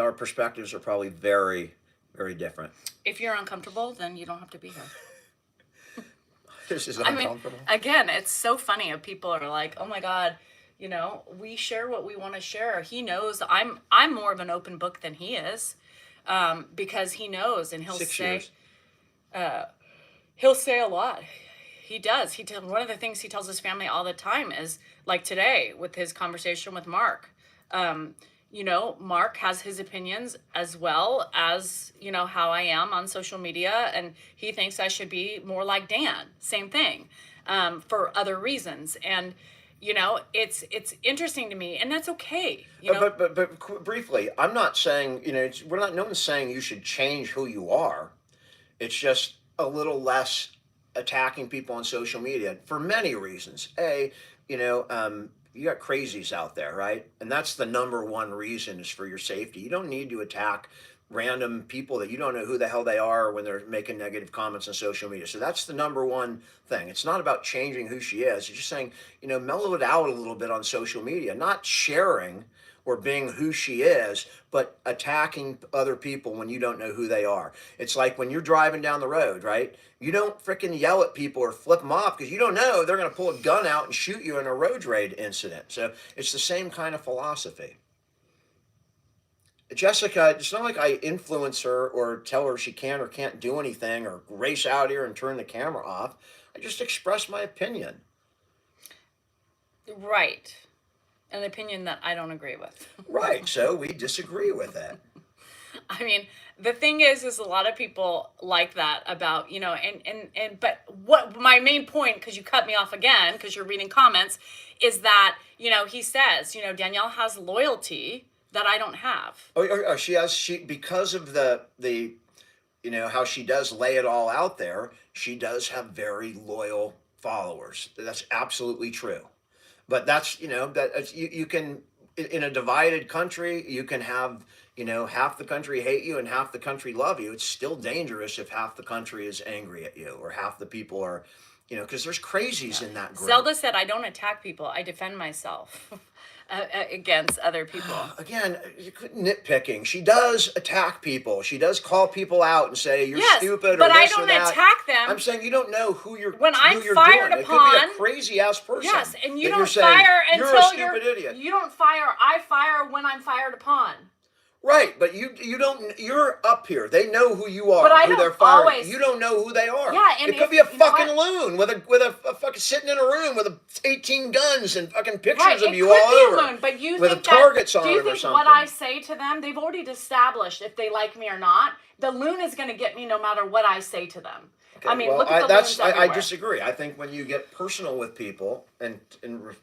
our perspectives are probably very, very different.
If you're uncomfortable, then you don't have to be here.
This is
I mean,
uncomfortable.
again, it's so funny if people are like, "Oh my God, we share what we want to share." He knows I'm more of an open book than he is, because he knows, and
6 years.
he'll say a lot. He does. One of the things he tells his family all the time is like today with his conversation with Mark. Mark has his opinions as well as, how I am on social media. And he thinks I should be more like Dan. Same thing, for other reasons. And, it's interesting to me, and that's okay.
But briefly, I'm not saying, no one's saying you should change who you are. It's just a little less attacking people on social media for many reasons. You got crazies out there, right? And that's the number one reason is for your safety. You don't need to attack random people that you don't know who the hell they are when they're making negative comments on social media. So that's the number one thing. It's not about changing who she is. It's just saying, mellow it out a little bit on social media, not sharing or being who she is, but attacking other people when you don't know who they are. It's like when you're driving down the road, right? You don't freaking yell at people or flip them off because you don't know they're going to pull a gun out and shoot you in a road rage incident. So it's the same kind of philosophy. Jessica, it's not like I influence her or tell her she can or can't do anything or race out here and turn the camera off. I just express my opinion.
Right. An opinion that I don't agree with.
Right. So we disagree with it.
I mean, the thing is a lot of people like that about, but what my main point, because you cut me off again, because you're reading comments, is that, he says, Danielle has loyalty that I don't have.
Oh, she because of the how she does lay it all out there, she does have very loyal followers. That's absolutely true. But that's, you can, in a divided country, you can have, half the country hate you and half the country love you. It's still dangerous if half the country is angry at you or half the people are, because there's crazies in that group.
Zelda said, I don't attack people. I defend myself against other people.
Again, nitpicking. She does attack people. She does call people out and say you're stupid.
But
or this
I don't
or that.
attack them.
I'm saying you don't know who you're.
When I'm
who you're
fired
doing.
upon,
it could be a crazy ass person.
Yes, and you
that
don't
you're saying,
fire until
you're a stupid idiot.
You don't fire. I fire when I'm fired upon.
Right, but you don't. You're up here. They know who you are.
But I
who
don't
they're firing.
always.
You don't know who they are.
Yeah, and
it could be a fucking
you know
loon with a fucking sitting in a room with 18 guns and fucking pictures
Right,
of
it
you
could
all
be
over.
a loon, but you
with
think
targets
that,
on
do you
them or
think
something.
what I say to them? They've already established if they like me or not. The loon is going to get me no matter what I say to them.
Okay,
I mean,
well,
look at the loons
I
everywhere.
disagree. I think when you get personal with people and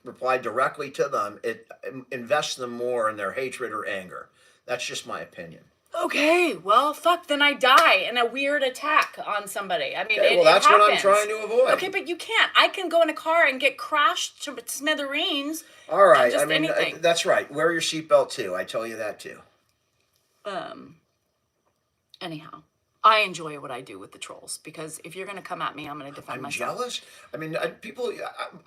reply directly to them, it invests them more in their hatred or anger. That's just my opinion.
Okay, well, fuck, then I die in a weird attack on somebody. I mean,
Okay, well,
it
that's what I'm
happens.
trying to avoid.
Okay, but you can't. I can go in a car and get crashed to smithereens.
All right.
Just
I mean,
anything.
that's right. Wear your seatbelt too. I tell you that too.
Anyhow, I enjoy what I do with the trolls because if you're going to come at me, I'm going to defend
I'm
myself.
jealous. I mean,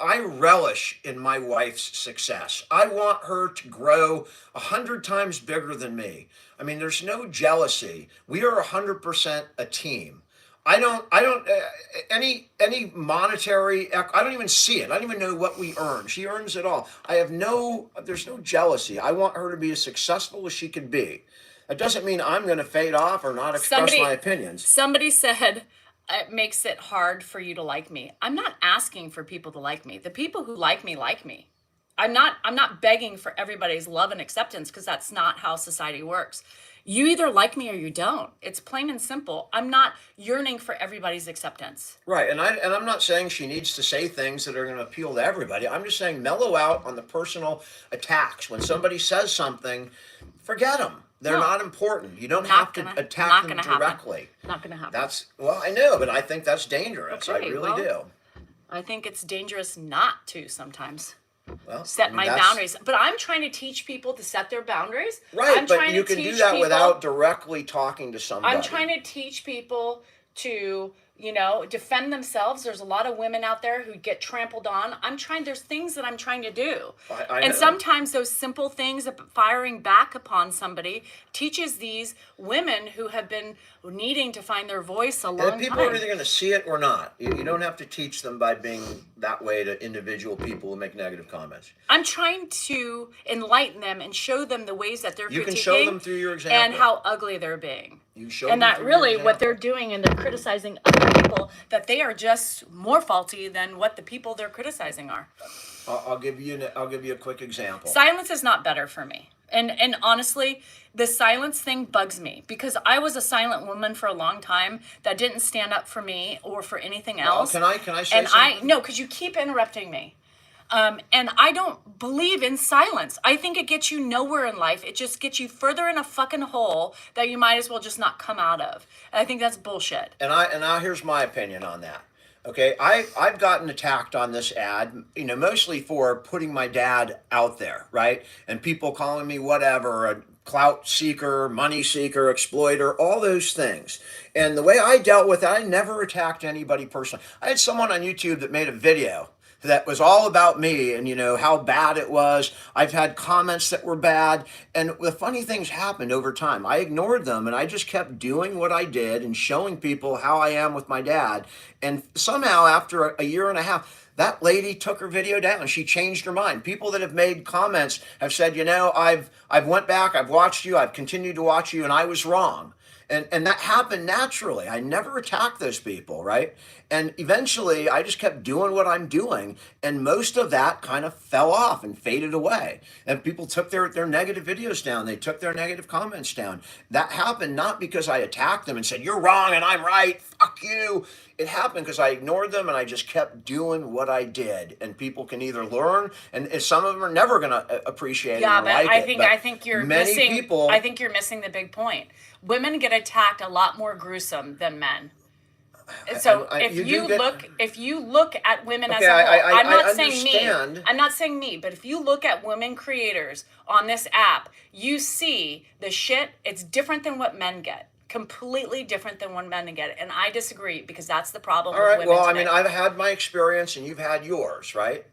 I relish in my wife's success. I want her to grow 100 times bigger than me. I mean, there's no jealousy. We are 100% a team. Any monetary, I don't even see it. I don't even know what we earn. She earns it all. There's no jealousy. I want her to be as successful as she can be. That doesn't mean I'm going to fade off or not express my opinions.
Somebody said it makes it hard for you to like me. I'm not asking for people to like me. The people who like me like me. I'm not begging for everybody's love and acceptance because that's not how society works. You either like me or you don't. It's plain and simple. I'm not yearning for everybody's acceptance.
Right, and I'm not saying she needs to say things that are going to appeal to everybody. I'm just saying mellow out on the personal attacks. When somebody says something, forget them. They're not important. You don't have to attack them directly.
Not going to happen.
Well, I know, but I think that's dangerous.
Okay,
I really do.
I think it's dangerous not to sometimes.
Well,
Set my boundaries. But I'm trying to teach people to set their boundaries.
Right, but you can do that without directly talking to somebody.
I'm trying to teach people to, defend themselves. There's a lot of women out there who get trampled on. There's things that I'm trying to do.
I know.
Sometimes those simple things of firing back upon somebody teaches these women who have been needing to find their voice a long time.
And people are either going to see it or not. You don't have to teach them by being that way to individual people who make negative comments.
I'm trying to enlighten them and show them the ways that they're critiquing.
You can show them through your example.
And how ugly they're being.
You show
and
them
that
through
really
your
what
example.
they're doing and they're criticizing other people, that they are just more faulty than what the people they're criticizing are.
I'll give you a quick example.
Silence is not better for me. And honestly, the silence thing bugs me because I was a silent woman for a long time that didn't stand up for me or for anything else.
Can I say something?
No, because you keep interrupting me. And I don't believe in silence. I think it gets you nowhere in life. It just gets you further in a fucking hole that you might as well just not come out of. And I think that's bullshit.
And now here's my opinion on that. Okay, I've gotten attacked on this ad, mostly for putting my dad out there, right? And people calling me whatever, a clout seeker, money seeker, exploiter, all those things. And the way I dealt with it, I never attacked anybody personally. I had someone on YouTube that made a video that was all about me and how bad it was. I've had comments that were bad, and the funny things happened over time. I ignored them and I just kept doing what I did and showing people how I am with my dad. And somehow after a year and a half, that lady took her video down. She changed her mind. People that have made comments have said, I've went back, I've watched you, I've continued to watch you, and I was wrong. And that happened naturally. I never attacked those people, right? And eventually, I just kept doing what I'm doing, and most of that kind of fell off and faded away. And people took their negative videos down. They took their negative comments down. That happened not because I attacked them and said, you're wrong and I'm right, fuck you. It happened because I ignored them and I just kept doing what I did. And people can either learn, and some of them are never going to appreciate it or like it.
I think you're missing the big point. Women get attacked a lot more gruesome than men. So if you look at women as a whole, I'm not saying me, but if you look at women creators on this app, you see the shit. It's different than what men get. Completely different than what men get. And I disagree because that's the problem with women today.
I mean, I've had my experience and you've had yours, right?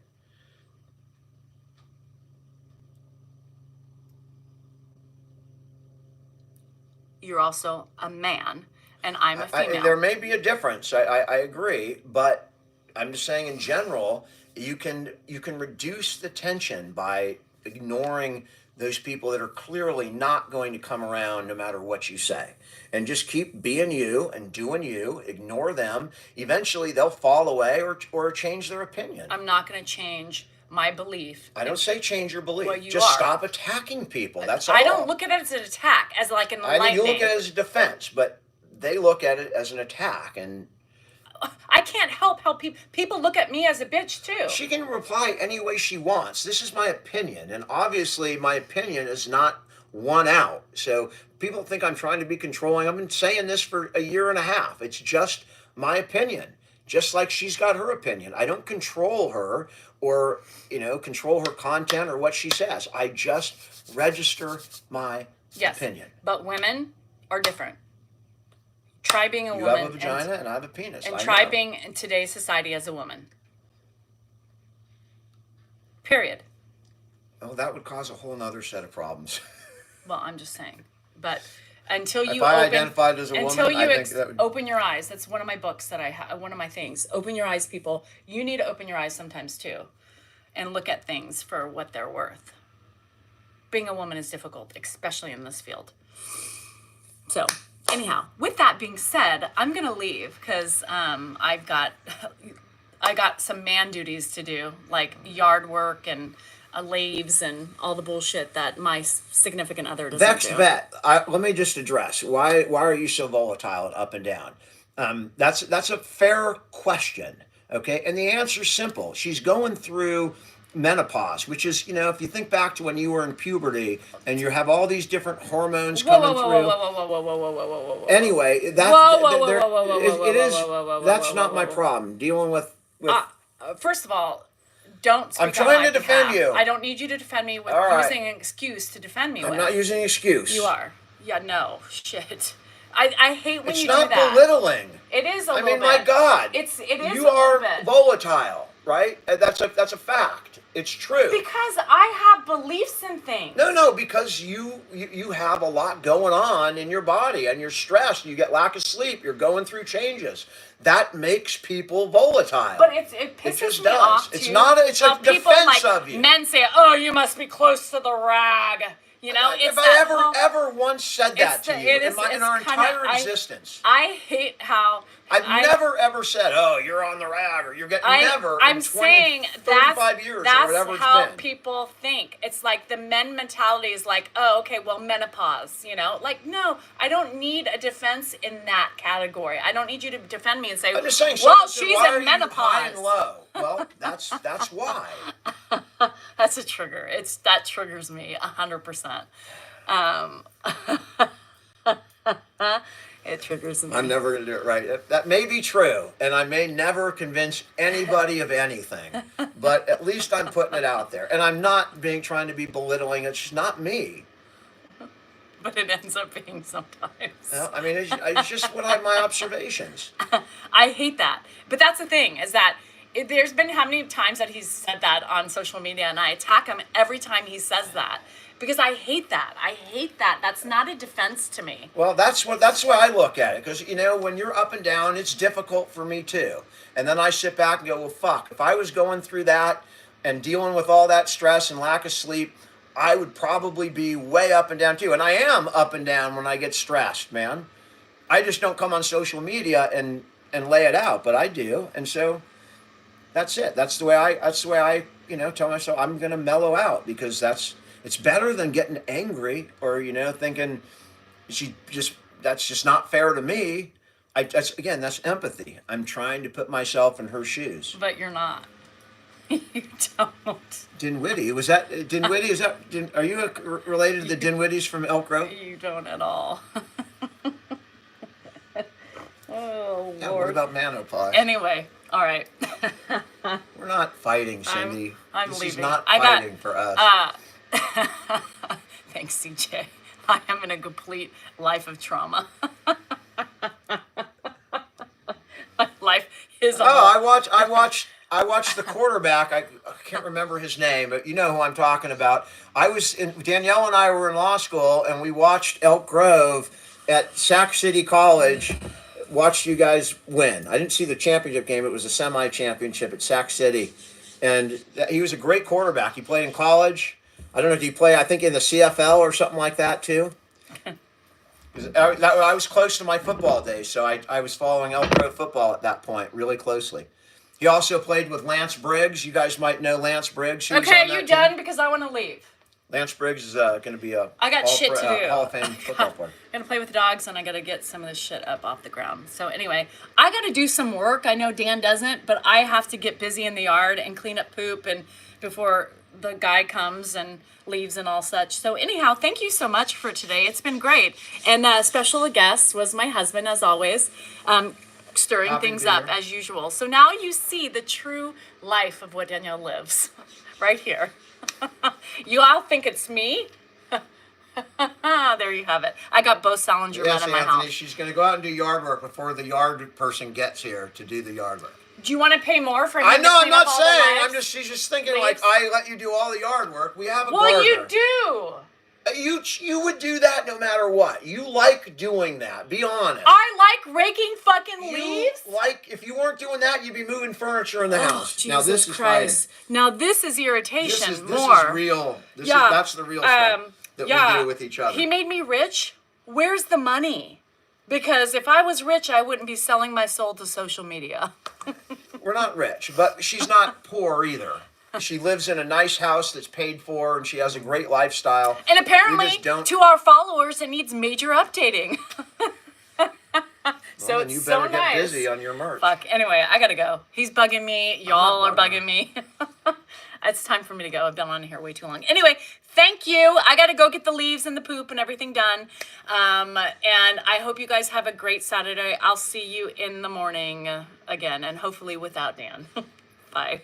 You're also a man, and I'm a female.
There may be a difference. I agree, but I'm just saying in general, you can reduce the tension by ignoring those people that are clearly not going to come around no matter what you say. And just keep being you and doing you, ignore them. Eventually they'll fall away or change their opinion.
I'm not going to change my belief.
I don't say change your belief.
Well,
just stop attacking people. That's all.
I don't look at it as an attack, as like an enlightening.
I mean, you look at it as a defense, but they look at it as an attack. And
I can't help how people look at me as a bitch too.
She can reply any way she wants. This is my opinion, and obviously my opinion is not one out. So people think I'm trying to be controlling. I've been saying this for a year and a half. It's just my opinion. Just like she's got her opinion. I don't control her or, control her content or what she says. I just register my opinion.
But women are different. Try being a
You
woman.
have a vagina and I have a penis.
And
I
try
know.
being in today's society as a woman. Period.
Oh, that would cause a whole nother set of problems.
Well, I'm just saying. But until you
If I identified as a woman,
until you
I think that would...
open your eyes. That's one of my books that I have. One of my things. Open your eyes, people. You need to open your eyes sometimes too, and look at things for what they're worth. Being a woman is difficult, especially in this field. So, anyhow, with that being said, I'm gonna leave because I got some man duties to do, like yard work and leaves and all the bullshit that my significant other doesn't
Vexed
do.
vet. Let me just address why are you so volatile and up and down? That's a fair question. Okay, and the answer's simple. She's going through menopause, which is, if you think back to when you were in puberty and you have all these different hormones coming through. Anyway, that's not my problem. Dealing with
First of all, don't speak
I'm trying
on my
to defend
behalf.
you.
I don't need you to defend me with
All right.
using an excuse to defend me with.
I'm not using an excuse.
You are. Yeah, no. Shit. I hate when
It's
you do
not
that.
belittling.
It is a
I
little
mean,
bit.
my God.
It is
You
a
are
little bit.
volatile, right? That's a fact. It's true.
Because I have beliefs in things.
No, because you have a lot going on in your body and you're stressed. You get lack of sleep. You're going through changes. That makes people volatile.
But it pisses
just
me
does.
off
It's
too.
not. It's a
how people,
defense of you.
Men say, "Oh, you must be close to the rag." You know, it's
If I
that
ever once said that to you in our entire existence,
I hate how
I've never ever said, "Oh, you're on the rag," or "You're getting." Never.
I'm
in 20,
saying
35 years
that's
or whatever
how
it's been.
people think. It's like the men mentality is like, oh, okay, well, menopause. Like no, I don't need a defense in that category. I don't need you to defend me and say,
I'm just saying.
well,
Said,
she's
why are
in
you
menopause.
high and low. Well, that's why.
That's a trigger. That triggers me 100%. It triggers me.
I'm never going to do it right. That may be true, and I may never convince anybody of anything, but at least I'm putting it out there. And I'm not trying to be belittling. It's just not me.
But it ends up being sometimes.
Well, I mean, it's just my observations.
I hate that. But that's the thing, is that there's been how many times that he's said that on social media, and I attack him every time he says that. Because I hate that. I hate that. That's not a defense to me.
Well, that's why I look at it. Because, when you're up and down, it's difficult for me too. And then I sit back and go, well, fuck. If I was going through that and dealing with all that stress and lack of sleep, I would probably be way up and down too. And I am up and down when I get stressed, man. I just don't come on social media and lay it out, but I do. And so that's it. That's the way I tell myself I'm going to mellow out, because it's better than getting angry or, thinking that's just not fair to me. That's empathy. I'm trying to put myself in her shoes.
But you're not. You don't.
Dinwiddie, was that Dinwiddie? Are you related to the Dinwiddies from Elk Grove?
You don't at all. Oh,
Yeah,
Lord.
what about menopause?
Anyway, all right.
We're not fighting, Cindy.
I'm
this
leaving.
is not fighting for us.
Thanks, CJ. I am in a complete life of trauma. My life is a
I watched the quarterback. I can't remember his name, but you know who I'm talking about. Danielle and I were in law school, and we watched Elk Grove at Sac City College. Watched you guys win. I didn't see the championship game. It was a semi-championship at Sac City, and he was a great quarterback. He played in college. I don't know if he played, I think, in the CFL or something like that too. I was close to my football days, so I was following Elk Grove football at that point really closely. He also played with Lance Briggs. You guys might know Lance Briggs.
Okay, are you done? Because I want to leave.
Lance Briggs is going to be a
I got shit to do.
Hall of Fame football player.
I'm gonna play with dogs, and I gotta get some of this shit up off the ground. So anyway, I gotta do some work. I know Dan doesn't, but I have to get busy in the yard and clean up poop and before the guy comes and leaves and all such. So anyhow, thank you so much for today. It's been great. And special guest was my husband, as always, stirring
Happy
things
to be
up
here.
as usual. So now you see the true life of what Danielle lives right here. You all think it's me? There you have it. I got Bo Salinger
Yes,
out of my
Anthony,
house.
she's going to go out and do yard work before the yard person gets here to do the yard work.
Do you want to pay more for him
I
to
know, I'm
clean up
not
all the
saying.
lives?
She's just thinking
Leaves?
like, I let you do all the yard work. We have a
Well,
gardener.
you do.
You would do that no matter what. You like doing that. Be honest.
I like raking fucking
You
leaves.
like, if you weren't doing that, you'd be moving furniture in the house.
Jesus
Now this is
Christ. Now this is
fighting.
irritation
This
more.
is real.
Yeah,
That's the real stuff that we do with each other.
He made me rich. Where's the money? Because if I was rich, I wouldn't be selling my soul to social media.
We're not rich, but she's not poor either. She lives in a nice house that's paid for, and she has a great lifestyle.
And apparently,
We just don't-
to our followers, it needs major updating. So
Well, then
it's
you
so
better
nice.
get busy on your merch.
Fuck. Anyway, I gotta go. He's bugging me. Y'all are
not bugging
bugging me. It's time for me to go. I've been on here way too long. Anyway, thank you. I gotta go get the leaves and the poop and everything done. And I hope you guys have a great Saturday. I'll see you in the morning again, and hopefully without Dan. Bye.